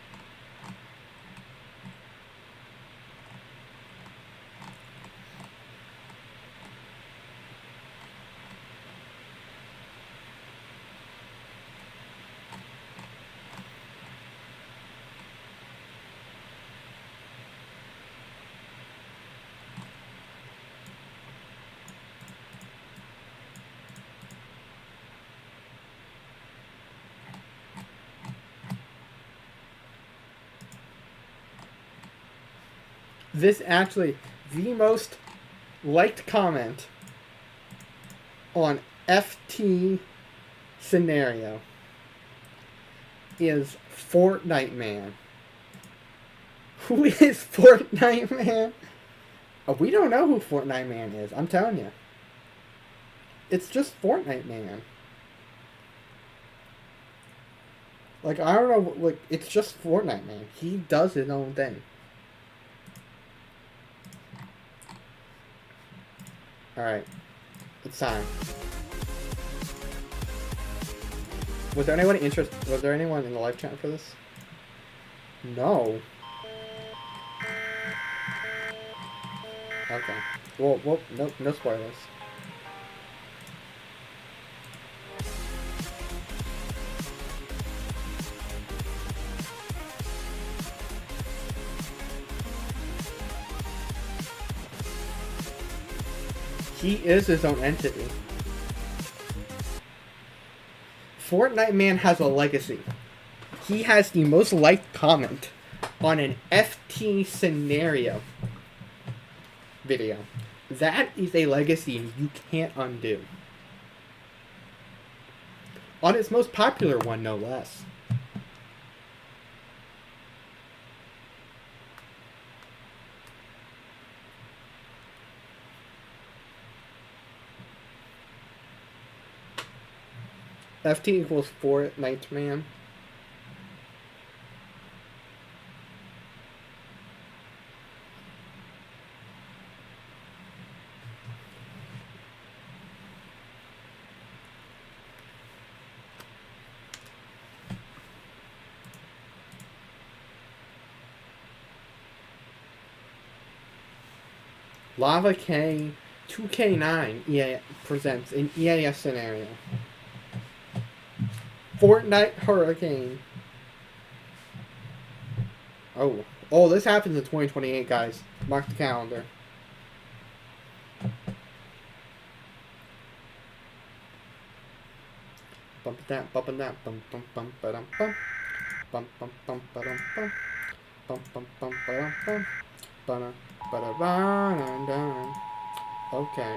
Speaker 1: This actually, the most liked comment on FT scenario is Fortnite man. Who is Fortnite man? Oh, we don't know who Fortnite man is, I'm telling you. It's just Fortnite man. Like, I don't know, like, it's just Fortnite man. He does his own thing. Alright. It's time. Was there anyone in the live chat for this? No. Okay. Well, no spoilers. He is his own entity. Fortnite man has a legacy. He has the most liked comment on an FT scenario video. That is a legacy you can't undo. On its most popular one, no less. FT equals Fortnite man. Lava K 2K9 EA presents an EAS scenario. Fortnite Hurricane. Oh, this happens in 2028, guys. Mark the calendar. Bump that, bump that, bum bum bum ba-dum bum. Bum bum bum ba-dum bum. Bum bum bum ba-dum bum. Ba-da ba-da-ba-da-dum. Okay.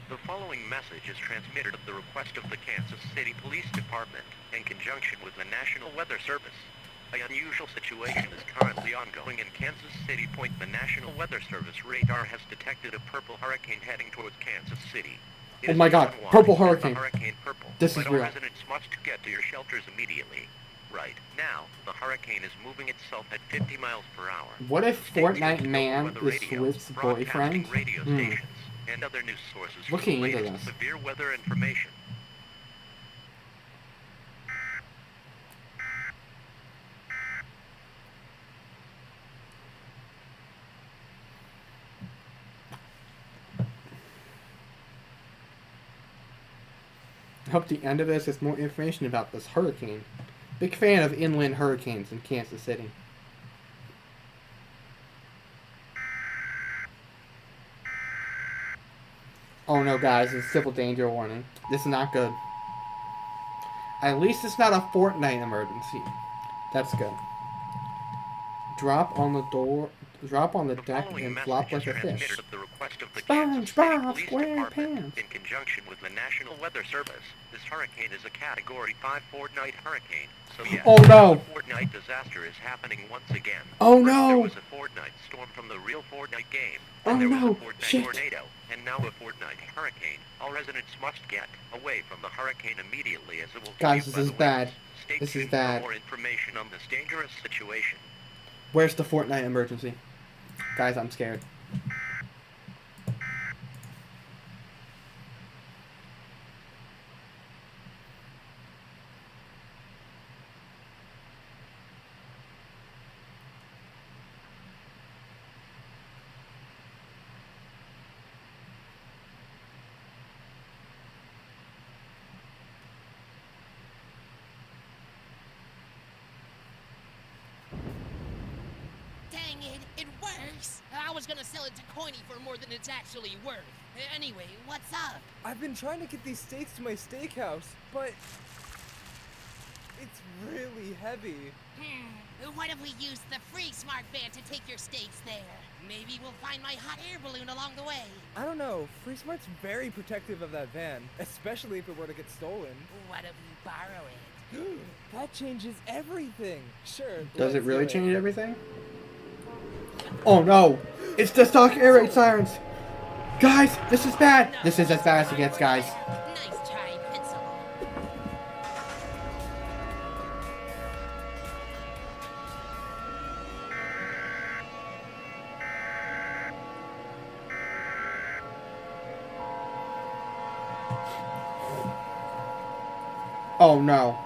Speaker 4: The following message is transmitted at the request of the Kansas City Police Department in conjunction with the National Weather Service. An unusual situation is currently ongoing in Kansas City. The National Weather Service radar has detected a purple hurricane heading towards Kansas City.
Speaker 1: Oh my God, purple hurricane.
Speaker 4: Hurricane Purple.
Speaker 1: This is real.
Speaker 4: Residents must get to your shelters immediately. Right now, the hurricane is moving itself at 50 miles per hour.
Speaker 1: What if Fortnite man is Swift's boyfriend?
Speaker 4: Radio stations and other news sources
Speaker 1: Looking into
Speaker 4: related
Speaker 1: this.
Speaker 4: to severe weather information.
Speaker 1: I hope the end of this is more information about this hurricane. Big fan of inland hurricanes in Kansas City. Oh no, guys, it's civil danger warning. This is not good. At least it's not a Fortnite emergency. That's good. Drop on the deck and flop like a fish. SpongeBob SquarePants.
Speaker 4: In conjunction with the National Weather Service, this hurricane is a Category 5 Fortnite hurricane. So yes,
Speaker 1: oh no!
Speaker 4: a Fortnite disaster is happening once again.
Speaker 1: Oh
Speaker 4: First,
Speaker 1: no!
Speaker 4: There was a Fortnite storm from the real Fortnite game.
Speaker 1: Oh
Speaker 4: There
Speaker 1: no!
Speaker 4: was a Fortnite
Speaker 1: Shit!
Speaker 4: tornado, and now a Fortnite hurricane. All residents must get away from the hurricane immediately, as it will
Speaker 1: Guys,
Speaker 4: continue
Speaker 1: this is
Speaker 4: by the
Speaker 1: bad.
Speaker 4: winds. Stay
Speaker 1: This is
Speaker 4: tuned
Speaker 1: bad.
Speaker 4: for more information on this dangerous situation.
Speaker 1: Where's the Fortnite emergency? Guys, I'm scared.
Speaker 10: Dang it, it works! I was gonna sell it to Coiny for more than it's actually worth. Anyway, what's up?
Speaker 11: I've been trying to get these steaks to my steakhouse, but it's really heavy.
Speaker 10: What if we use the free smart van to take your steaks there? Maybe we'll find my hot air balloon along the way.
Speaker 11: I don't know, Free Smart's very protective of that van, especially if it were to get stolen.
Speaker 10: What if we borrow it?
Speaker 11: That changes everything. Sure.
Speaker 1: Does it
Speaker 11: let's
Speaker 1: really
Speaker 11: do
Speaker 1: change everything? Oh no! It's the stock air raid sirens! Guys, this is bad! This is as bad as it gets, guys.
Speaker 10: Nice try, Pencil.
Speaker 1: Oh no.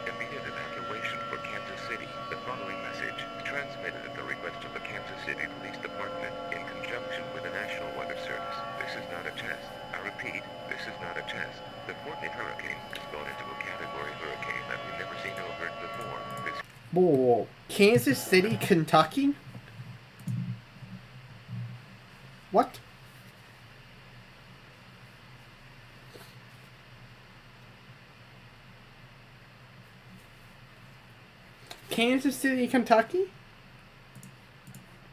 Speaker 4: Immediate evacuation for Kansas City. The following message is transmitted at the request of the Kansas City Police Department in conjunction with the National Weather Service. This is not a test. I repeat, this is not a test. The Fortnite hurricane has gone into a category hurricane that we've never seen or heard before. This
Speaker 1: Whoa. Kansas City, Kentucky? What? Kansas City, Kentucky?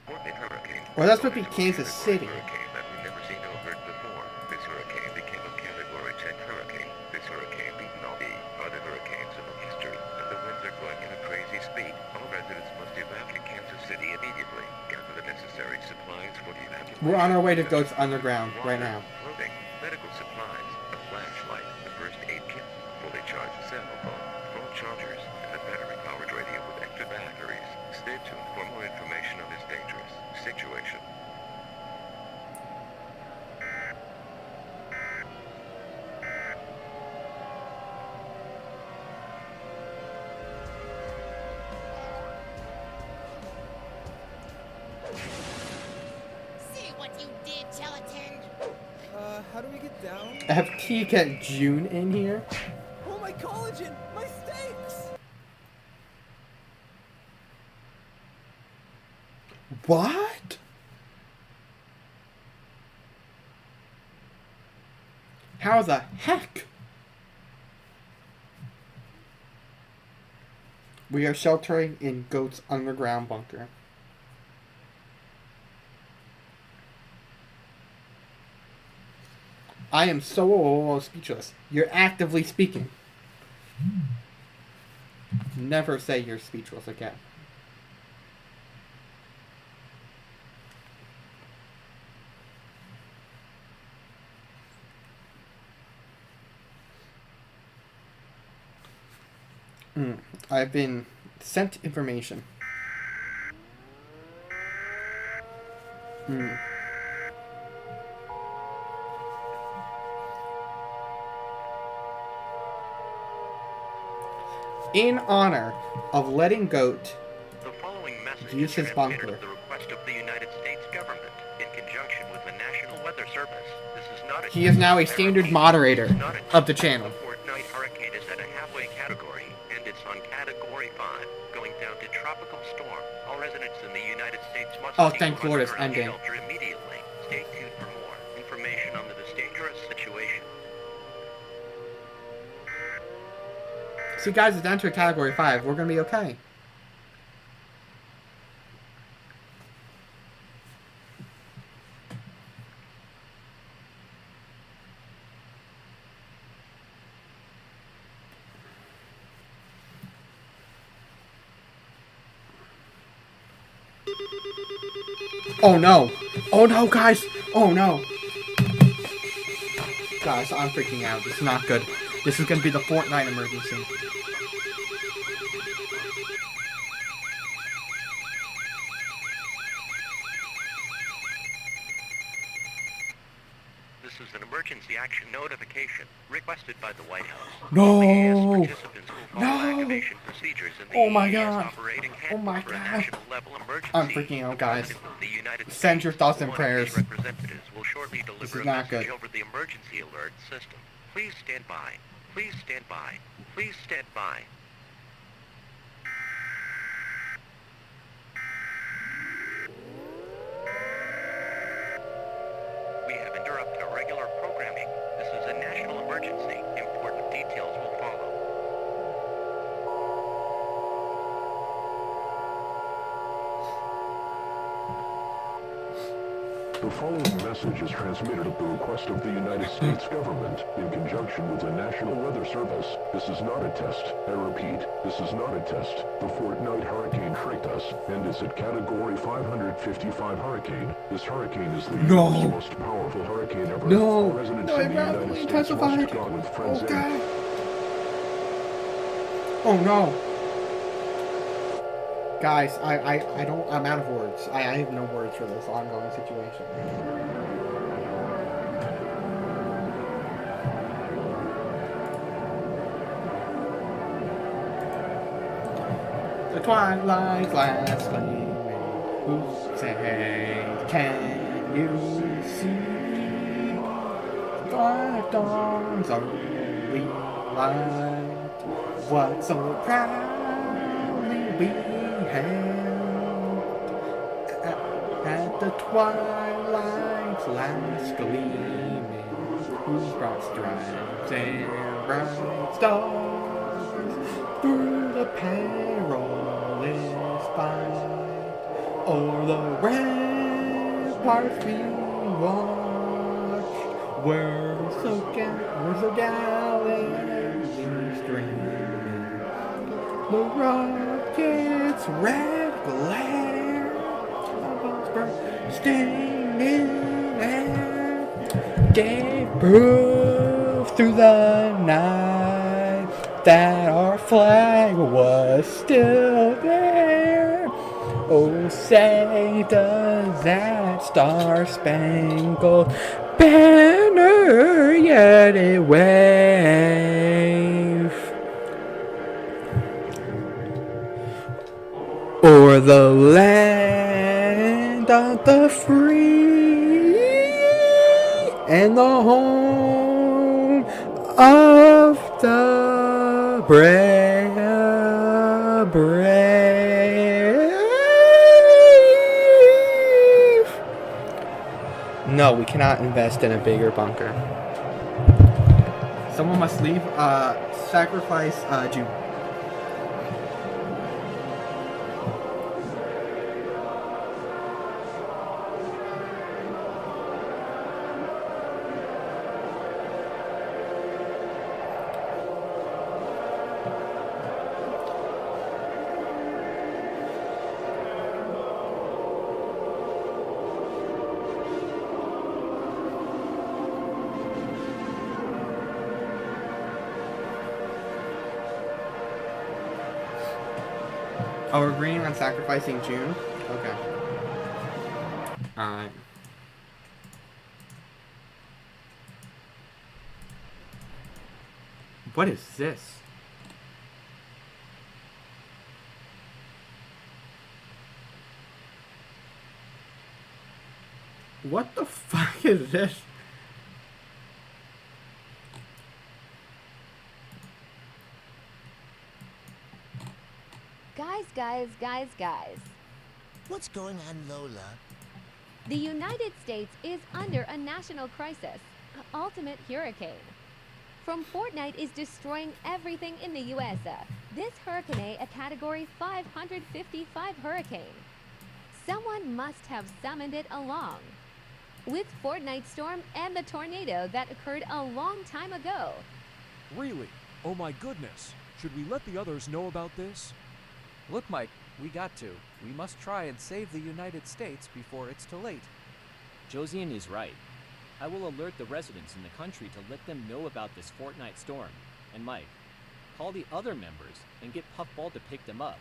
Speaker 4: Fortnite hurricane.
Speaker 1: Well, that's supposed to be Kansas City.
Speaker 4: Hurricane that we've never seen or heard before. This hurricane became a Category 10 hurricane. This hurricane beaten all the other hurricanes in history, and the winds are going at a crazy speed. All residents must evacuate Kansas City immediately. Gather the necessary supplies for the evacuation.
Speaker 1: We're on our way to Goats Underground right now.
Speaker 4: Clothing, medical supplies, a flashlight, a first aid kit, a fully charged cell phone chargers, and a battery-powered radio with extra batteries. Stay tuned for more information on this dangerous situation.
Speaker 10: See what you did, Gelatin?
Speaker 11: How do we get down?
Speaker 1: I have T-Cat June in here.
Speaker 11: Oh, my collagen! My steaks!
Speaker 1: What? How the heck? We are sheltering in Goat's underground bunker. I am so speechless. You're actively speaking. Never say you're speechless again. I've been sent information. In honor of letting Goat
Speaker 4: The following message
Speaker 1: use his
Speaker 4: is transmitted
Speaker 1: bunker.
Speaker 4: at the request of the United States government in conjunction with the National Weather Service. This is not a
Speaker 1: He is now a
Speaker 4: test.
Speaker 1: standard moderator
Speaker 4: It's not a
Speaker 1: of the
Speaker 4: test.
Speaker 1: channel.
Speaker 4: The Fortnite hurricane is at a halfway category, and it's on Category 5, going down to tropical storm. All residents in the United States must
Speaker 1: Oh,
Speaker 4: seek
Speaker 1: thank Lord it's
Speaker 4: underground
Speaker 1: ending.
Speaker 4: shelter immediately. Stay tuned for more information on this dangerous situation.
Speaker 1: See, guys, it's down to a category 5. We're gonna be okay. Oh no! Oh no, guys! Oh no! Guys, I'm freaking out. This is not good. This is gonna be the Fortnite emergency.
Speaker 4: This is an emergency action notification requested by the White House.
Speaker 1: No!
Speaker 4: Participants will follow activation procedures in the
Speaker 1: Oh my
Speaker 4: EES
Speaker 1: god!
Speaker 4: operating
Speaker 1: Oh my
Speaker 4: handbook for a
Speaker 1: god!
Speaker 4: national level emergency.
Speaker 1: I'm freaking out, guys.
Speaker 4: The United
Speaker 1: Send your
Speaker 4: States,
Speaker 1: thoughts and
Speaker 4: one of these
Speaker 1: prayers.
Speaker 4: representatives will shortly
Speaker 1: This
Speaker 4: deliver
Speaker 1: is
Speaker 4: a
Speaker 1: not
Speaker 4: message
Speaker 1: good.
Speaker 4: over the emergency alert system. Please stand by. Please stand by. Please stand by. We have interrupted our regular programming. This is a national emergency. Important details will follow.
Speaker 12: The following message is transmitted at the request of the United States government in conjunction with the National Weather Service. This is not a test. I repeat, this is not a test. The Fortnite hurricane tricked us, and it's a Category 555 hurricane. This hurricane is the
Speaker 1: No.
Speaker 12: most powerful hurricane ever.
Speaker 1: No.
Speaker 12: All residents
Speaker 1: No,
Speaker 12: in the
Speaker 1: I
Speaker 12: United
Speaker 1: rapidly
Speaker 12: States
Speaker 1: intensified.
Speaker 12: must go with friends
Speaker 1: Oh
Speaker 12: and
Speaker 1: god. Oh no. Guys, I'm out of words. I have no words for this ongoing situation. The twilight's last gleaming, who say, can you see? The twilight dawns early light, what so proudly we hailed at the twilight's last gleaming, whose broad stripes and bright stars through the perilous fight o'er the ramparts we watched, we're so gallantly streaming. The rocket's red glare above bursting in air gave proof through the night that our flag was still there. Oh, say does that star-spangled banner yet it wave o'er the land of the free and the home of the brave. No, we cannot invest in a bigger bunker. Someone must leave, sacrifice, June. Oh, we're agreeing on sacrificing June? Okay. Alright. What is this? What the fuck is this?
Speaker 13: Guys.
Speaker 10: What's going on, Lola?
Speaker 13: The United States is under a national crisis, an ultimate hurricane. From Fortnite is destroying everything in the U.S. This hurricane, a Category 555 hurricane. Someone must have summoned it along. With Fortnite storm and the tornado that occurred a long time ago.
Speaker 3: Really? Oh my goodness. Should we let the others know about this?
Speaker 11: Look, Mike, we got to. We must try and save the United States before it's too late.
Speaker 14: Josian is right. I will alert the residents in the country to let them know about this Fortnite storm. And Mike, call the other members and get Puffball to pick them up.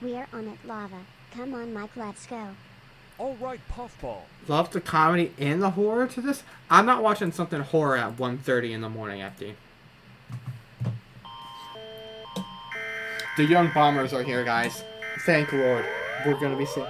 Speaker 15: We're on it, Lava. Come on, Mike, let's go.
Speaker 3: All right, Puffball.
Speaker 1: Love the comedy and the horror to this. I'm not watching something horror at 1:30 in the morning, FD. The young bombers are here, guys. Thank Lord. We're gonna be saved.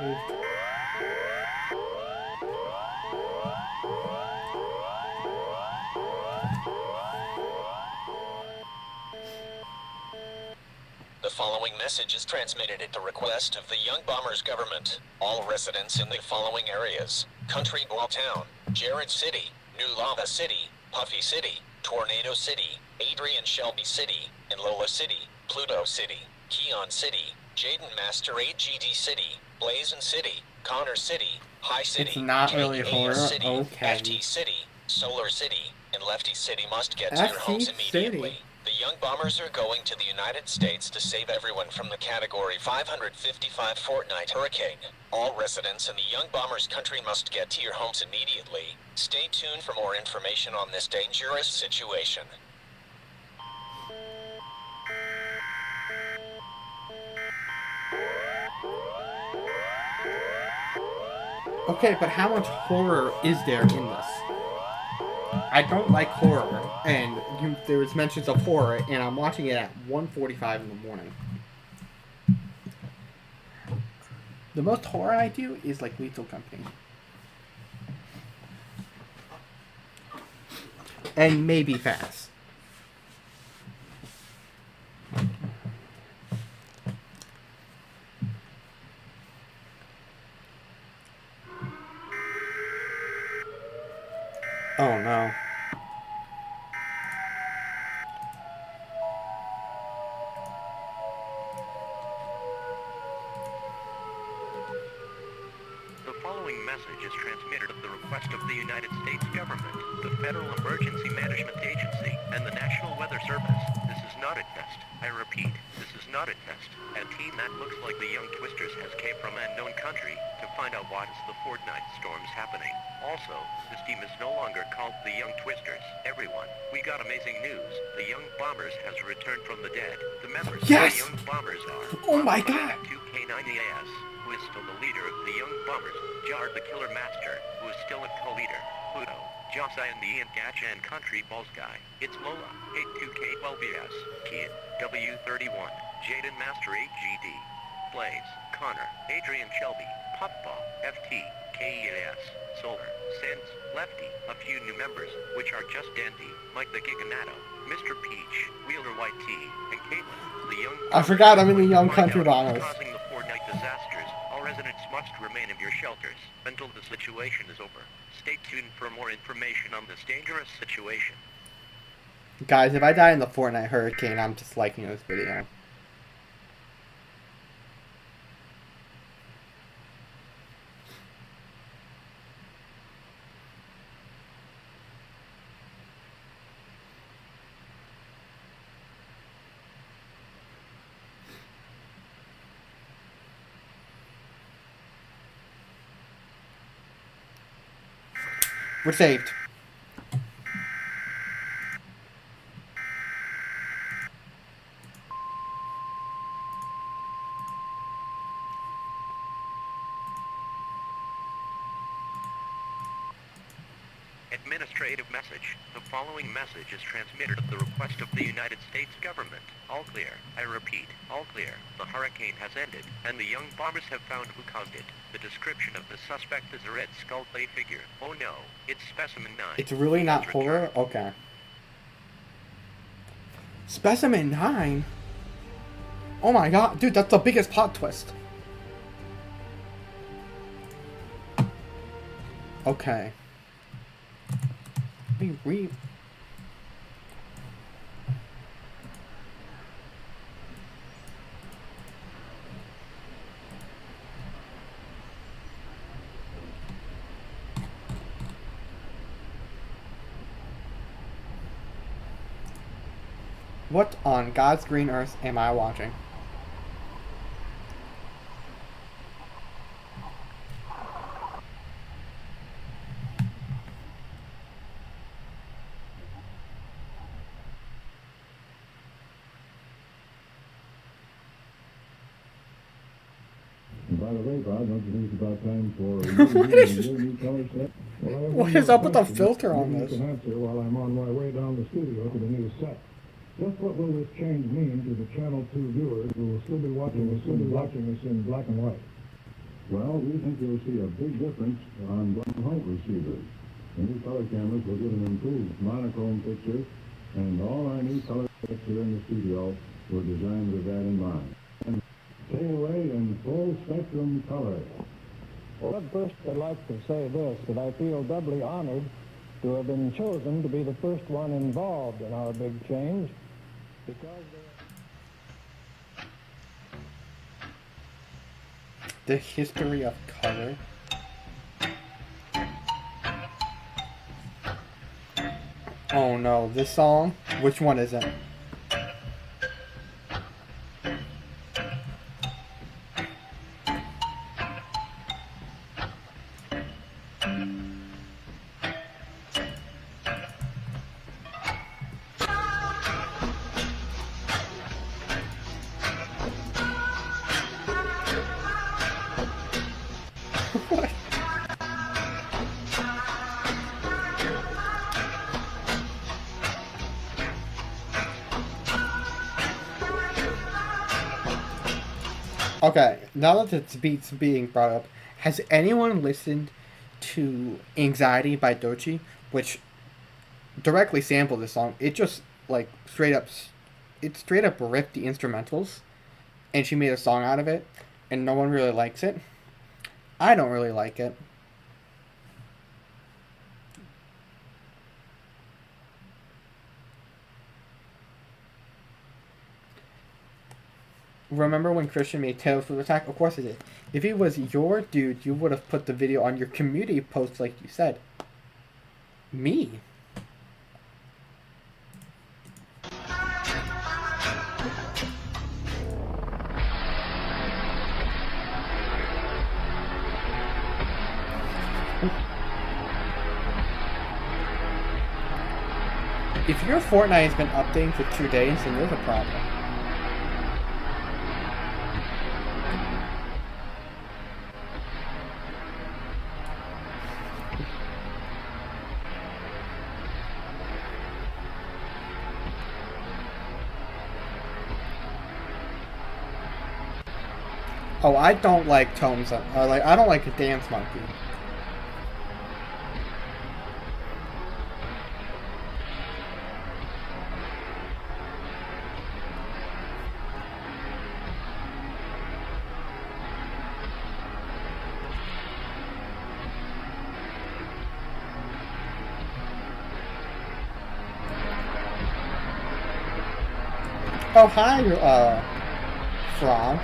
Speaker 16: The following message is transmitted at the request of the Young Bombers government. All residents in the following areas: Country Ball Town, Jared City, New Lava City, Puffy City, Tornado City, Adrian Shelby City, and Lola City, Pluto City, Keon City, Jaden Master 8GD City, Blazin City, Connor City, High City,
Speaker 1: It's not really
Speaker 16: KAS
Speaker 1: horror.
Speaker 16: City,
Speaker 1: Okay.
Speaker 16: FT City, Solar City, and Lefty City must get to your homes
Speaker 1: FT
Speaker 16: immediately.
Speaker 1: City.
Speaker 16: The Young Bombers are going to the United States to save everyone from the Category 555 Fortnite hurricane. All residents in the Young Bombers country must get to your homes immediately. Stay tuned for more information on this dangerous situation.
Speaker 1: Okay, but how much horror is there in this? I don't like horror, and there was mentions of horror, and I'm watching it at 1:45 in the morning. The most horror I do is like Lethal Company. And maybe Fast. Oh no.
Speaker 4: The following message is transmitted at the request of the United States government, the Federal Emergency Management Agency, and the National Weather Service. This is not a test. I repeat, this is not a test. A team that looks like the Young Twisters has came from unknown country to find out what is the Fortnite storms happening. Also, this team is no longer called the Young Twisters. Everyone, we got amazing news. The Young Bombers has returned from the dead. The members
Speaker 1: Yes!
Speaker 4: of the Young Bombers are
Speaker 1: Oh my God!
Speaker 4: 2K90AS, who is still the leader of the Young Bombers, Jar the Killer Master, who is still a co-leader, Pluto, Josai and the Ian Gacha and Country Balls Guy. It's Lola, 82K12BS, Kid, W31, Jaden Master 8GD, Blaze, Connor, Adrian Shelby, Puffball, FT, KEAS, Solar, Sense, Lefty, a few new members, which are Just Dandy, Mike the Giganato, Mr. Peach, Wheeler White T, and Caitlin, the Young
Speaker 1: I forgot I'm in the Young
Speaker 4: Find
Speaker 1: Country
Speaker 4: out what's
Speaker 1: Bombers.
Speaker 4: causing the Fortnite disasters. All residents must remain in your shelters until the situation is over. Stay tuned for more information on this dangerous situation.
Speaker 1: Guys, if I die in the Fortnite hurricane, I'm just liking this video. We're saved.
Speaker 4: Administrative message. The following message is transmitted at the request of the United States government. All clear. I repeat, all clear. The hurricane has ended, and the Young Bombers have found who caused it. The description of the suspect is a red skull clay figure. Oh no, it's Specimen 9.
Speaker 1: It's really not horror? Okay. Specimen 9? Oh my god, dude, that's the biggest plot twist. Okay. We What on God's green earth am I watching?
Speaker 17: By the way, Bob, don't you think it's about time for your new color set?
Speaker 1: What is up with the filter on this?
Speaker 17: You can answer while I'm on my way down the studio to the new set. Just what will this change mean to the Channel 2 viewers who will still be watching us in black and white? Well, we think you'll see a big difference on black and white receivers. The new color cameras will give an improved monochrome picture, and all our new color sets here in the studio were designed with that in mind. And away in full spectrum color.
Speaker 18: Well, first I'd like to say this, that I feel doubly honored to have been chosen to be the first one involved in our big change, because
Speaker 1: The history of color. Oh no, this song? Which one is it? Okay, now that it's beats being brought up, has anyone listened to Anxiety by Doechii, which directly sampled this song? It just, like, straight up ripped the instrumentals, and she made a song out of it, and no one really likes it. I don't really like it. Remember when Christian made Taylor Swift Attack? Of course I did. If he was your dude, you would have put the video on your community post like you said. Me? If your Fortnite has been updating for 2 days, then there's a problem. Oh, I don't like tones. I don't like a dance monkey. Oh, hi, Frog.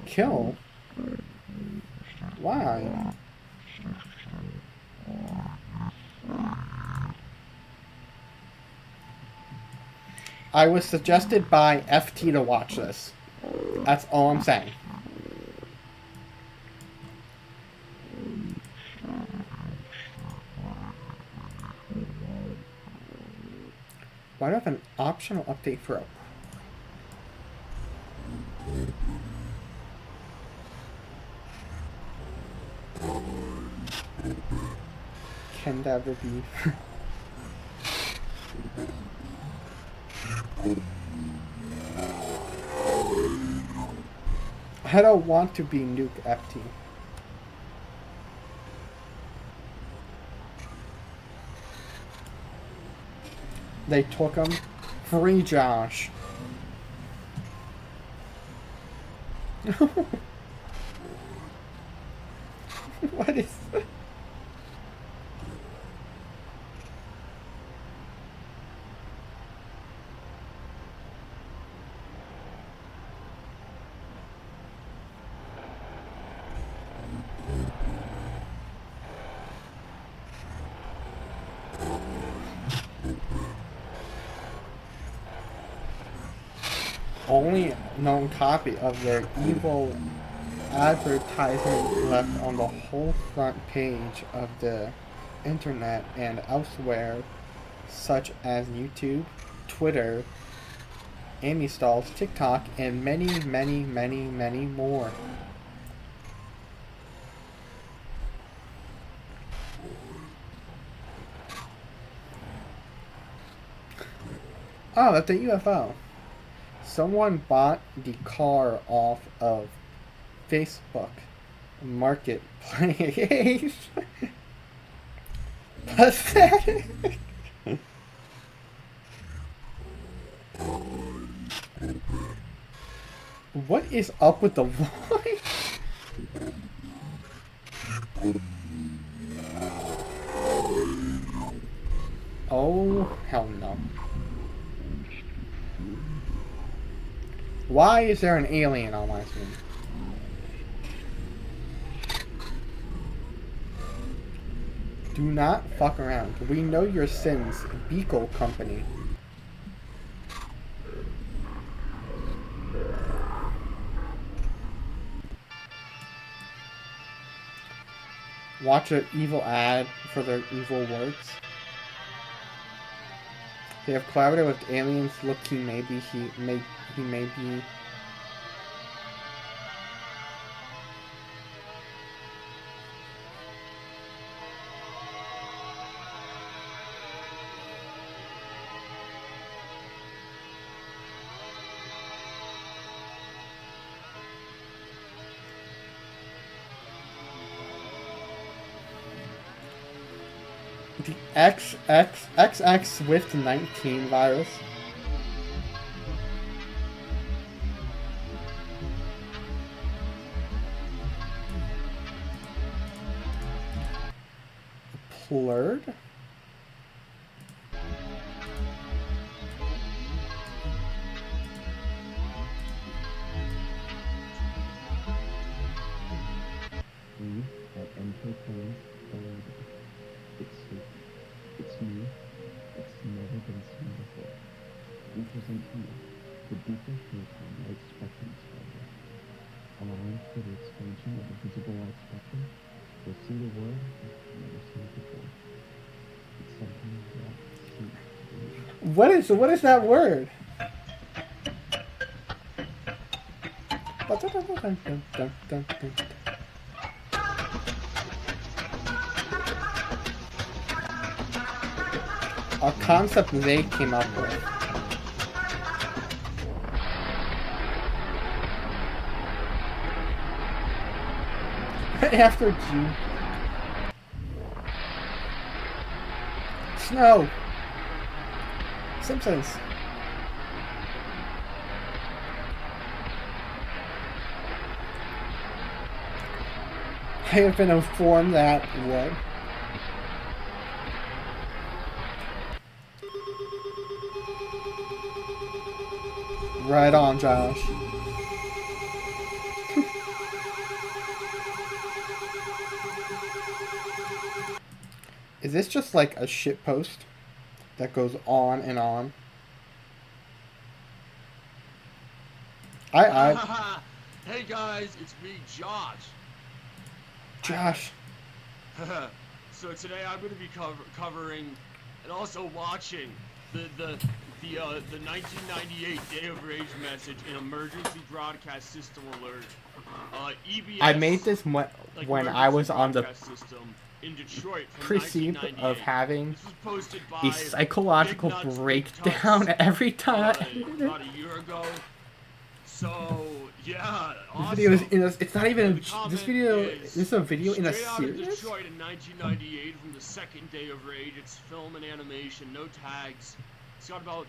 Speaker 1: Kill? Why? I was suggested by FT to watch this. That's all I'm saying. Why do I have an optional update for a... Can that ever be? I don't want to be Nuke FT. They took him. Free Josh. What is that? Only known copy of their evil advertisement left on the whole front page of the internet and elsewhere, such as YouTube, Twitter, Amy Stalls, TikTok, and many, many, many, many more. Oh, that's a UFO. Someone bought the car off of Facebook Marketplace. Pathetic. What is up with the voice? Oh, hell no. Why is there an alien on my screen? Do not fuck around. We know your sins, Beagle Company. Watch an evil ad for their evil works. They have collaborated with aliens. Look, he may be. The XX Swift 19 virus. Plurd?
Speaker 19: We at MK it's new. It's never been seen before. We present to you the deeper photon light spectrum exposure. Allowing for the expansion of the visible light spectrum, you'll see the world you've never seen before. It's something you have seen.
Speaker 1: What is that word? A concept they came up with. After G. Snow. Simpsons. I have been informed that what? Right on, Josh. Is this just like a shit post that goes on and on?
Speaker 20: Hey guys, it's me, Josh.
Speaker 1: Josh.
Speaker 20: So today I'm going to be covering and also watching the 1998 Day of Rage message in Emergency Broadcast System Alert. EBS.
Speaker 1: I made this when I was on the
Speaker 20: system in Detroit
Speaker 1: perceive of having
Speaker 20: a
Speaker 1: psychological breakdown every time.
Speaker 20: About a year ago. So yeah,
Speaker 1: awesome. This video is in a, it's not even this video. This is a video in a series.
Speaker 20: Out of Detroit in 1998 from the second Day of Rage. It's film and animation, no tags. It's got about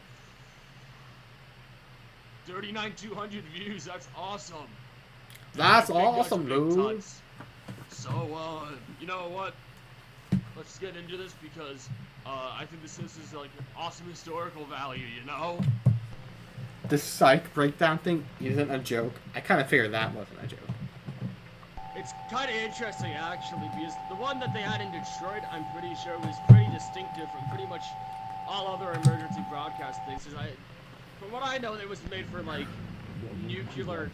Speaker 20: 39,200 views. That's awesome.
Speaker 1: That's awesome, dude.
Speaker 20: So you know what? Let's get into this because I think this is like an awesome historical value. You know.
Speaker 1: The psych breakdown thing isn't a joke. I kind of figured that wasn't a joke.
Speaker 20: It's kind of interesting, actually, because the one that they had in Detroit, I'm pretty sure was pretty distinctive from pretty much all other emergency broadcast things. From what I know, it was made for, like, nuclear...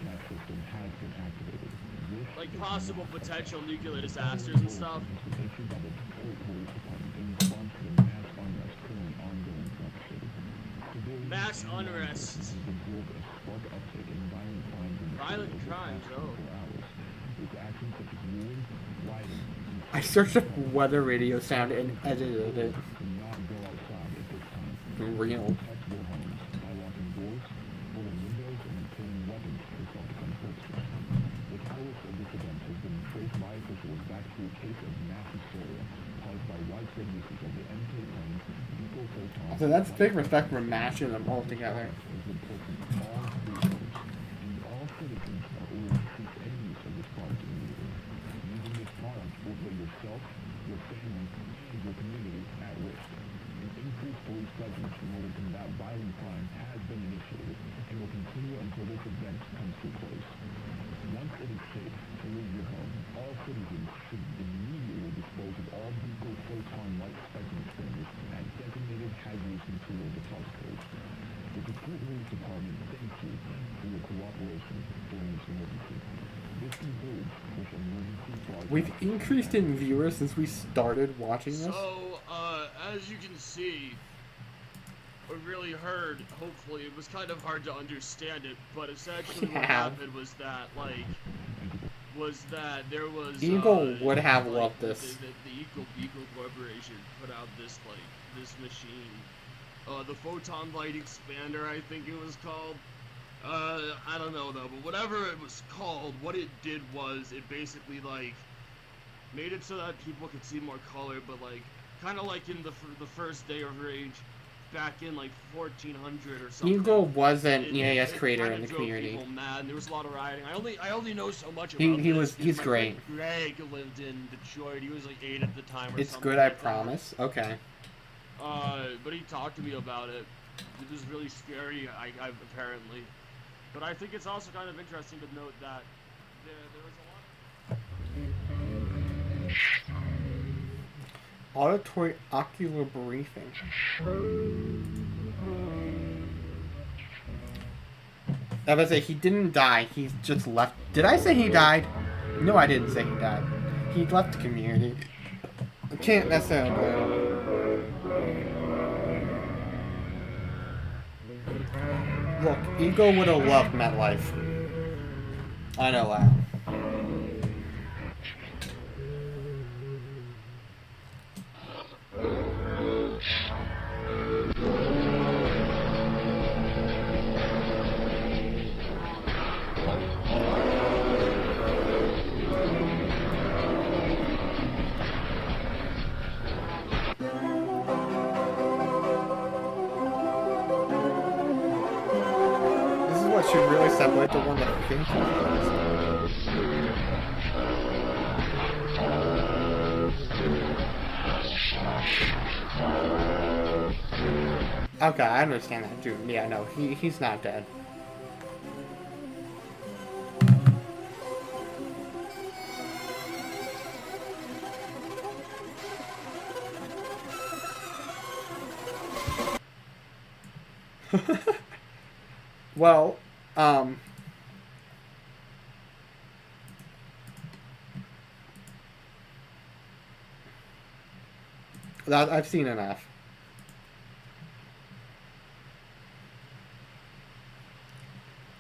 Speaker 20: like possible potential nuclear disasters and stuff. Mass unrest. Violent crimes, oh.
Speaker 1: I searched up weather radio sound and edited it. Real. So that's big respect for mashing them all together. We've increased in viewers since we started watching this.
Speaker 20: So, as you can see, or really heard, hopefully, it was kind of hard to understand it, but essentially what happened was that, like, there was,
Speaker 1: Eagle would have loved this.
Speaker 20: The Eagle Corporation put out this, like, this machine. The Photon Light Expander, I think it was called. I don't know though, but whatever it was called, what it did was it basically, like, made it so that people could see more color, but, like, kind of like in the first day of Rage, back in, like, 1400 or something.
Speaker 1: Eagle was an EAS creator in the community.
Speaker 20: People mad, and there was a lot of rioting. I only know so much about
Speaker 1: he's great.
Speaker 20: Greg lived in Detroit. He was like 8 at the time or
Speaker 1: it's
Speaker 20: something.
Speaker 1: Good, I promise. Okay.
Speaker 20: But he talked to me about it. It was really scary, I apparently. But I think it's also kind of interesting to note that there was a lot.
Speaker 1: Auditory ocular briefing. I was say he didn't die. He just left. Did I say he died? No, I didn't say he died. He left the community. I can't necessarily blame him. Look, Eagle would have loved MetLife. I know that. Should really separate the one that thinks okay, I understand that too. Yeah, no, he's not dead. Well, that I've seen enough.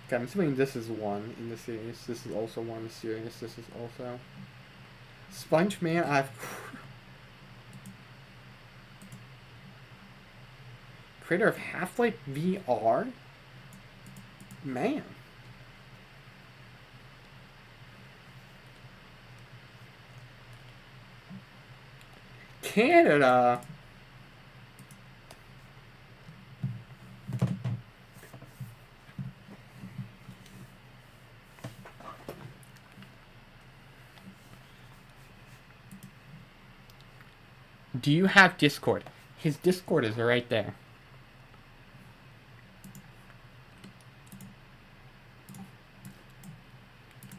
Speaker 1: Okay, I'm assuming this is one in the series. This is also one in the series. This is also Sponge Man. Creator of Half-Life VR. Man. Canada. Do you have Discord? His Discord is right there.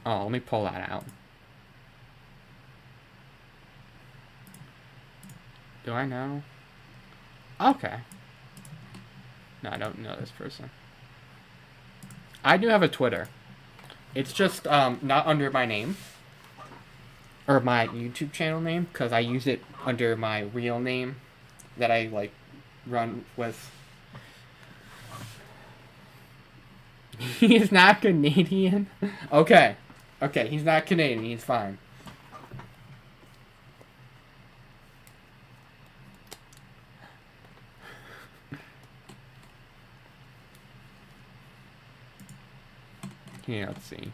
Speaker 1: Oh, let me pull that out. Do I know? Okay. No, I don't know this person. I do have a Twitter. It's just not under my name or my YouTube channel name, because I use it under my real name that I like run with. He is not Canadian. Okay, he's not Canadian. He's fine. Yeah, let's see.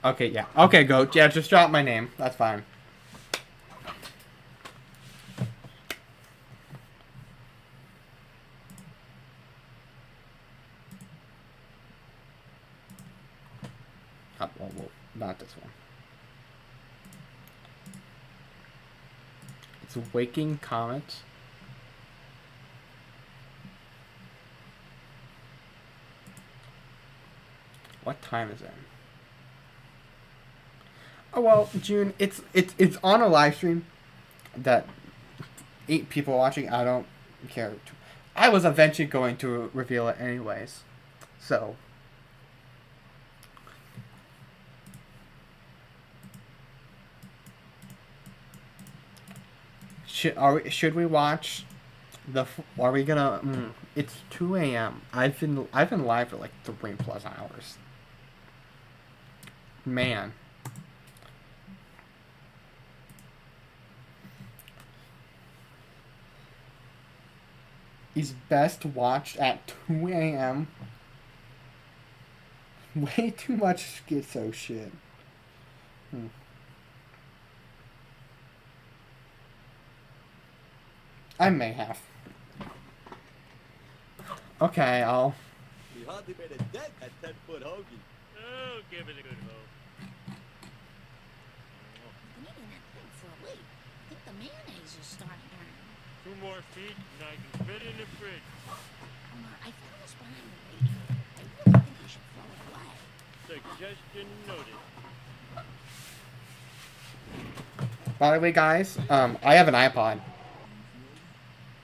Speaker 1: Okay, yeah. Okay, Goat. Yeah, just drop my name. That's fine. Oh, well, not this one. It's Waking Comet. What time is it? Oh well, June. It's on a live stream that 8 people watching. I don't care. I was eventually going to reveal it anyways, so. Should we watch the? Are we gonna? It's 2 a.m. I've been live for like 3+ hours. Man. He's best watched at 2 a.m. Way too much schizo shit. I may have. Okay, I'll.
Speaker 21: We hardly made a dent at 10-foot hoagie.
Speaker 22: Oh, give it a good hope.
Speaker 10: Been eating that thing for a week. I think the mayonnaise is starting to turn.
Speaker 22: 2 more feet and I can fit in the fridge.
Speaker 10: Omar, I found this behind the radio. I really think I should throw it away.
Speaker 22: Suggestion noted.
Speaker 1: By the way, guys, I have an iPod.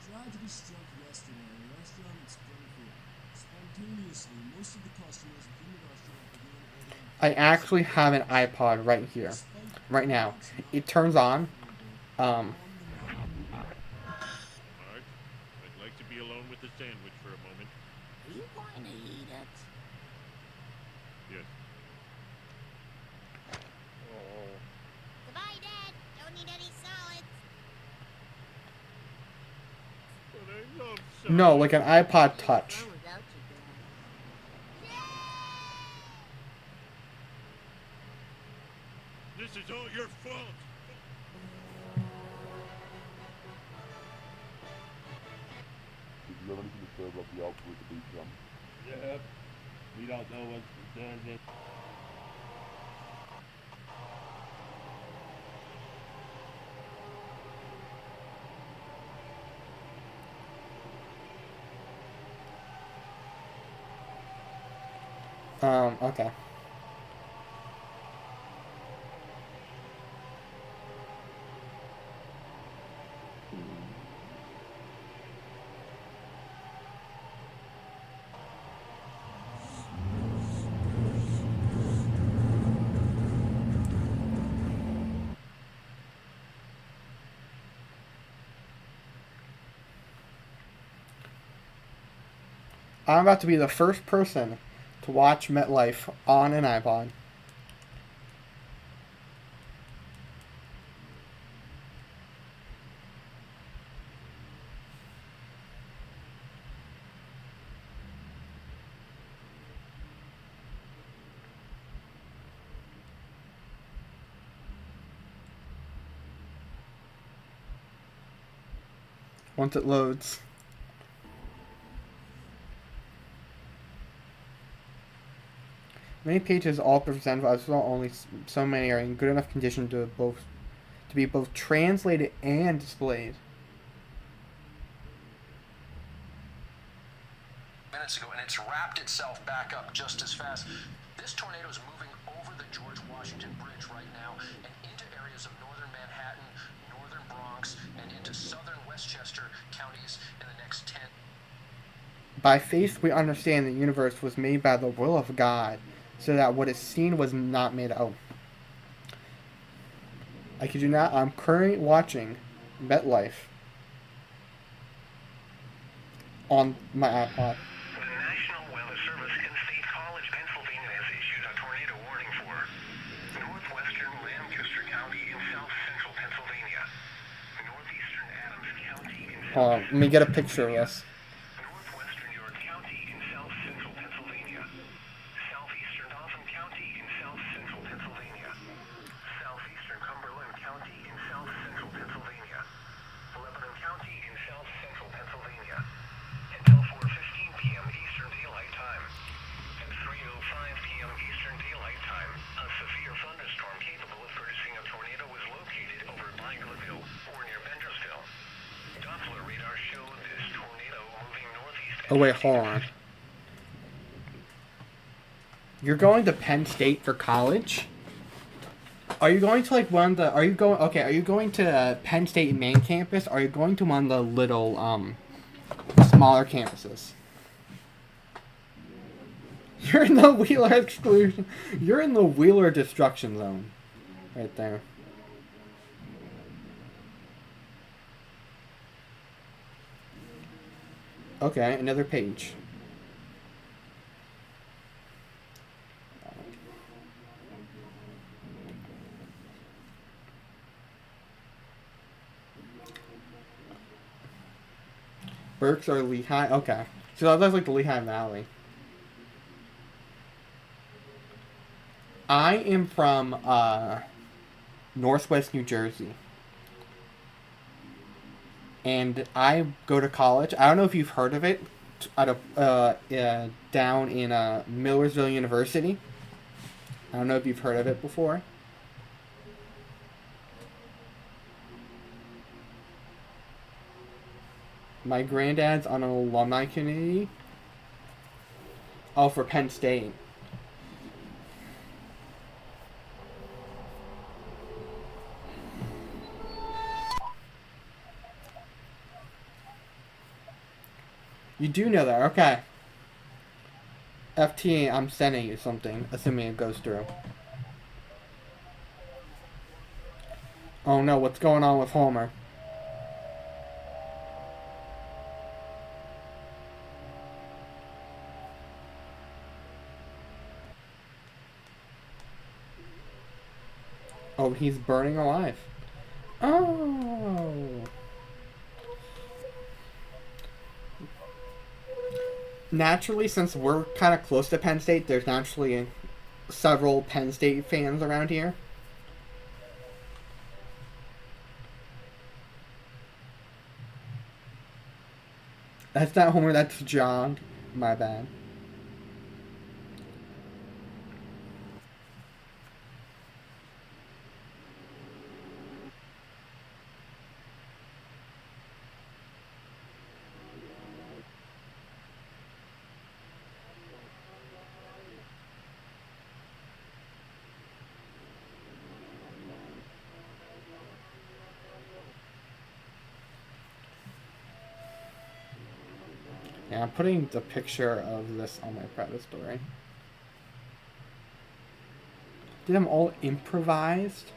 Speaker 23: Tragedy struck yesterday at a restaurant in Springfield. Spontaneously, most of the customers within the restaurant began ordering.
Speaker 1: I actually have an iPod right here, right now. It turns on.
Speaker 22: Mark, I'd like to be alone with the sandwich for a moment.
Speaker 10: Are you going to eat it?
Speaker 22: Yes. Oh.
Speaker 10: Goodbye, Dad. Don't need any solids.
Speaker 22: But I love
Speaker 1: No, like an iPod Touch.
Speaker 10: Without you, Dad.
Speaker 22: This is all your fault.
Speaker 24: Did you have anything to say about the outbreak of HM?
Speaker 23: Yep. We don't know what's concerned it.
Speaker 1: Okay. I'm about to be the first person to watch MetLife on an iPod. Once it loads. Many pages all present as well, only so many are in good enough condition to be both translated and displayed.
Speaker 25: Minutes ago, and it's wrapped itself back up just as fast. This tornado is moving over the George Washington Bridge right now and into areas of northern Manhattan, northern Bronx, and into southern West Westchester counties in the next 10.
Speaker 1: By faith we understand the universe was made by the will of God, so that what is seen was not made out. I kid you not, I'm currently watching MetLife on my iPod.
Speaker 25: The National Weather Service in State College, Pennsylvania has issued a tornado warning for northwestern Lancaster County in south central Pennsylvania, northeastern Adams County in
Speaker 1: Hold on, let me get a picture of this.
Speaker 25: northwestern York County in south central Pennsylvania, southeastern Dauphin County in south central Pennsylvania, southeastern Cumberland County in south central Pennsylvania, Lebanon County in south central Pennsylvania, until 4:15 p.m. Eastern Daylight Time. At 3:05 p.m. Eastern Daylight Time, a severe thunderstorm capable of producing a tornado was located over Banglaville or near Bendersville. Doppler radar showed this tornado moving northeast.
Speaker 1: Oh wait, hold on. You're going to Penn State for college? Are you going to like one of the, are you going to Penn State main campus, or are you going to one of the little, smaller campuses? You're in the Wheeler exclusion, you're in the Wheeler destruction zone. Right there. Okay, another page. Berks or Lehigh? Okay. So that looks like the Lehigh Valley. I am from Northwest New Jersey. And I go to college. I don't know if you've heard of it. Down in Millersville University. I don't know if you've heard of it before. My granddad's on an alumni committee. Oh, for Penn State. You do know that, okay. FT, I'm sending you something, assuming it goes through. Oh no, what's going on with Homer? Oh, he's burning alive. Oh. Naturally, since we're kind of close to Penn State, there's naturally several Penn State fans around here. That's not Homer, that's John. My bad. Yeah, I'm putting the picture of this on my private story. Did them all improvised?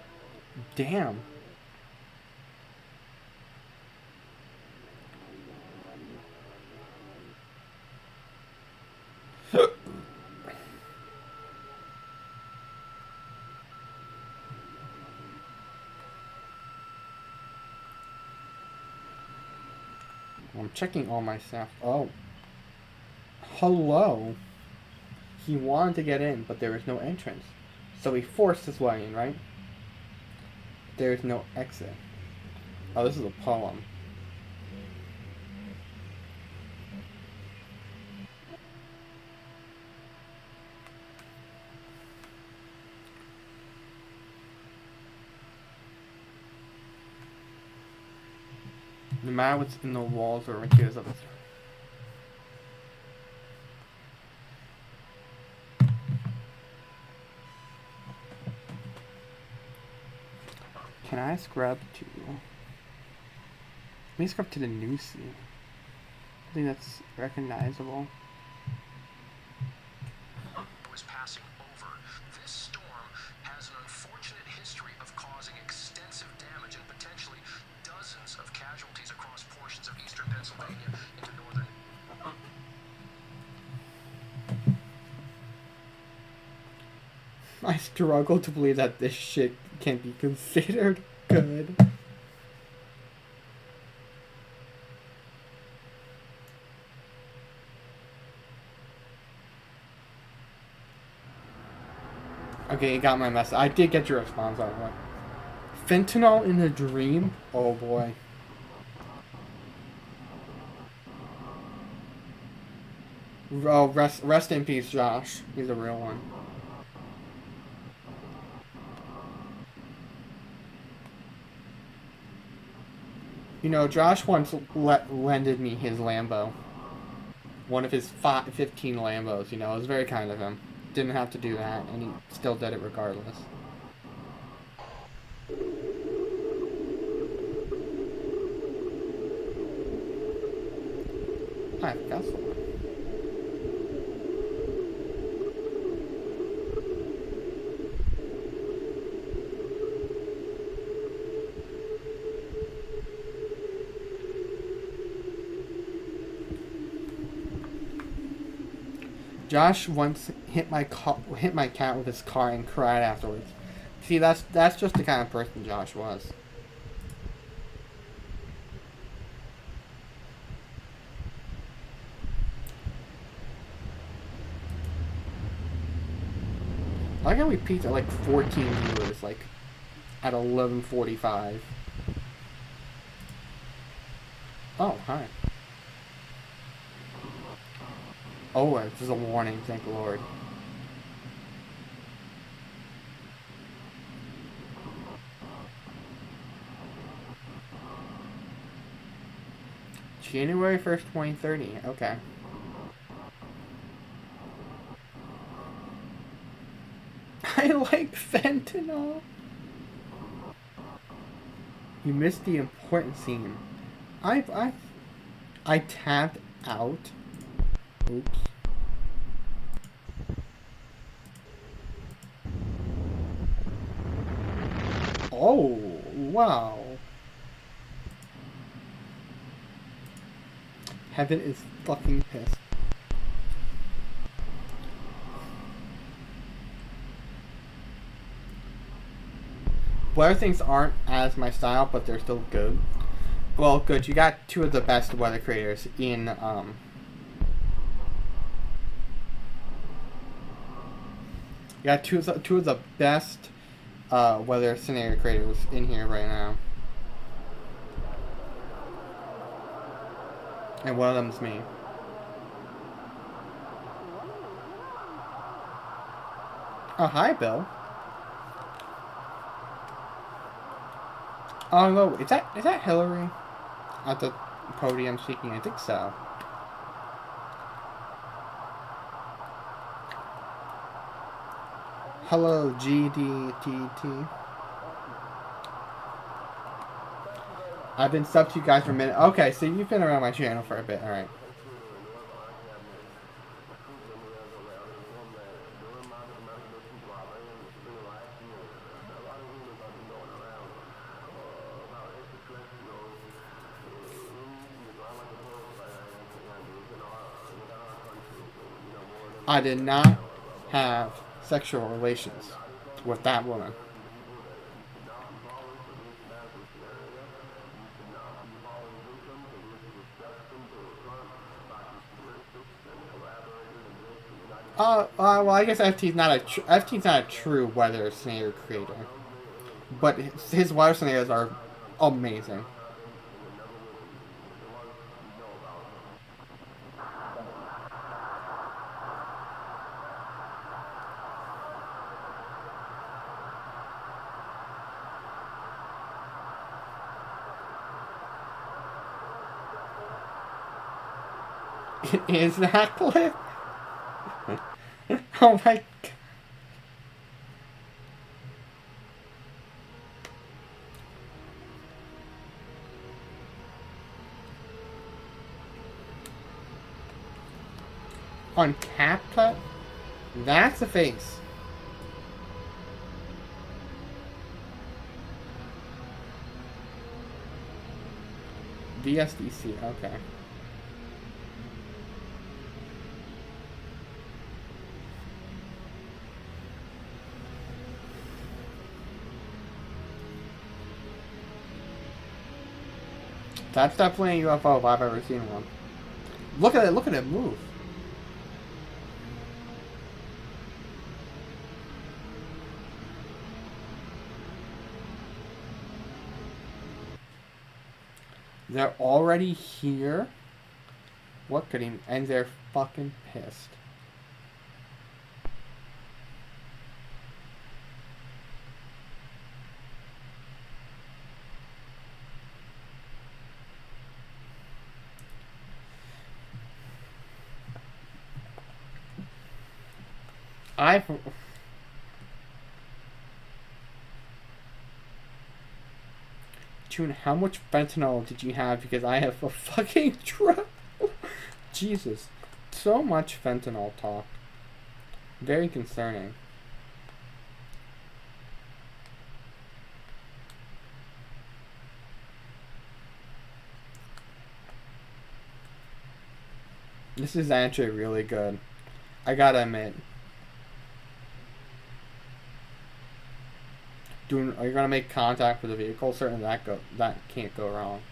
Speaker 1: Damn. I'm checking all my stuff. Oh. Hello. He wanted to get in, but there was no entrance. So he forced his way in, right? There is no exit. Oh, this is a poem. No matter what's in the walls or materials of it. Can I scrub too? Let me just go up to the news scene. I think that's recognizable.
Speaker 25: Was passing over. This storm has an unfortunate history of causing extensive damage and potentially dozens of casualties across portions of eastern Pennsylvania into northern.
Speaker 1: I struggle to believe that this shit can be considered good. Okay, you got my message. I did get your response on it. Fentanyl in a dream? Oh boy. Oh, rest in peace, Josh. He's a real one. You know, Josh once lended me his Lambo. One of his 15 Lambos, you know. It was very kind of him. Didn't have to do that, and he still did it regardless. I got someone. Josh once hit my cat with his car and cried afterwards. See, that's just the kind of person Josh was. I like how we peaked at like 14 viewers, like at 11:45. Oh, hi. Oh, this is a warning, thank the Lord. January 1st, 2030. Okay. I like fentanyl. You missed the important scene. I tapped out. Oops. Oh, wow. Heaven is fucking pissed. Weather things aren't as my style, but they're still good. Well, good. You got two of the best weather creators in, you got two of the best weather scenario creators in here right now. And one of them's me. Oh, hi, Bill. Oh no, is that Hillary at the podium speaking? I think so. Hello, GDTT. I've been subbed to you guys for a minute. Okay, so you've been around my channel for a bit. All right. I did not have sexual relations with that woman. Well, I guess FT's not a true weather scenario creator, but his weather scenarios are amazing. Is that clip? Oh my god. on CapCut, that's the face. VSDC, okay. That's definitely a UFO if I've ever seen one. Look at it move. They're already here? What could he... And they're fucking pissed. June, how much fentanyl did you have? Because I have a fucking truck. Jesus. So much fentanyl talk. Very concerning. This is actually really good. I gotta admit. Are you gonna make contact with the vehicle? Certainly that can't go wrong.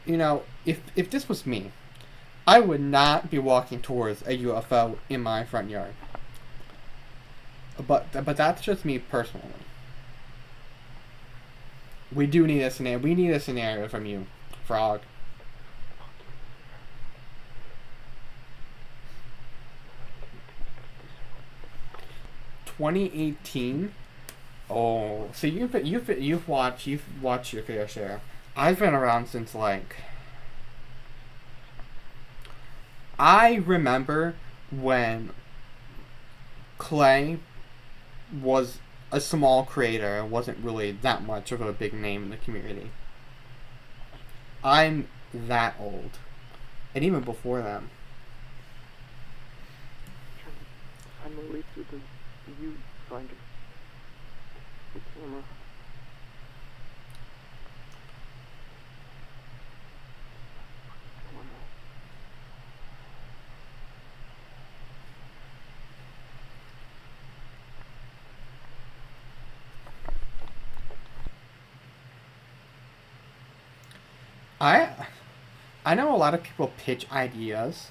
Speaker 1: You know, if this was me, I would not be walking towards a UFO in my front yard. But that's just me personally. We do need a scenario. We need a scenario from you, Frog. 2018. Oh, so you've watched your fair share. I've been around since like. I remember when Clay was a small creator and wasn't really that much of a big name in the community. I'm that old, and even before that.
Speaker 2: Find my way through the viewfinder. The camera. Come on now.
Speaker 1: I know a lot of people pitch ideas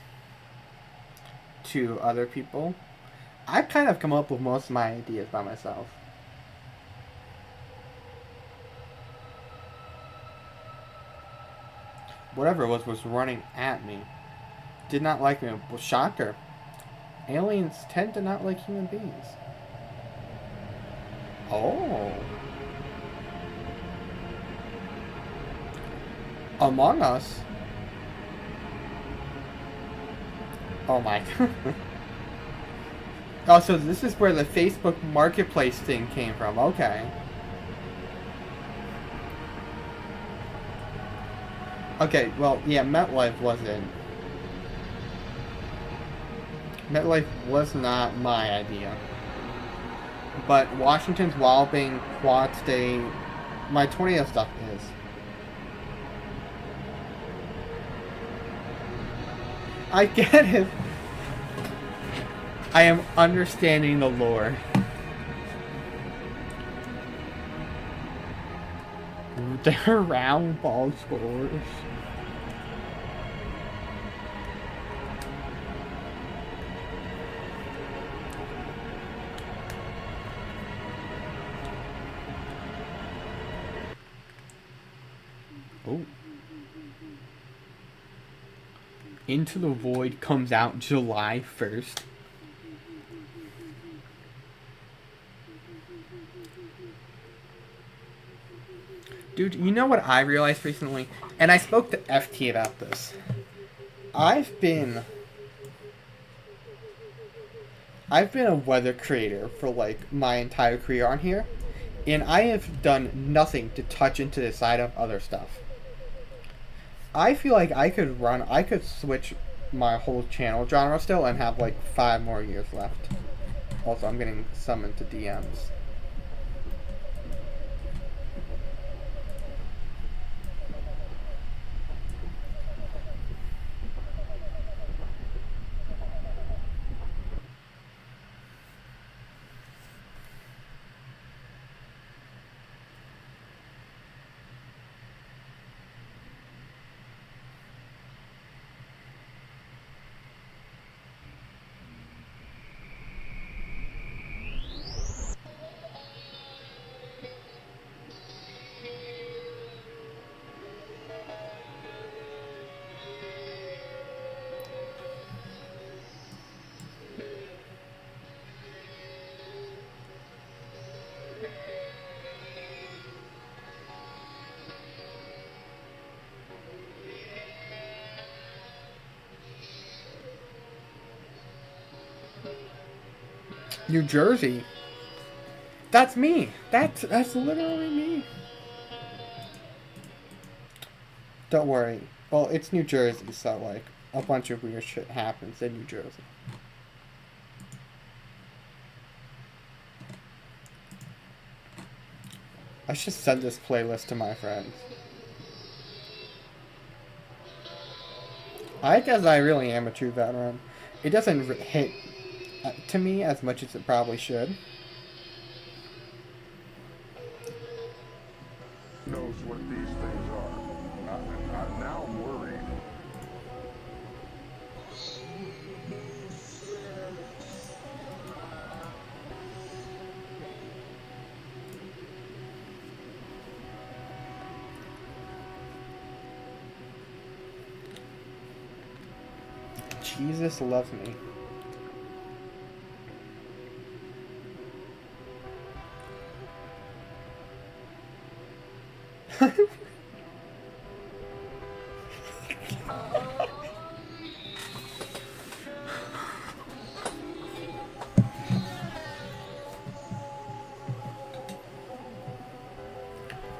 Speaker 1: to other people. I've kind of come up with most of my ideas by myself. Whatever it was running at me. Did not like me. Well, shocker. Aliens tend to not like human beings. Oh. Among Us. Oh my god. Oh, so this is where the Facebook Marketplace thing came from. Okay. Okay, well, yeah, MetLife wasn't. MetLife was not my idea. But Washington's Wilding Quad State, my 20th stuff is. I get it. I am understanding the lore. They're round ball scores. Oh. Into the Void comes out July 1st. Dude, you know what I realized recently? And I spoke to FT about this. I've been a weather creator for like my entire career on here. And I have done nothing to touch into the side of other stuff. I feel like I could switch my whole channel genre still and have like 5 more years left. Also, I'm getting summoned to DMs. New Jersey? That's me. That's literally me. Don't worry. Well, it's New Jersey, so like a bunch of weird shit happens in New Jersey. I should send this playlist to my friends. I guess I really am a true veteran. It doesn't hit to me as much as it probably should.
Speaker 12: Knows what these things are. Now I'm worried.
Speaker 1: Jesus loves me.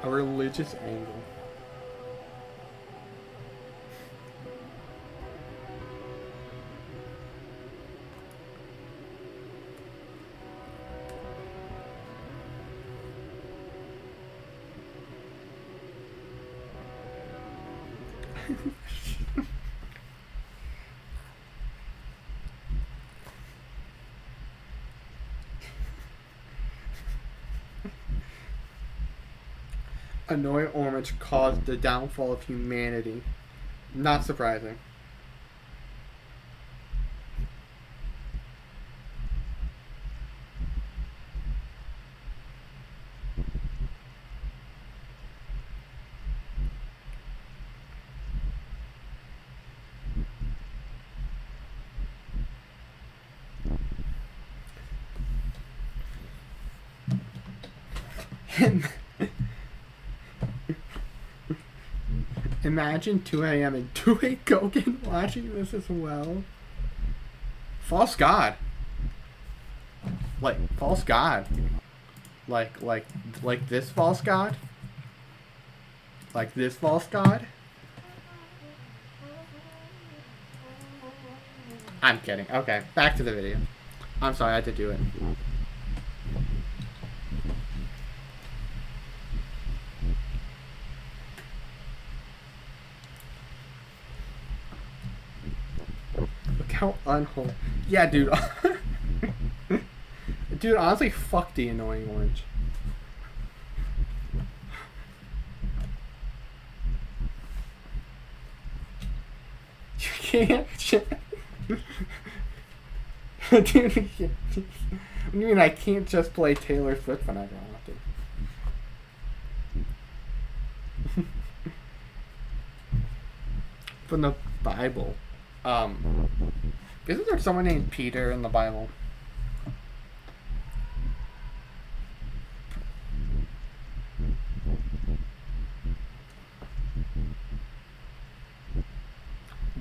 Speaker 1: A religious angle. Annoying orange caused the downfall of humanity. Not surprising. Imagine 2 a.m. and Dewey Gogan watching this as well. False God. Like, false God. Like this false God? Like this false God? I'm kidding. Okay, back to the video. I'm sorry, I had to do it. How unholy. Yeah, dude. Dude, honestly, fuck the annoying orange. You can't. Dude, you can't. What do you mean I can't just play Taylor Swift when I don't want to? From the Bible. Isn't there someone named Peter in the Bible?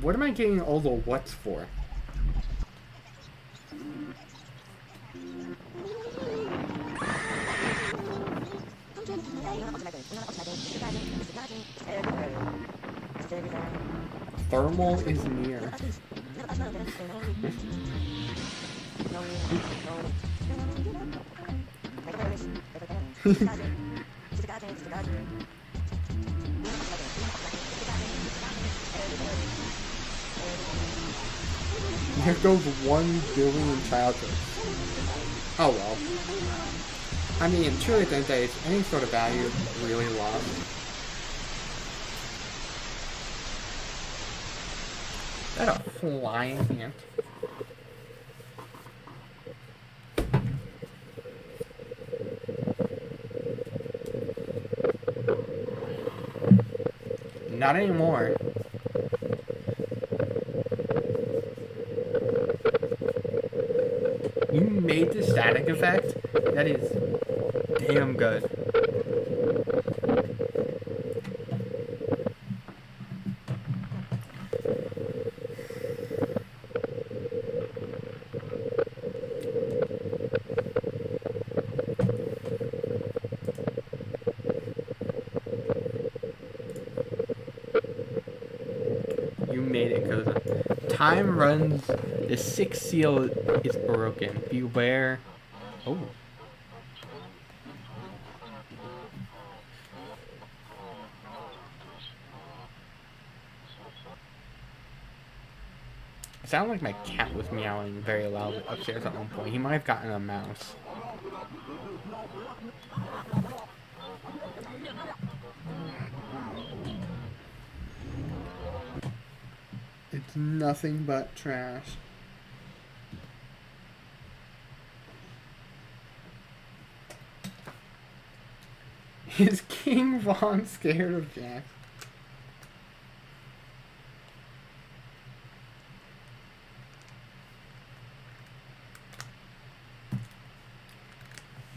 Speaker 1: What am I getting all the what's for? Thermal is near. There goes 1 billion childhood. Oh well. I mean, truly at the end of the day, is any sort of value really lost? Is that a flying ant? Not anymore. You made the static effect? That is damn good. You made it, Koza. Time runs. The 6th seal is broken. Beware. Oh. It sounded like my cat was meowing very loud upstairs at one point. He might have gotten a mouse. It's nothing but trash. Is King Von scared of Jack?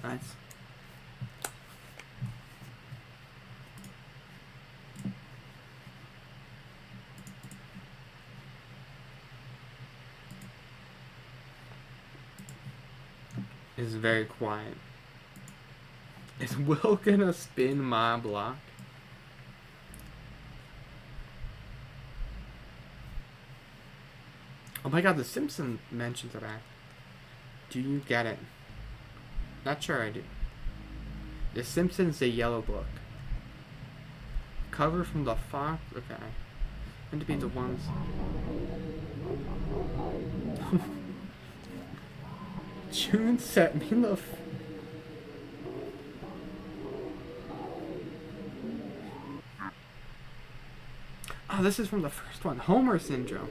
Speaker 1: Nice. It's very quiet. Is Will gonna spin my block? Oh my god, the Simpsons mentions are back. Do you get it? Not sure I do. The Simpsons, the Yellow Book. Cover from the Fox? Okay. And to be the ones. June set me the. Oh, this is from the first one. Homer Syndrome.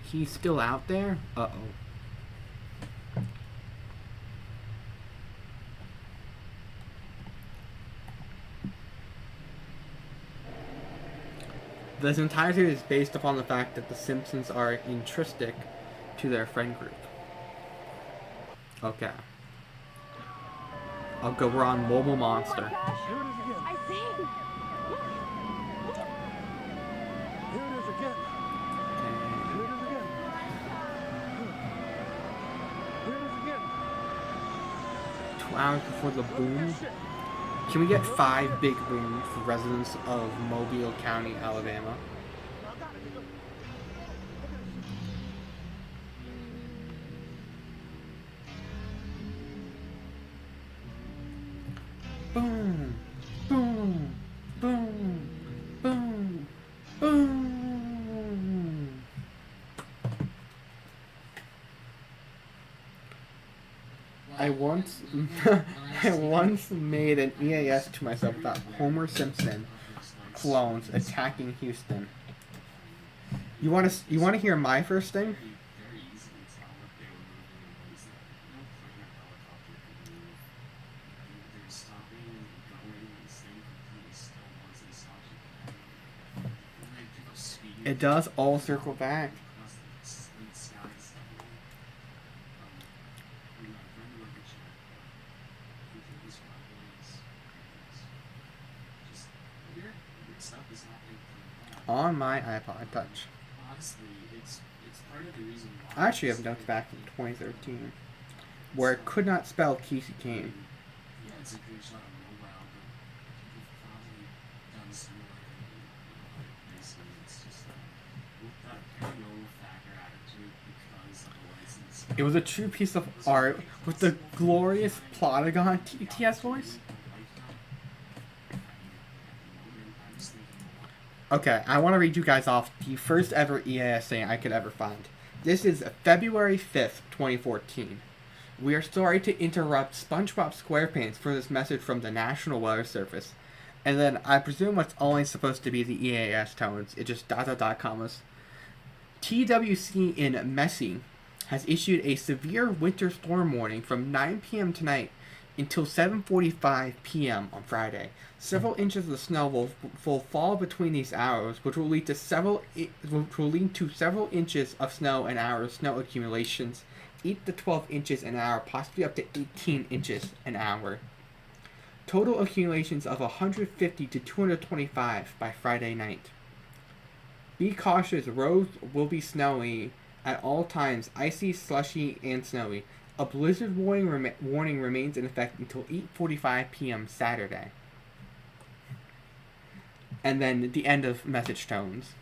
Speaker 1: He's still out there? Uh-oh. This entire series is based upon the fact that the Simpsons are intrinsic to their friend group. Okay. I'll go, we're on Mobile Monster.
Speaker 23: I think. Here it is again. Here it is again. Here it is again.
Speaker 1: 2 hours before the boom. Can we get 5 big booms for residents of Mobile County, Alabama? Boom, boom, boom, boom, boom. I once made an EAS to myself about Homer Simpson clones attacking Houston. You want to hear my first thing? It does all circle back. On my iPod Touch. I actually have notes back from 2013 where it could not spell Casey Kane.
Speaker 23: Yeah, it's a great shot on mobile, but people have probably done similar in other places. It's just with that paranormal factor attitude because of the lights and stuff.
Speaker 1: It was a true piece of art with the glorious Plotagon TTS voice. Okay, I want to read you guys off the first ever EAS thing I could ever find. This is February 5th, 2014. We are sorry to interrupt SpongeBob SquarePants for this message from the National Weather Service. And then I presume what's only supposed to be the EAS tones. It just ... commas. TWC in Messi has issued a severe winter storm warning from 9 p.m. tonight until 7:45 p.m. on Friday. Several inches of snow will fall between these hours, which will lead to several inches of snow an hour snow accumulations, 8 to 12 inches an hour, possibly up to 18 inches an hour. Total accumulations of 150 to 225 by Friday night. Be cautious, roads will be snowy at all times, icy, slushy, and snowy. A blizzard warning remains in effect until 8:45 p.m. Saturday. And then the end of message tones.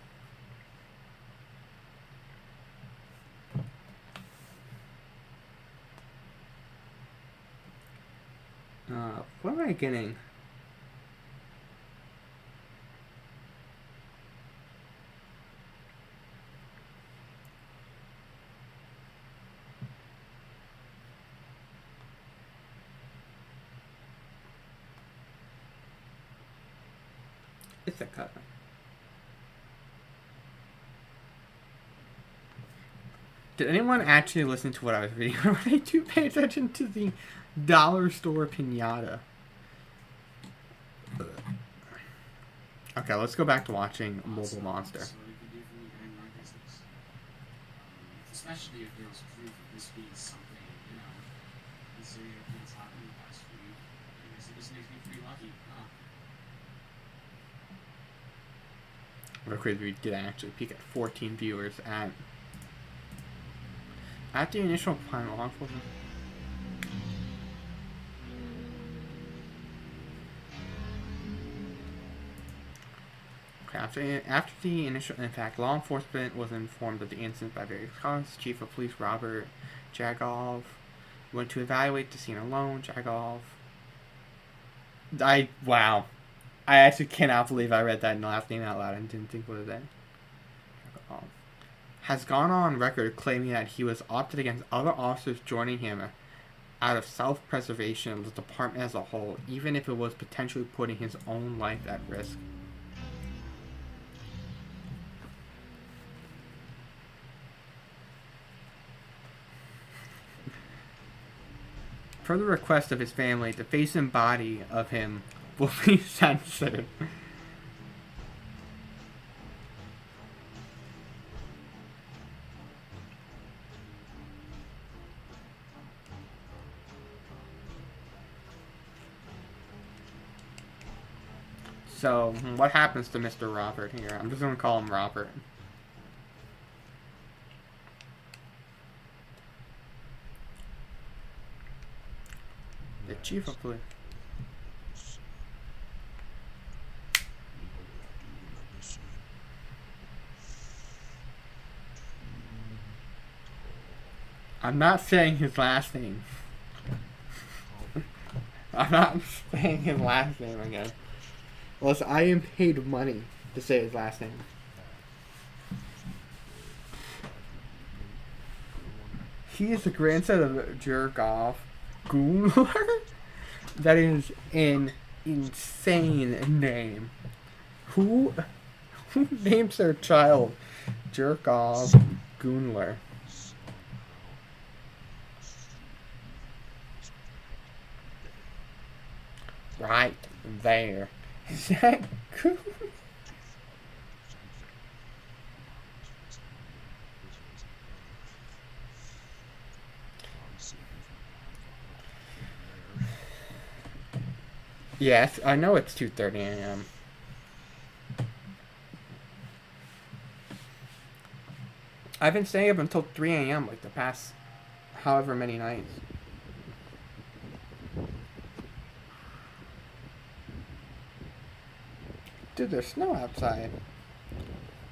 Speaker 1: What am I getting? It's a cover. Did anyone actually listen to what I was reading, or were they too pay attention to the dollar store pinata? Okay, let's go back to watching Mobile Monster.
Speaker 23: So we could definitely earn more business. Especially if there was proof of this being something, you know, considering everything's happened in the past week. I guess it just makes me pretty lucky, huh?
Speaker 1: Real quick, we did actually peek at 14 viewers at the initial plan law enforcement. Okay, after the initial impact, law enforcement was informed of the incident by various causes. Chief of Police Robert Jagov went to evaluate the scene alone. Jagov. Wow. I actually cannot believe I read that last name out loud and didn't think what it was. Has gone on record claiming that he was opted against other officers joining him out of self-preservation of the department as a whole, even if it was potentially putting his own life at risk. Per the request of his family, the face and body of him will be censored. So, what happens to Mr. Robert here? I'm just going to call him Robert. The chief of police. I'm not saying his last name. I'm not saying his last name again. Unless I am paid money to say his last name. He is the grandson of Jergov Gunler? That is an insane name. Who names their child Jergov Gunler? Right there. Is that cool? Yes, I know it's 2:30 a.m. I've been staying up until 3 a.m. like the past however many nights. Dude, there's snow outside.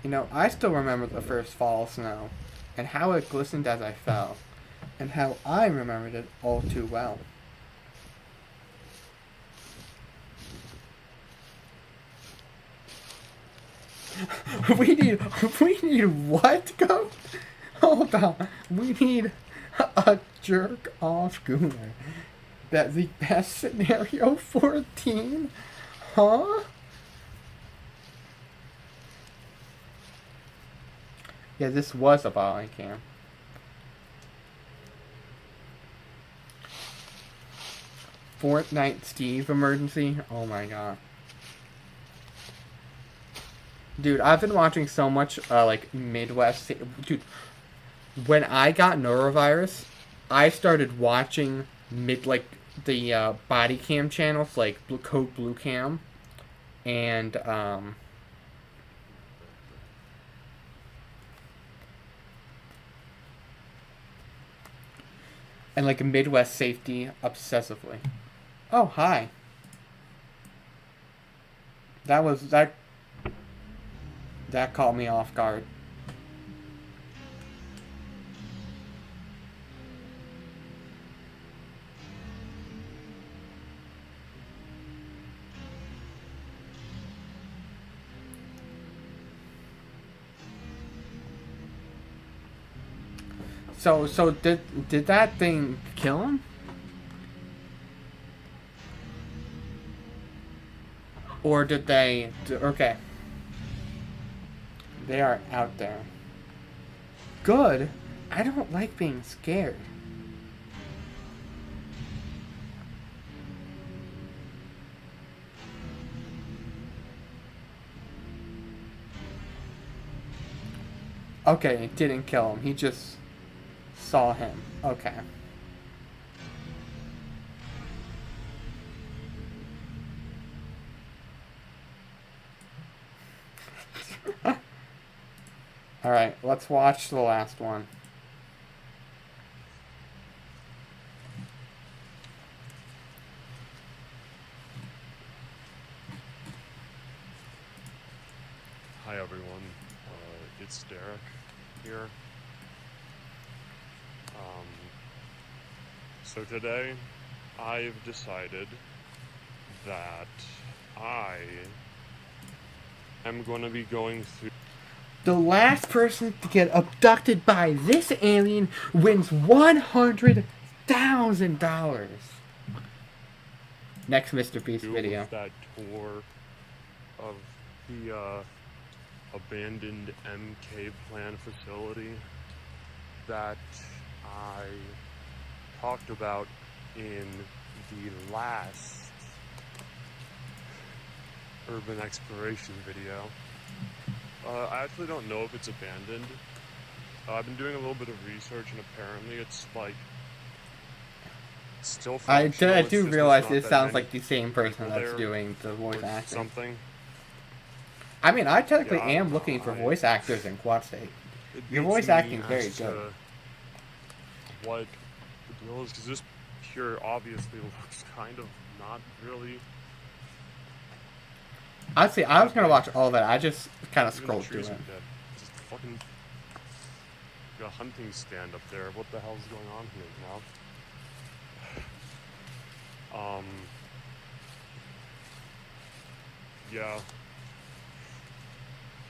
Speaker 1: You know, I still remember the first fall snow, and how it glistened as I fell, and how I remembered it all too well. we need what, Go? Hold on. We need a jerk off schooner. That's the best scenario 14? Huh? Yeah, this was a body cam. Fortnite Steve emergency? Oh my god. Dude, I've been watching so much, like, Midwest... Dude, when I got norovirus, I started watching, the body cam channels, like Code Blue Cam, and, like, Midwest Safety obsessively. Oh, hi. That caught me off guard. So did that thing kill him? Or did they... Okay. They are out there. Good. I don't like being scared. Okay, it didn't kill him. He just saw him. Okay. Alright, let's watch the last one.
Speaker 5: Hi everyone, it's Derek here. So today, I've decided that I am going to be going through...
Speaker 1: The last person to get abducted by this alien wins $100,000. Next Mr. Beast video.
Speaker 5: That tour of the abandoned MK Plan facility that I talked about in the last urban exploration video. I actually don't know if it's abandoned. I've been doing a little bit of research, and apparently it's like still functional.
Speaker 1: I do realize it sounds like the same person that's doing the voice acting.
Speaker 5: Something.
Speaker 1: I mean, I technically am looking for voice actors in Quad State. Your voice acting is very good.
Speaker 5: What the deal is, because this here obviously looks kind of not really.
Speaker 1: Honestly, I was gonna watch all that. I just kind of scrolled through it.
Speaker 5: Just fucking got a hunting stand up there. What the hell's going on here now? Yeah.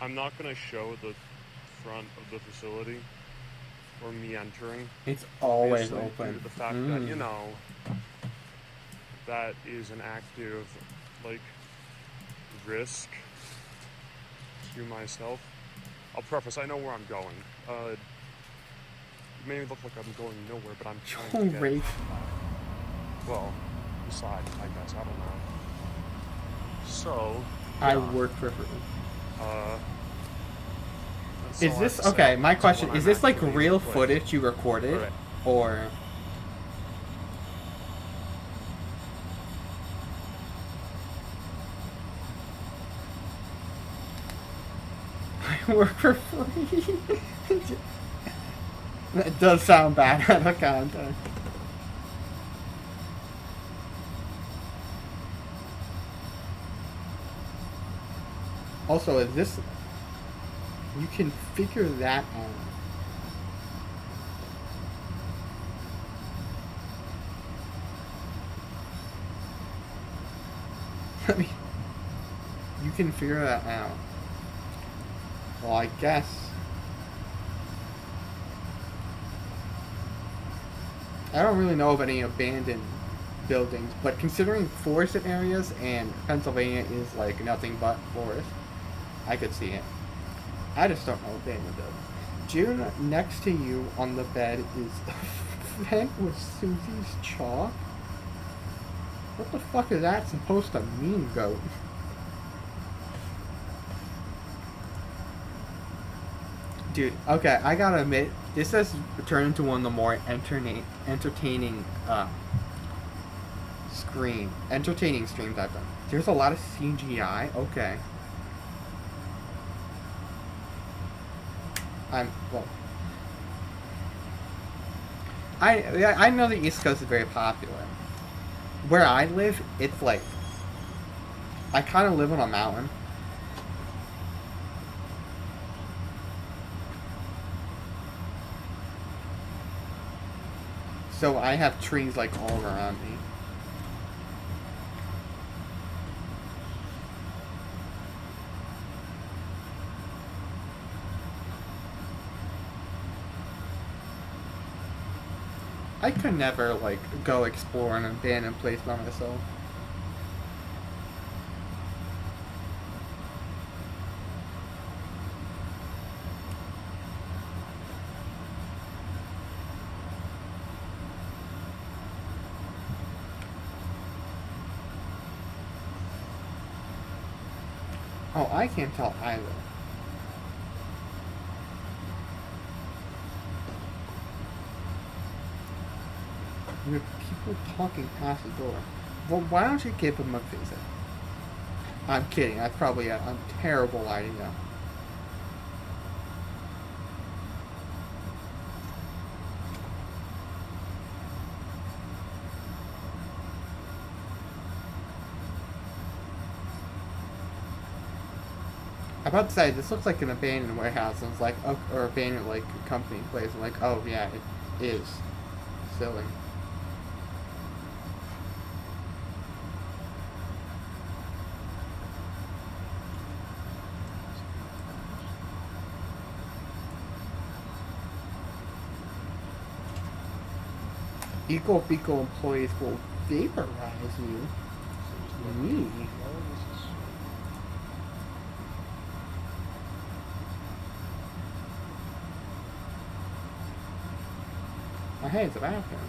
Speaker 5: I'm not gonna show the front of the facility or me entering.
Speaker 1: It's always
Speaker 5: Obviously,
Speaker 1: open.
Speaker 5: Due to the fact that, you know, that is an active, like, risk to myself. I'll preface, I know where I'm going. It may look like I'm going nowhere, but I'm trying to get...
Speaker 1: Great.
Speaker 5: Well, beside, I guess, I don't know. So...
Speaker 1: I
Speaker 5: yeah.
Speaker 1: work for free.
Speaker 5: That's
Speaker 1: Is
Speaker 5: all I
Speaker 1: this
Speaker 5: have to
Speaker 1: okay?
Speaker 5: say.
Speaker 1: My
Speaker 5: That's
Speaker 1: question
Speaker 5: what
Speaker 1: is:
Speaker 5: I'm
Speaker 1: this like
Speaker 5: actually
Speaker 1: real
Speaker 5: playing.
Speaker 1: footage you recorded,
Speaker 5: Alright.
Speaker 1: or? I work for free. That does sound bad out of context. Also, is this... You can figure that out. I mean, you can figure that out. Well, I guess... I don't really know of any abandoned buildings, but considering forested areas and Pennsylvania is like nothing but forest, I could see it. I just don't know abandoned buildings. June, next to you on the bed is Frank with Susie's chalk. What the fuck is that supposed to mean, goat? Dude, okay, I gotta admit, this has turned into one of the more entertaining streams I've done. There's a lot of CGI. Okay. I know the East Coast is very popular. Where I live, it's like, I kind of live on a mountain. So I have trees like all around me. I could never like go explore an abandoned place by myself. Oh, I can't tell either. You have people talking past the door. Well, why don't you give them a visit? I'm kidding. That's probably a terrible idea. I'm about to say, this looks like an abandoned warehouse, and it's like, oh, or abandoned, like, company place. I'm like, oh, yeah, it is. Silly. Eco Beco employees will vaporize you. Me. Oh, hey, it's a bathroom.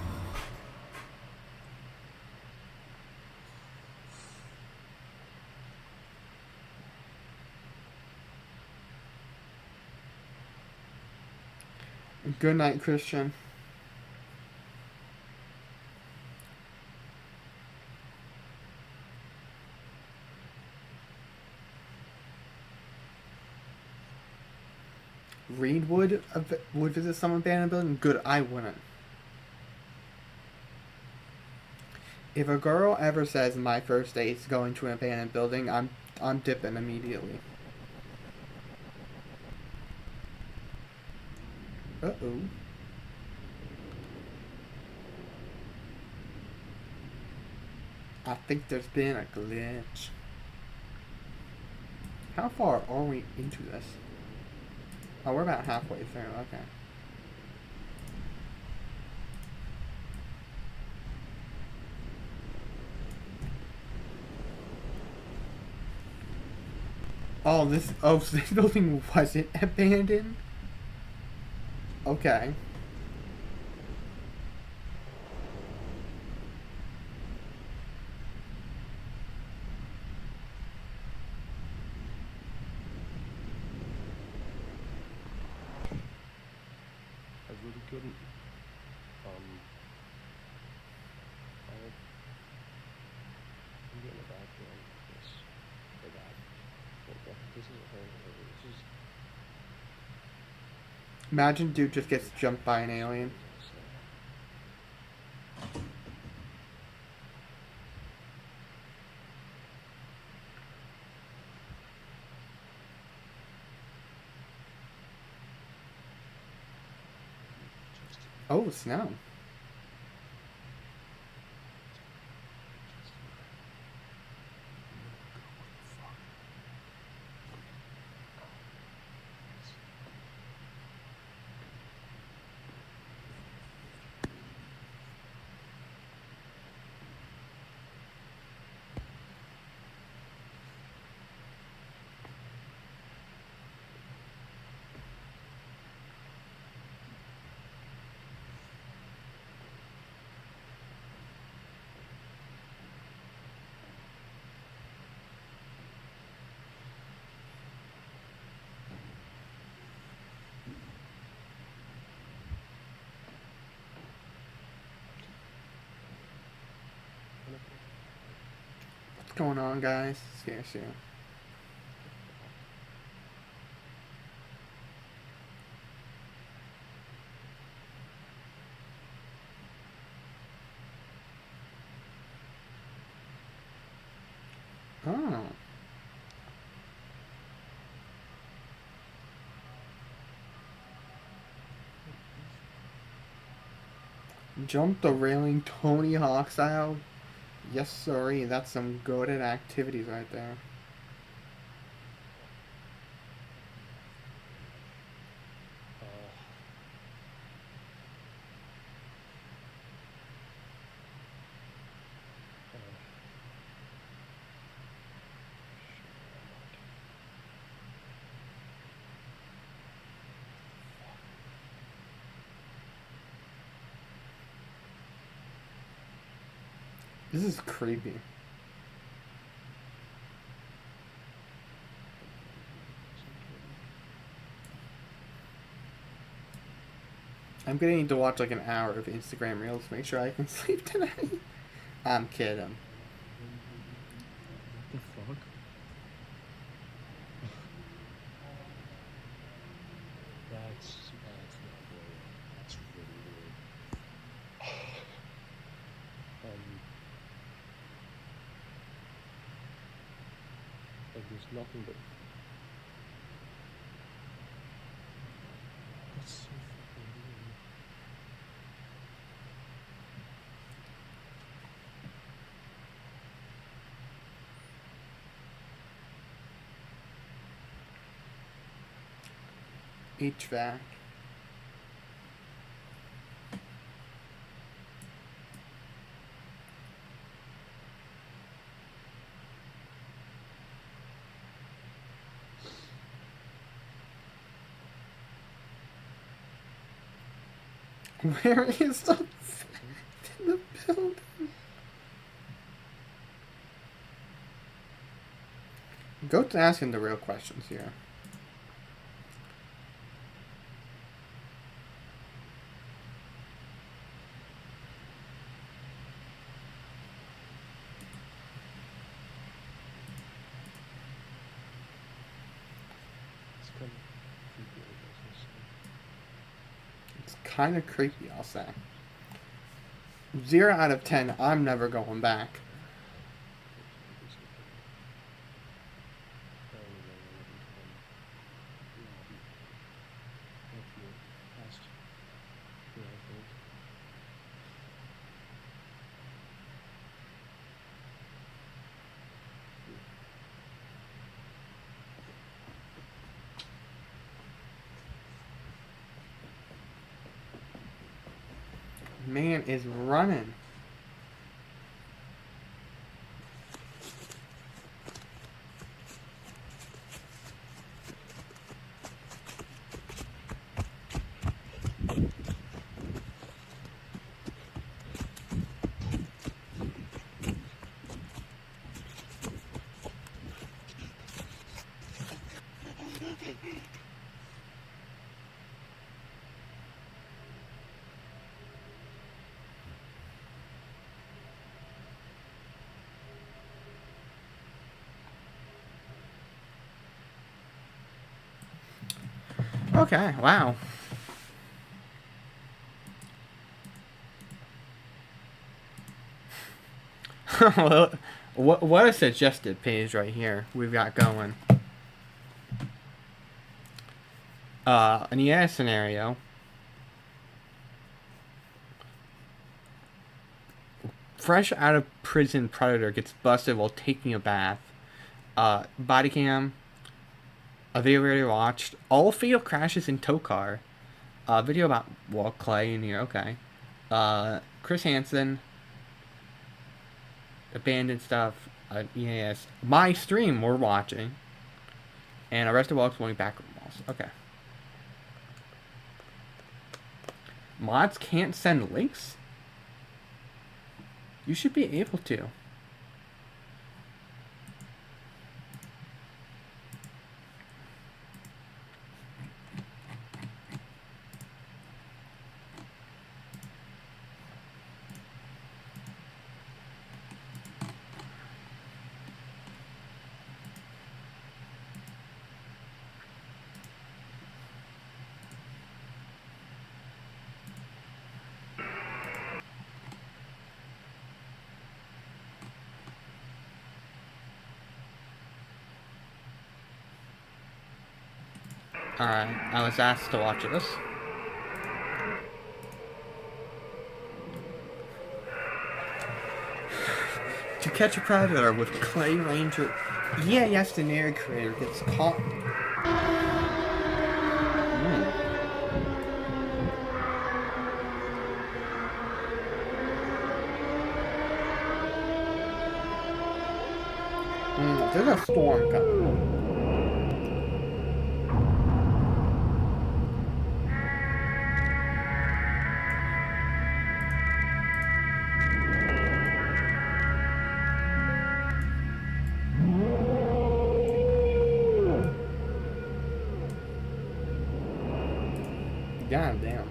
Speaker 1: Good night, Christian. Reed would visit some abandoned building? Good, I wouldn't. If a girl ever says my first date's going to an abandoned building, I'm dipping immediately. Uh-oh. I think there's been a glitch. How far are we into this? Oh, we're about halfway through, okay. Oh, so this building wasn't abandoned? Okay.
Speaker 24: I really couldn't. I'm getting a bad feeling about this. Or that. Okay, this isn't her. This is...
Speaker 1: Imagine dude just gets jumped by an alien. Oh, snow. What's going on, guys? Scarce you. Oh. Jump the railing Tony Hawk style. Yes, sorry, that's some goated activities right there. This is creepy. I'm gonna need to watch like an hour of Instagram Reels to make sure I can sleep tonight. I'm kidding.
Speaker 24: The fuck? That's not very. That's really weird. Like there's nothing but. That's so fucking weird.
Speaker 1: HVAC. Where is the in the building? Go to asking the real questions here.
Speaker 24: It's kind of creepy, I guess I'll say.
Speaker 1: It's kind of creepy, I'll say. 0 out of 10, I'm never going back. Man is running. Okay, wow. What a suggested page right here we've got going. An EA scenario. fresh out of prison predator gets busted while taking a bath. Body cam. A video we already watched. All fatal crashes in tow car. Video about Walt Clay in here. Okay. Chris Hansen. Abandoned stuff. EAS. My stream we're watching. And Arrested Walks going back walls. Okay. Mods can't send links? You should be able to. Alright, I was asked to watch this. To Catch a Predator with Clay Ranger. Yeah, yes, the narrator creator gets caught. There's a storm coming. God damn.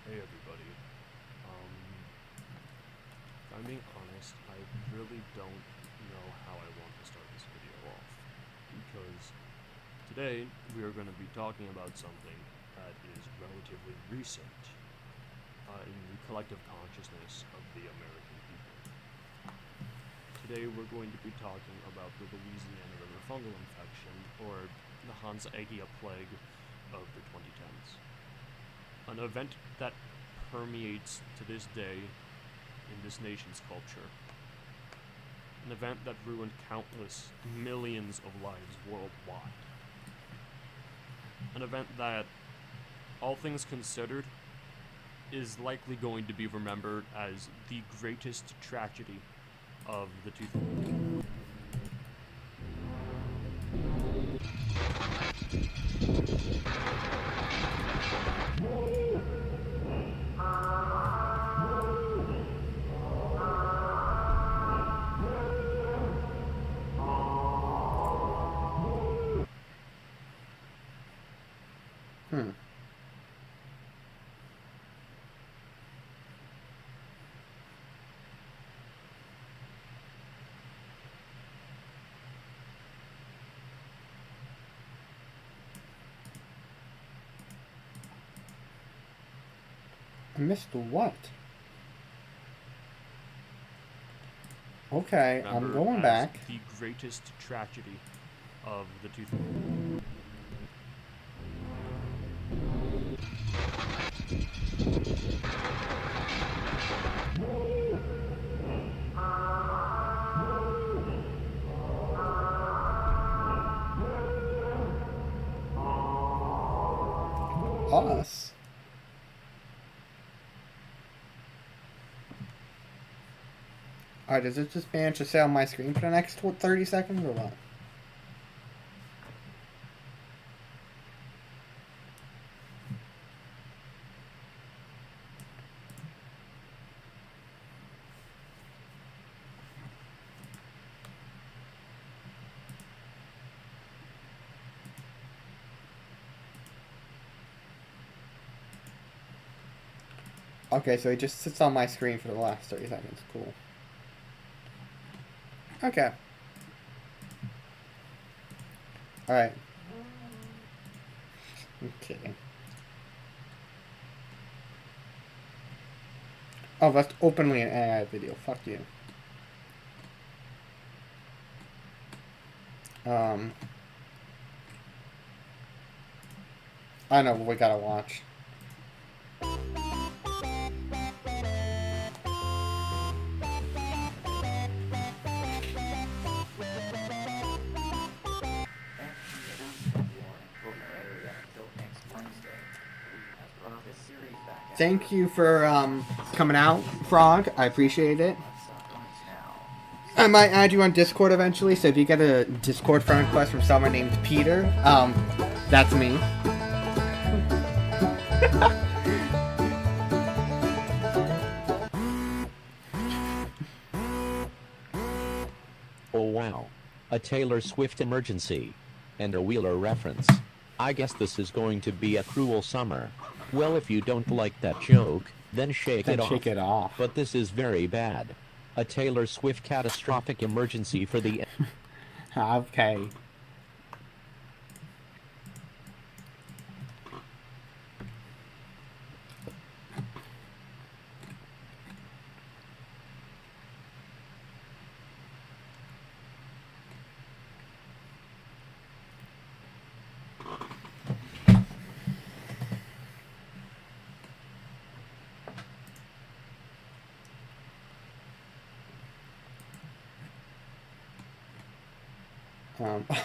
Speaker 5: Hey everybody. If I'm being honest, I really don't know how I want to start this video off. Because today we are going to be talking about something that is relatively recent in the collective consciousness of the American people. Today we're going to be talking about the Louisiana River fungal infection, or the Hansa-Egia plague of the 2010s. An event that permeates to this day in this nation's culture. An event that ruined countless millions of lives worldwide. An event that, all things considered, is likely going to be remembered as the greatest tragedy of the 2000s.
Speaker 1: I missed what? Okay, I'm going back.
Speaker 5: The greatest tragedy of the 2000s.
Speaker 1: Us? Alright, does it just manage to stay on my screen for the next 30 seconds or what? Okay, so it just sits on my screen for the last 30 seconds. Cool. Okay. Alright. I'm kidding. Oh, that's openly an AI video. Fuck you. I know what we gotta watch. Thank you for coming out, Frog. I appreciate it. I might add you on Discord eventually, so if you get a Discord friend request from someone named Peter, that's me.
Speaker 6: Oh wow. A Taylor Swift emergency. And a Wheeler reference. I guess this is going to be a cruel summer. Well, if you don't like that joke, then shake it off. But this is very bad. A Taylor Swift catastrophic emergency for the...
Speaker 1: Okay.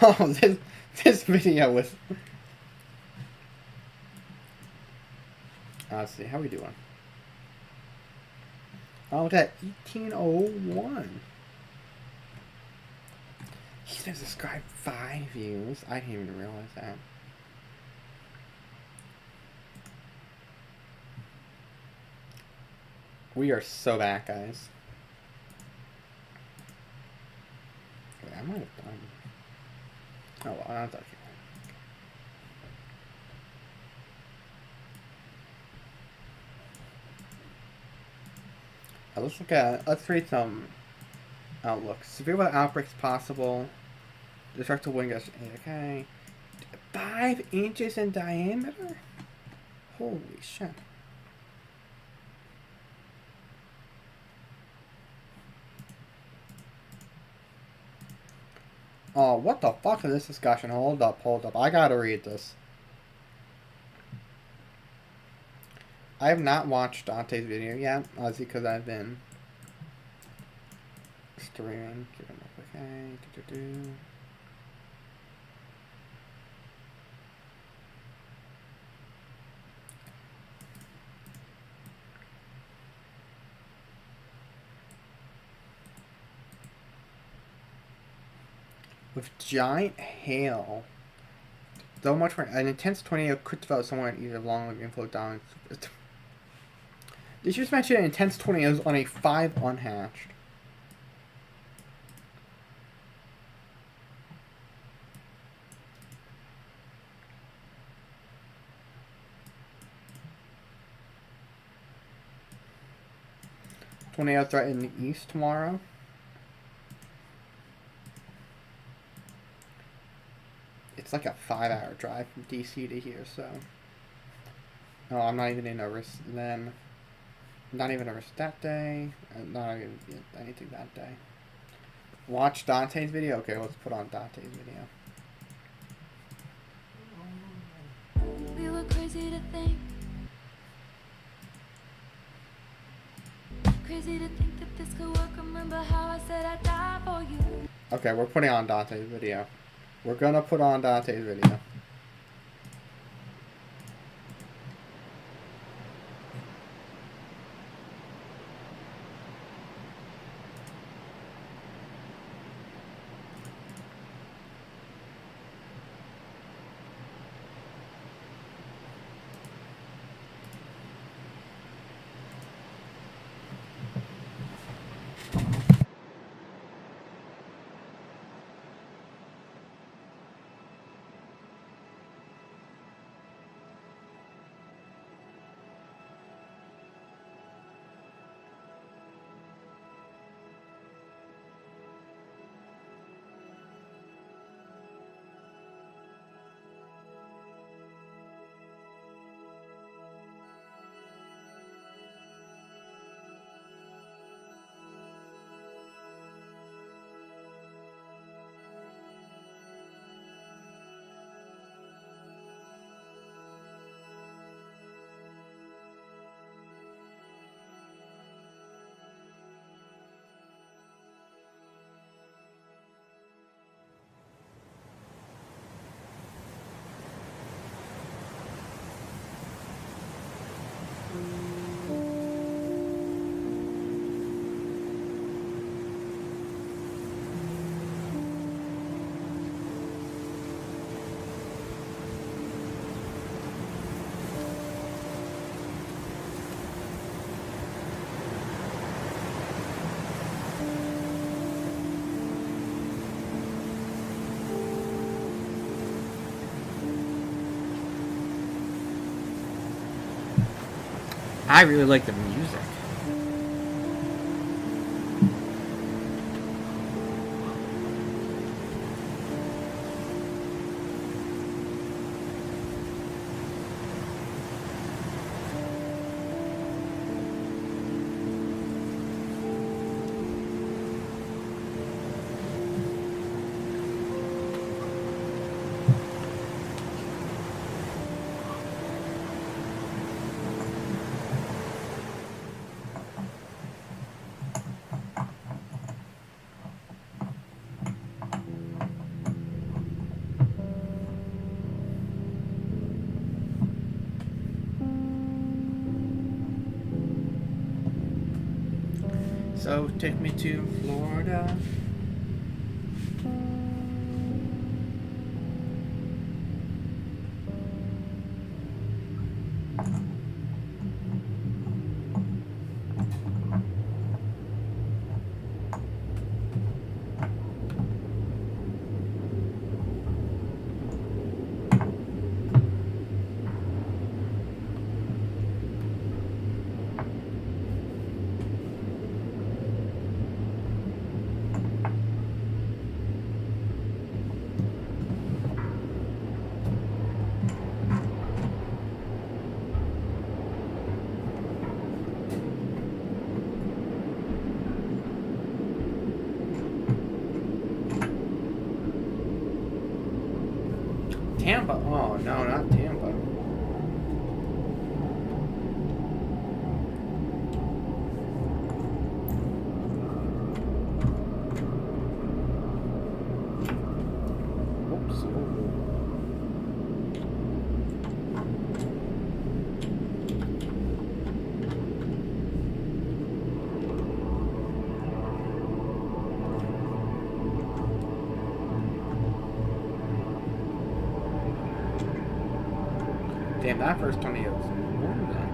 Speaker 1: Oh, this video was... Let's see, how we doing? Oh, that 1801. He's been subscribed 5 views. I didn't even realize that. We are so back, guys. Wait, I might have done... Oh, well, I thought let's read some outlooks. Severe weather outbreaks possible. Destructive wind gusts. Okay. 5 inches in diameter? Holy shit. Oh, what the fuck is this discussion? Hold up. I gotta read this. I have not watched Dante's video yet, obviously because I've been streaming. Okay. With giant hail, though much more, an intense tornado could develop somewhere in either long and flow down. Did you just mention intense tornadoes on a 5 unhatched? Tornado threat in the east tomorrow. It's like a 5-hour drive from DC to here, so... Oh, I'm not even in a risk then. Not even a risk that day. Not even anything that day. Watch Dante's video? Okay, let's put on Dante's video.
Speaker 7: We were crazy to think. Crazy to think that this could work. Remember how I said I'd die for you.
Speaker 1: Okay, we're putting on Dante's video. We're gonna put on Dante's video. I really like the music. So take me to Florida. Tampa. Oh, no, not Tampa. Oops. Damn, that first 20 is more than.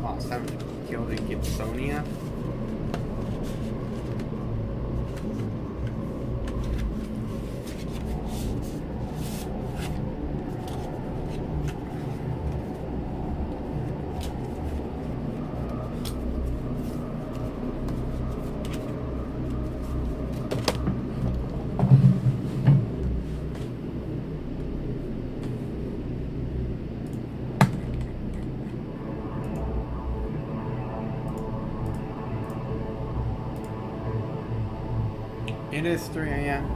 Speaker 1: Oh, 7 killed in Gibsonia. It is 3 a.m.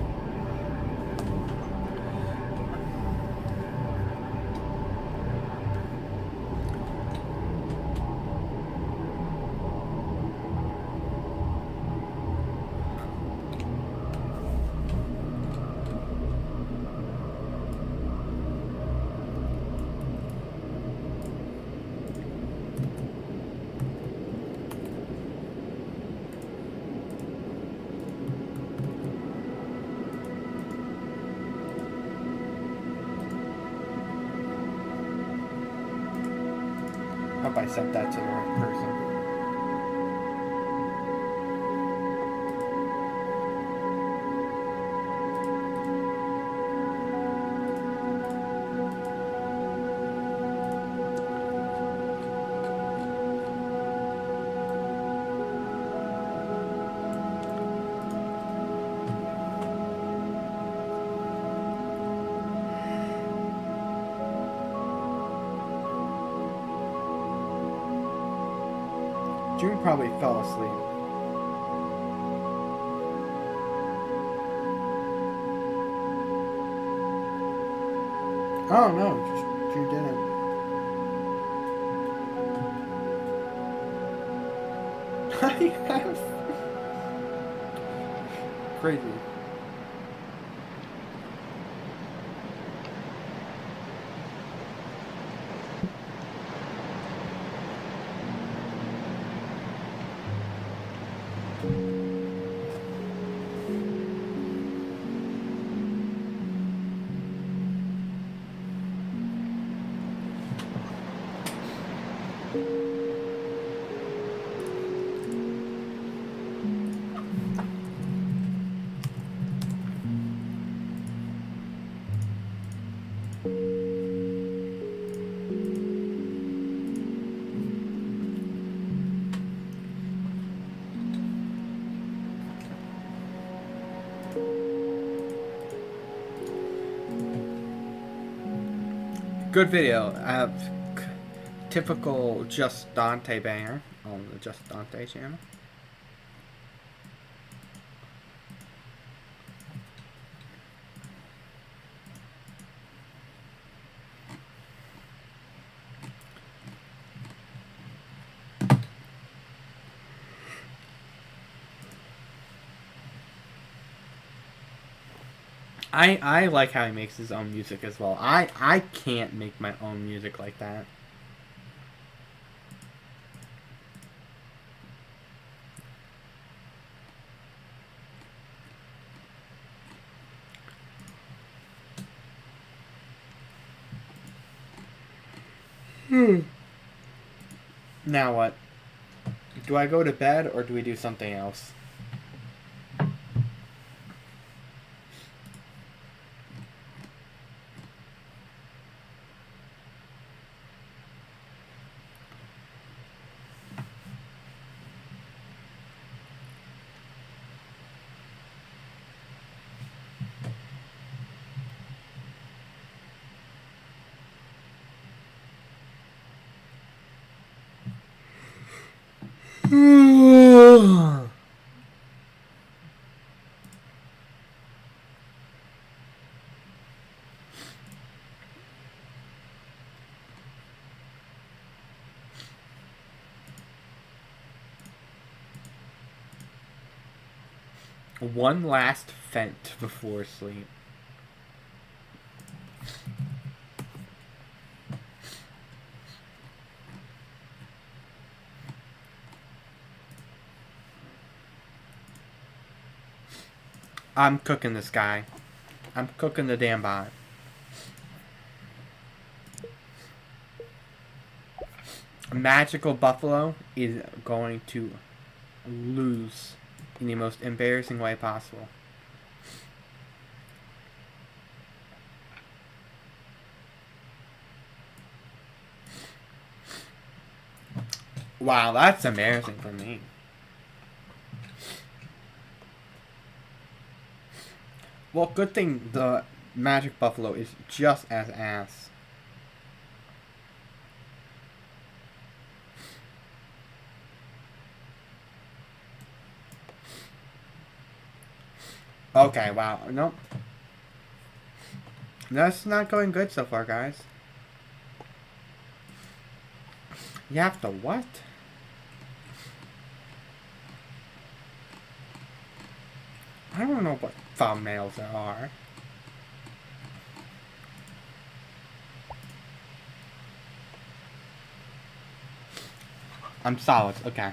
Speaker 1: Hope I set that to the right person. June probably fell asleep. Oh no, June didn't. I have crazy. Good video. Typical Just Dante banger on the Just Dante channel. I like how he makes his own music as well. I can't make my own music like that. Now what? Do I go to bed or do we do something else? One last fent before sleep. I'm cooking this guy. I'm cooking the damn bot. A magical buffalo is going to lose in the most embarrassing way possible. Wow, that's embarrassing for me. Well, good thing the Magic Buffalo is just as ass. Okay, wow. Nope. That's not going good so far, guys. You have to what? I don't know what thumbnails there are. I'm solid. Okay.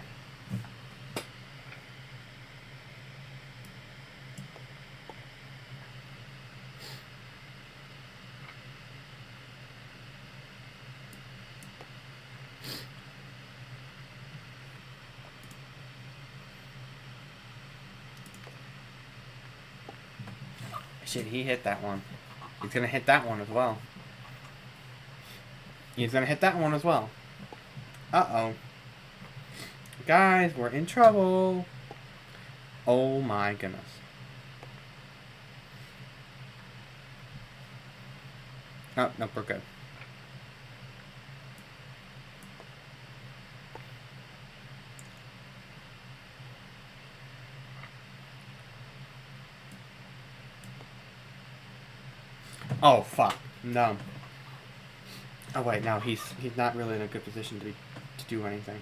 Speaker 1: Shit, he hit that one. He's gonna hit that one as well. He's gonna hit that one as well. Uh-oh. Guys, we're in trouble. Oh my goodness. Oh, nope, we're good. Oh fuck, no. Oh wait, no, he's not really in a good position to do anything.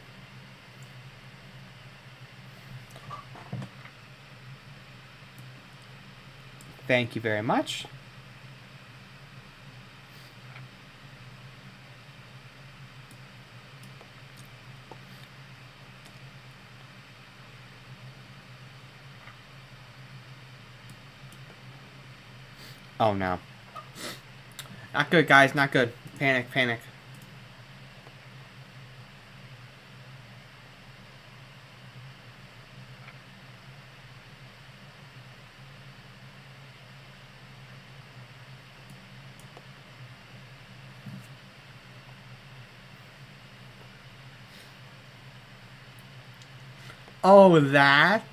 Speaker 1: Thank you very much. Oh no. Not good, guys. Not good. Panic, panic. Oh, that?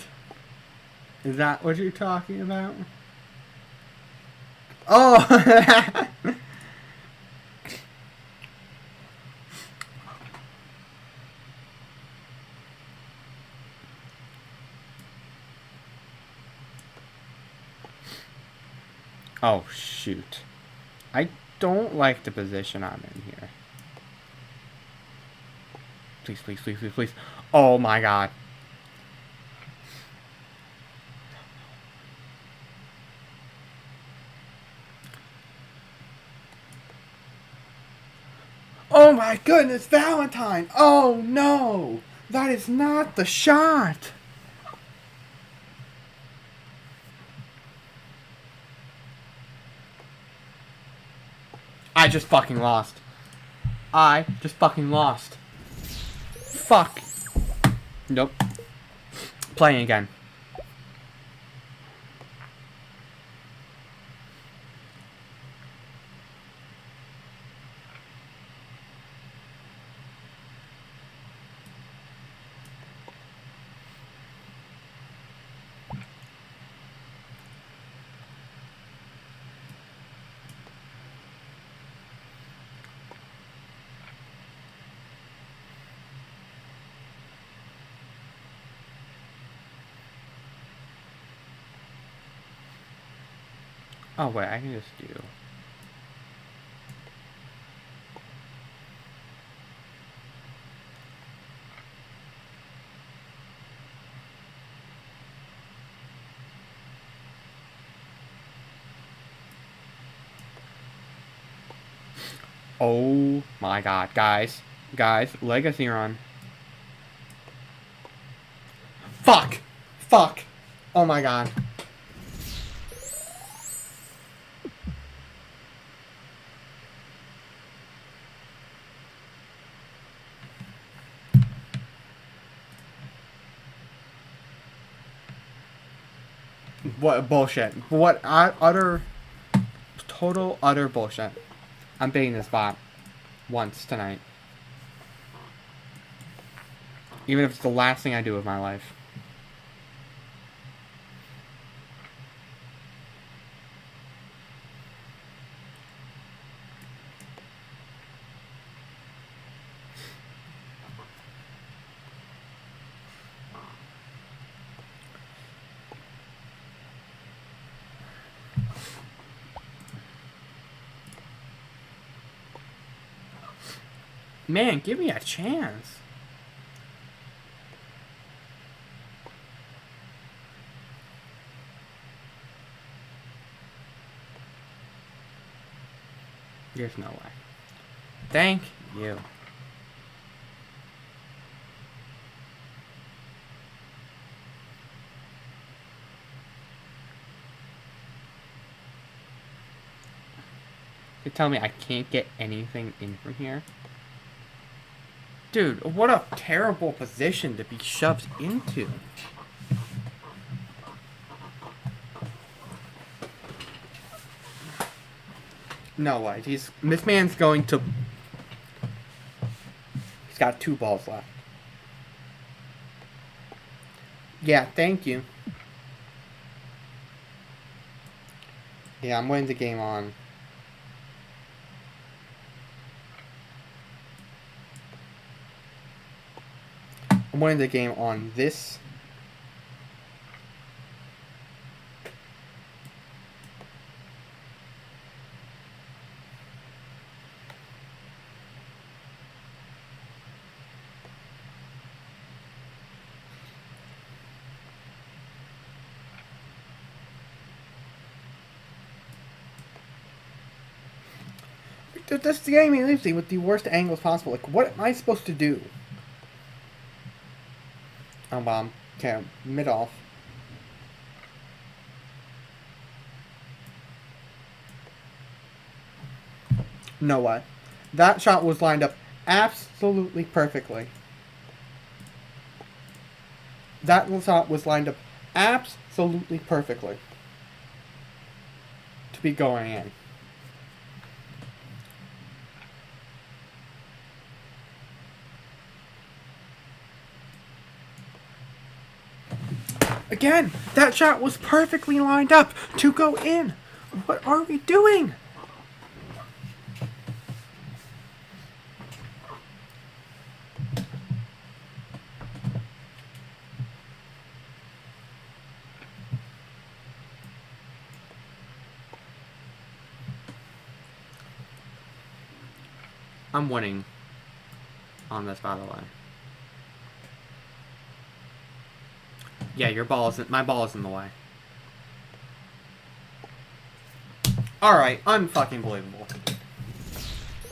Speaker 1: Is that what you're talking about? Oh! Oh, shoot. I don't like the position I'm in here. Please, please, please, please, please. Oh my god. Oh my goodness, Valentine! Oh no! That is not the shot! I just fucking lost. I just fucking lost. Fuck. Nope. Playing again. Oh wait, I can just do... Oh my god, guys. Guys, Legacy run. Fuck! Fuck! Oh my god. What bullshit. What utter... Total utter bullshit. I'm beating this bot. Once tonight. Even if it's the last thing I do with my life. Man, give me a chance. There's no way. Thank you. You tell me I can't get anything in from here? Dude, what a terrible position to be shoved into. No way. This man's going to... He's got 2 balls left. Yeah, thank you. Yeah, I'm winning the game on. I'm winning the game on this. This game leaves me with the worst angles possible. Like, what am I supposed to do? Oh, bomb. Okay, mid-off. No way. That shot was lined up absolutely perfectly. That shot was lined up absolutely perfectly to be going in. Again, that shot was perfectly lined up to go in. What are we doing? I'm winning on this, by the way. Yeah, my ball is in the way. Alright, unfucking believable.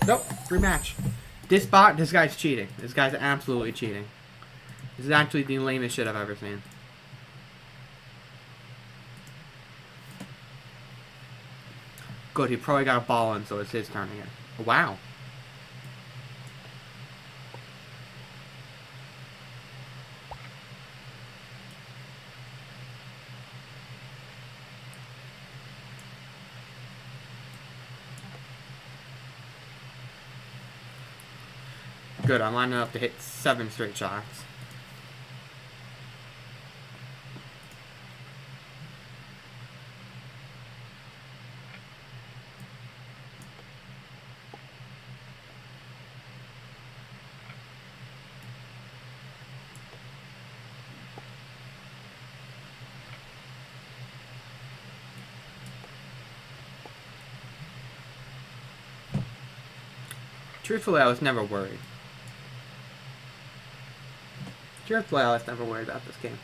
Speaker 1: Nope, rematch. This guy's cheating. This guy's absolutely cheating. This is actually the lamest shit I've ever seen. Good, he probably got a ball in, so it's his turn again. Wow. Good, I'm lining up to hit 7 straight shots. Truthfully, I was never worried. Truthfully, I was never worried about this game.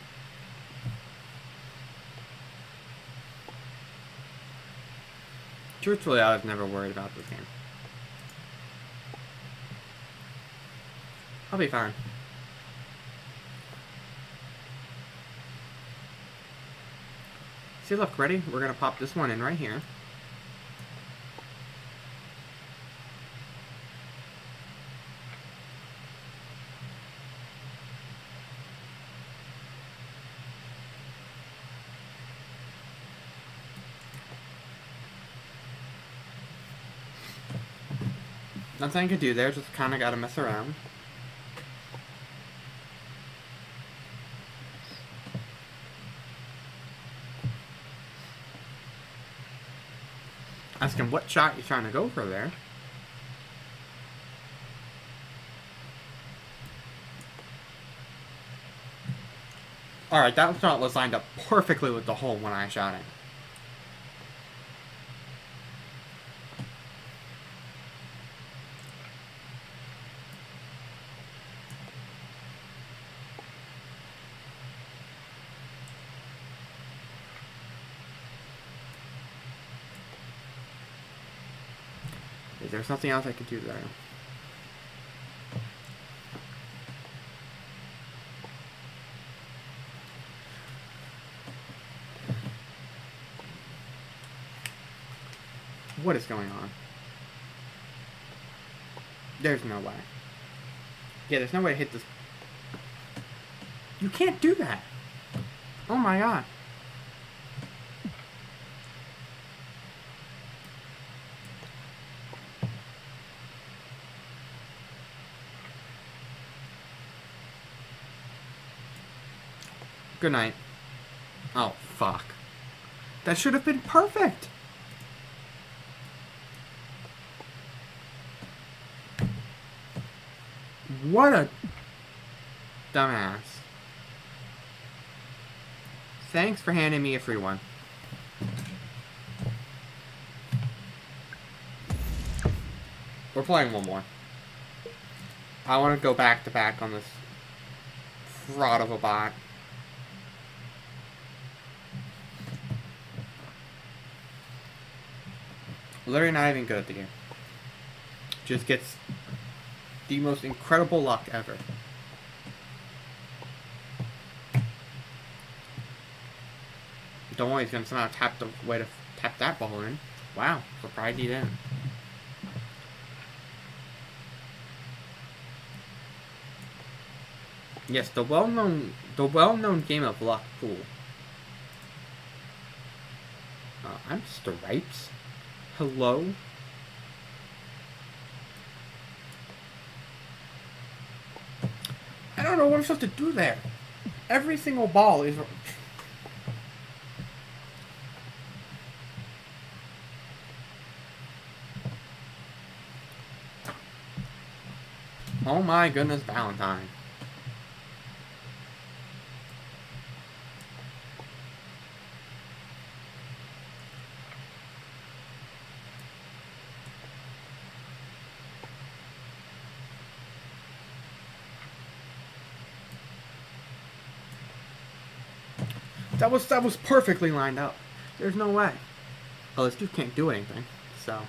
Speaker 1: Truthfully, I was never worried about this game. I'll be fine. See, look, ready? We're gonna pop this one in right here. Nothing I can do there, just kind of gotta mess around. Ask him what shot you're trying to go for there. Alright, that shot was lined up perfectly with the hole when I shot it. There's nothing else I can do there. What is going on? There's no way. Yeah, there's no way to hit this. You can't do that. Oh my god. Good night. Oh, fuck. That should have been perfect. What a dumbass. Thanks for handing me a free one. We're playing one more. I want to go back to back on this fraud of a bot. Literally not even good at the game. just gets the most incredible luck ever. Don't worry, he's gonna somehow tap the way to tap that ball in. Wow, surprised he didn't. Yes, the well-known game of luck pool. I'm Stripes. Hello. I don't know what I'm supposed to do there. Every single ball is. Oh my goodness, Valentine. That was perfectly lined up. There's no way. Oh, this dude can't do anything, so.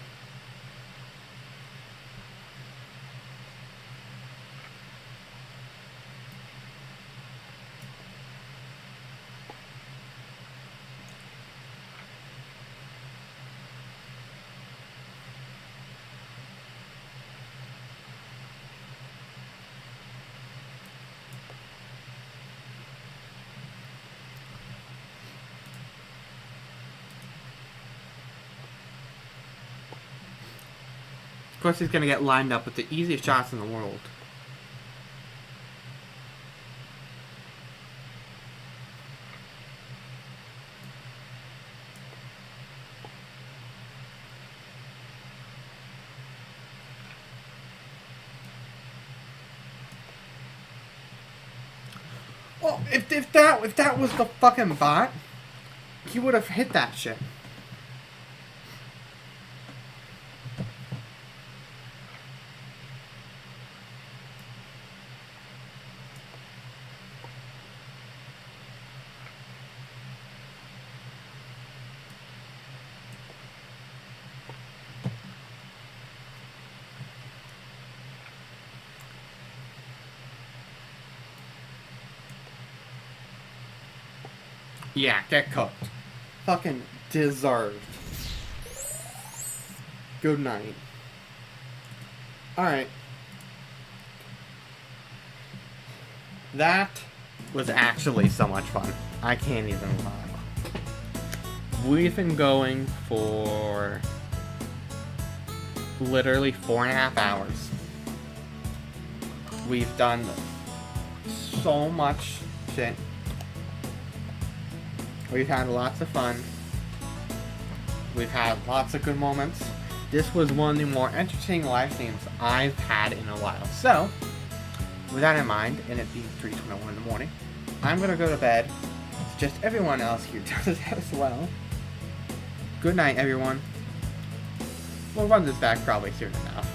Speaker 1: Of course, he's going to get lined up with the easiest shots in the world. Well, if that was the fucking bot, he would have hit that shit. Yeah, get cooked. Fucking deserved. Good night. Alright. That was actually so much fun. I can't even lie. We've been going for literally 4.5 hours. We've done so much shit. We've had lots of fun. We've had lots of good moments. This was one of the more entertaining live streams I've had in a while. So, with that in mind, and it being 3:21 in the morning, I'm gonna go to bed. It's just everyone else here does as well. Good night, everyone. We'll run this back probably soon enough.